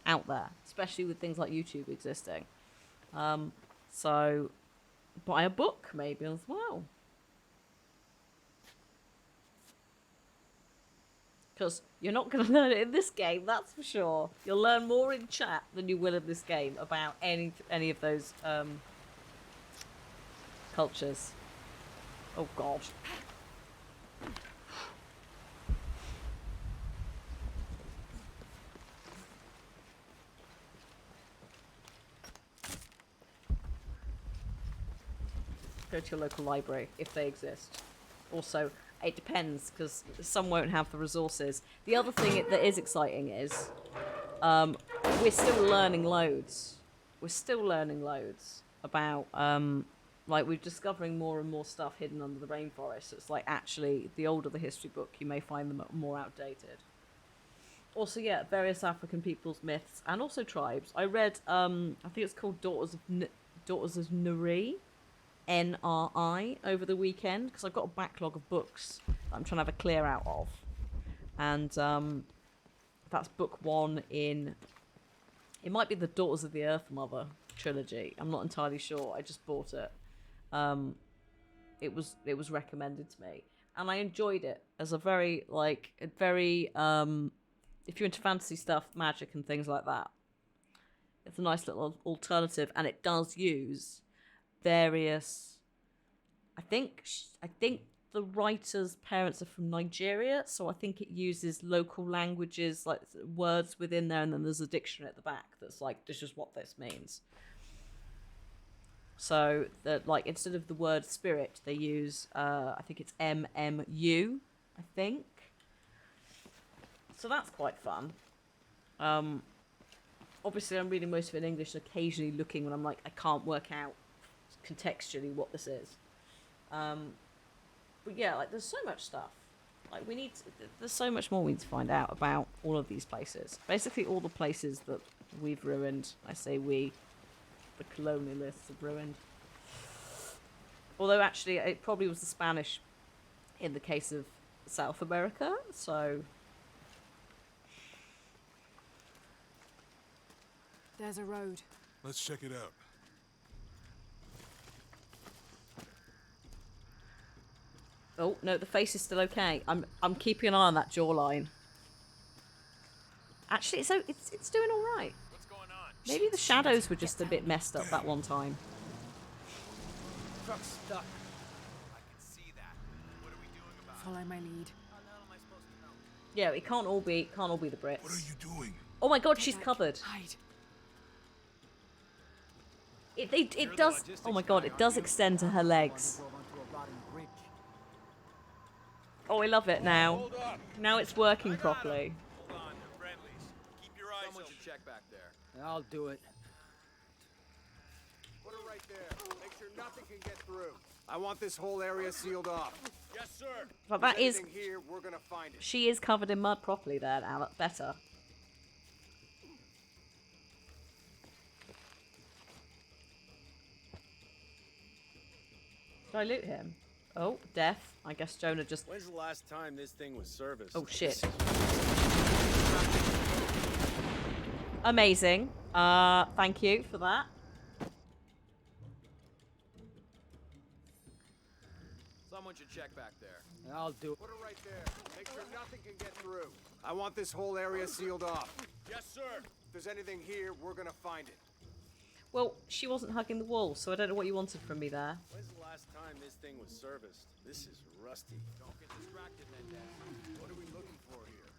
Speaker 1: out there, especially with things like YouTube existing. So, buy a book maybe as well. Because you're not going to learn it in this game, that's for sure. You'll learn more in chat than you will in this game about any of those cultures. Oh god. Go to your local library if they exist. Also, it depends because some won't have the resources. The other thing that is exciting is we're still learning loads. We're still learning loads about like we're discovering more and more stuff hidden under the rainforest. It's like actually the older the history book, you may find them more outdated. Also, yeah, various African peoples, myths, and also tribes. I read I think it's called Daughters of Nri. NRI over the weekend because I've got a backlog of books that I'm trying to have a clear out of, and that's book 1 in. It might be the Daughters of the Earth Mother trilogy. I'm not entirely sure. I just bought it. It was recommended to me, and I enjoyed it as a very if you're into fantasy stuff, magic and things like that. It's a nice little alternative, and it does use various. I think the writer's parents are from Nigeria, so I think it uses local languages, like words within there, and then there's a dictionary at the back that's like, this is what this means. So that like instead of the word spirit, they use I think it's MMU, I think. So that's quite fun. Obviously I'm reading most of it in English and occasionally looking when I'm like, I can't work out contextually what this is. But yeah, like there's so much stuff. Like there's so much more we need to find out about all of these places. Basically all the places that we've ruined. I say we, the colonialists have ruined. Although actually it probably was the Spanish in the case of South America, so...
Speaker 3: There's a road.
Speaker 2: Let's check it out.
Speaker 1: Oh, no, the face is still okay. I'm keeping an eye on that jawline. Actually, it's doing all right.
Speaker 10: What's going on?
Speaker 1: Maybe the shadows were just a bit messed up that one time.
Speaker 10: Truck's stuck. I can see that. What are we doing about it?
Speaker 3: Follow my lead.
Speaker 10: How the hell am I supposed to know?
Speaker 1: Yeah, it can't all be the Brits.
Speaker 2: What are you doing?
Speaker 1: Oh my god,
Speaker 3: Get
Speaker 1: she's
Speaker 3: back.
Speaker 1: covered.
Speaker 3: Hide.
Speaker 1: It does. Oh my god, it does extend to her legs. Oh, I love it now.
Speaker 10: Hold up.
Speaker 1: Now it's working properly.
Speaker 10: Hold on, they're friendlies. Keep your eyes open. Should check back there.
Speaker 8: I'll do it. Put it right there. Make sure nothing can get through. I want this whole area sealed off.
Speaker 10: Yes, sir.
Speaker 1: But that is.
Speaker 8: Anything here, we're gonna find it.
Speaker 1: She is covered in mud properly there now. That's better. Did I loot him? Oh, death. I guess Jonah just...
Speaker 10: When's the last time this thing was serviced?
Speaker 1: Oh, shit. Amazing. Thank you for that.
Speaker 10: Someone should check back there.
Speaker 8: I'll do it. Put it right there. Make sure nothing can get through. I want this whole area sealed off.
Speaker 10: Yes, sir.
Speaker 8: If there's anything here, we're gonna find it.
Speaker 1: Well, she wasn't hugging the wall, so I don't know what you wanted from me there.
Speaker 10: When's the last time this thing was serviced? This is rusty. Don't get distracted, Mendez.
Speaker 8: What are we looking for here?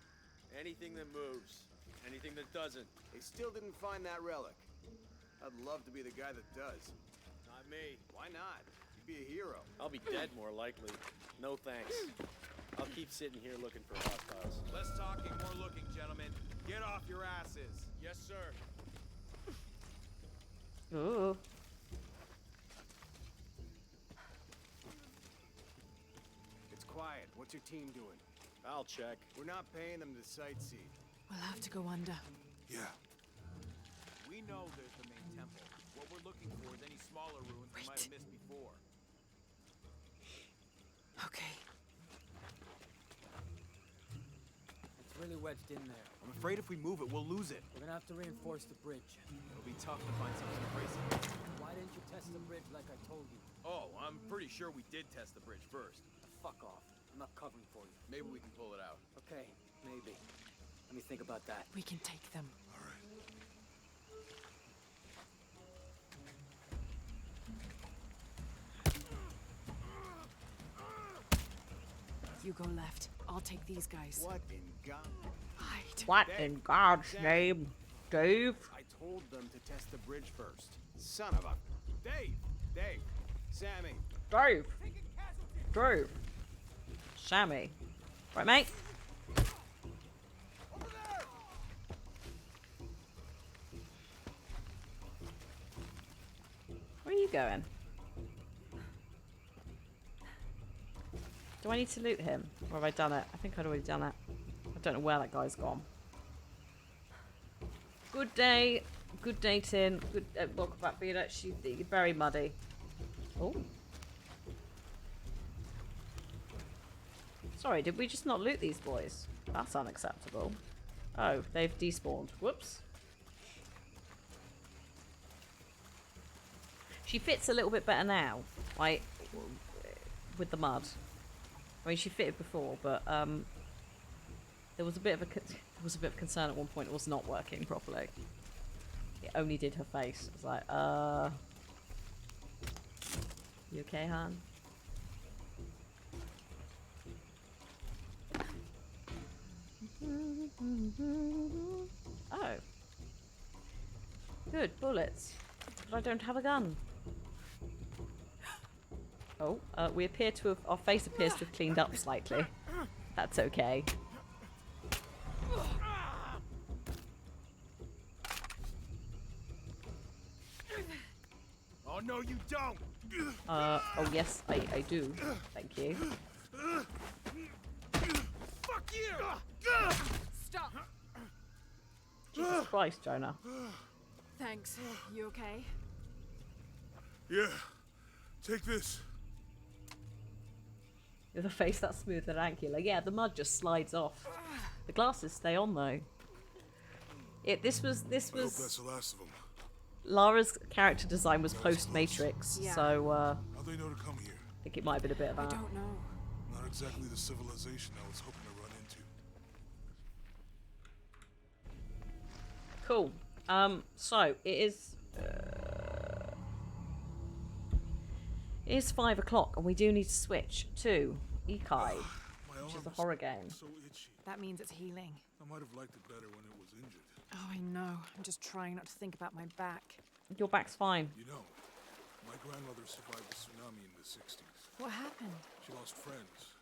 Speaker 10: Anything that moves. Anything that doesn't.
Speaker 8: They still didn't find that relic. I'd love to be the guy that does.
Speaker 10: Not me.
Speaker 8: Why not? You'd be a hero.
Speaker 10: I'll be dead more likely. No thanks. I'll keep sitting here looking for hostiles.
Speaker 11: Less talking, more looking, gentlemen. Get off your asses.
Speaker 10: Yes, sir.
Speaker 1: Ooh.
Speaker 8: It's quiet. What's your team doing?
Speaker 10: I'll check.
Speaker 8: We're not paying them to sightsee.
Speaker 3: We'll have to go under.
Speaker 2: Yeah.
Speaker 11: We know there's the main temple. What we're looking for is any smaller ruins we might have missed before.
Speaker 3: Okay.
Speaker 8: It's really wedged in there. I'm afraid if we move it, we'll lose it.
Speaker 12: We're gonna have to reinforce the bridge.
Speaker 11: It'll be tough to find something crazy.
Speaker 12: Why didn't you test the bridge like I told you?
Speaker 11: Oh, I'm pretty sure we did test the bridge first.
Speaker 12: Fuck off. I'm not covering for you.
Speaker 11: Maybe we can pull it out.
Speaker 12: Okay, Maybe. Let me think about that.
Speaker 3: We can take them.
Speaker 2: All right.
Speaker 3: You go left. I'll take these guys.
Speaker 11: What in God?
Speaker 3: Hide.
Speaker 1: What in God's name, Dave?
Speaker 11: I told them to test the bridge first. Son of a... Dave! Sammy!
Speaker 1: Dave. Dave. Sammy. Right, mate? Where are you going? Do I need to loot him? Or have I done it? I think I'd already done it. I don't know where that guy's gone. Good day. Good day, Tin. Good, welcome back, Beta. She's very muddy. Oh. Sorry, did we just not loot these boys? That's unacceptable. Oh, they've despawned. Whoops. She fits a little bit better now, like, with the mud. I mean, she fitted before, but there was a bit of concern at one point. It was not working properly. It only did her face. I was like, you okay, Han? Oh. Good, bullets. But I don't have a gun. Oh, we appear to have... Our face appears to have cleaned up slightly. That's okay.
Speaker 11: Oh, no, you don't!
Speaker 1: Oh yes, I do. Thank you.
Speaker 11: Fuck you!
Speaker 3: Stop!
Speaker 1: Jesus Christ, Jonah.
Speaker 3: Thanks. You okay?
Speaker 2: Yeah. Take this.
Speaker 1: With a face that's smooth and angular. Yeah, the mud just slides off. The glasses stay on though. This was
Speaker 2: I hope that's the last of them.
Speaker 1: Lara's character design was post Matrix,
Speaker 3: Yeah.
Speaker 1: so
Speaker 2: How'd they know to come here?
Speaker 1: I think it might have been a bit of
Speaker 3: I
Speaker 1: that.
Speaker 3: don't know.
Speaker 2: Not exactly the civilization I was hoping to run into.
Speaker 1: Cool. So it is. It is 5 o'clock, and we do need to switch to Ikai, which is a horror game.
Speaker 2: So itchy.
Speaker 3: That means it's healing.
Speaker 2: I might have liked it better when it was injured.
Speaker 3: Oh, I know. I'm just trying not to think about my back.
Speaker 1: Your back's fine.
Speaker 2: You know, my grandmother survived the tsunami in the 60s.
Speaker 3: What happened?
Speaker 2: She lost friends.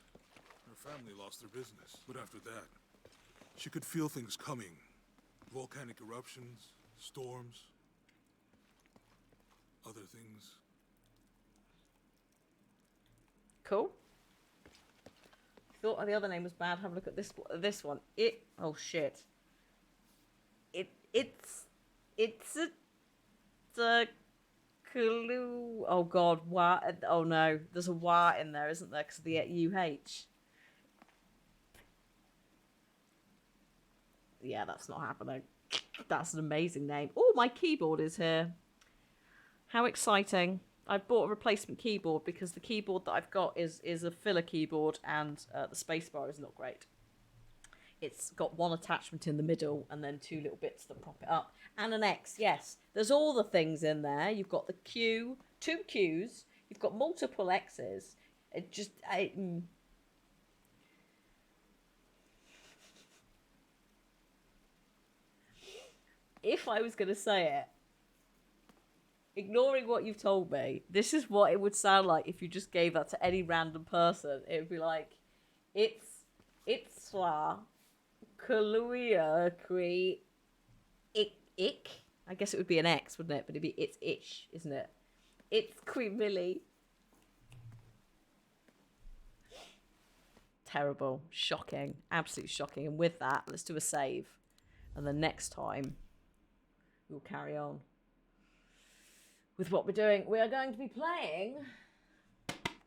Speaker 2: Her family lost their business. But after that, she could feel things coming. Volcanic eruptions, storms, other things.
Speaker 1: Cool. Thought the other name was bad. Have a look at this one. Oh shit. It's a clue. Oh god, wah. Oh no, there's a wah in there, isn't there? Because of the UH. Yeah, that's not happening. That's an amazing name. Oh, my keyboard is here. How exciting. I bought a replacement keyboard because the keyboard that I've got is a filler keyboard, and the spacebar is not great. It's got one attachment in the middle and then two little bits that prop it up. And an X, yes. There's all the things in there. You've got the Q, 2 Qs. You've got multiple X's. It just... If I was going to say it, ignoring what you've told me, this is what it would sound like if you just gave that to any random person. It would be like, it's la Kaluia Cree ick. I guess it would be an X, wouldn't it? But it'd be it's ish, isn't it? It's Queen Millie. Terrible. Shocking. Absolutely shocking. And with that, let's do a save. And the next time, we'll carry on with what we're doing. We are going to be playing,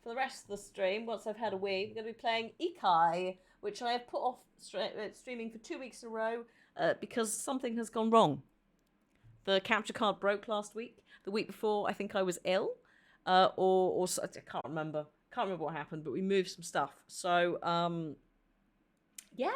Speaker 1: for the rest of the stream, once I've had a wee, we're going to be playing Ikai, which I have put off streaming for 2 weeks in a row because something has gone wrong. The capture card broke last week. The week before, I think I was ill, or I can't remember. Can't remember what happened, but we moved some stuff. So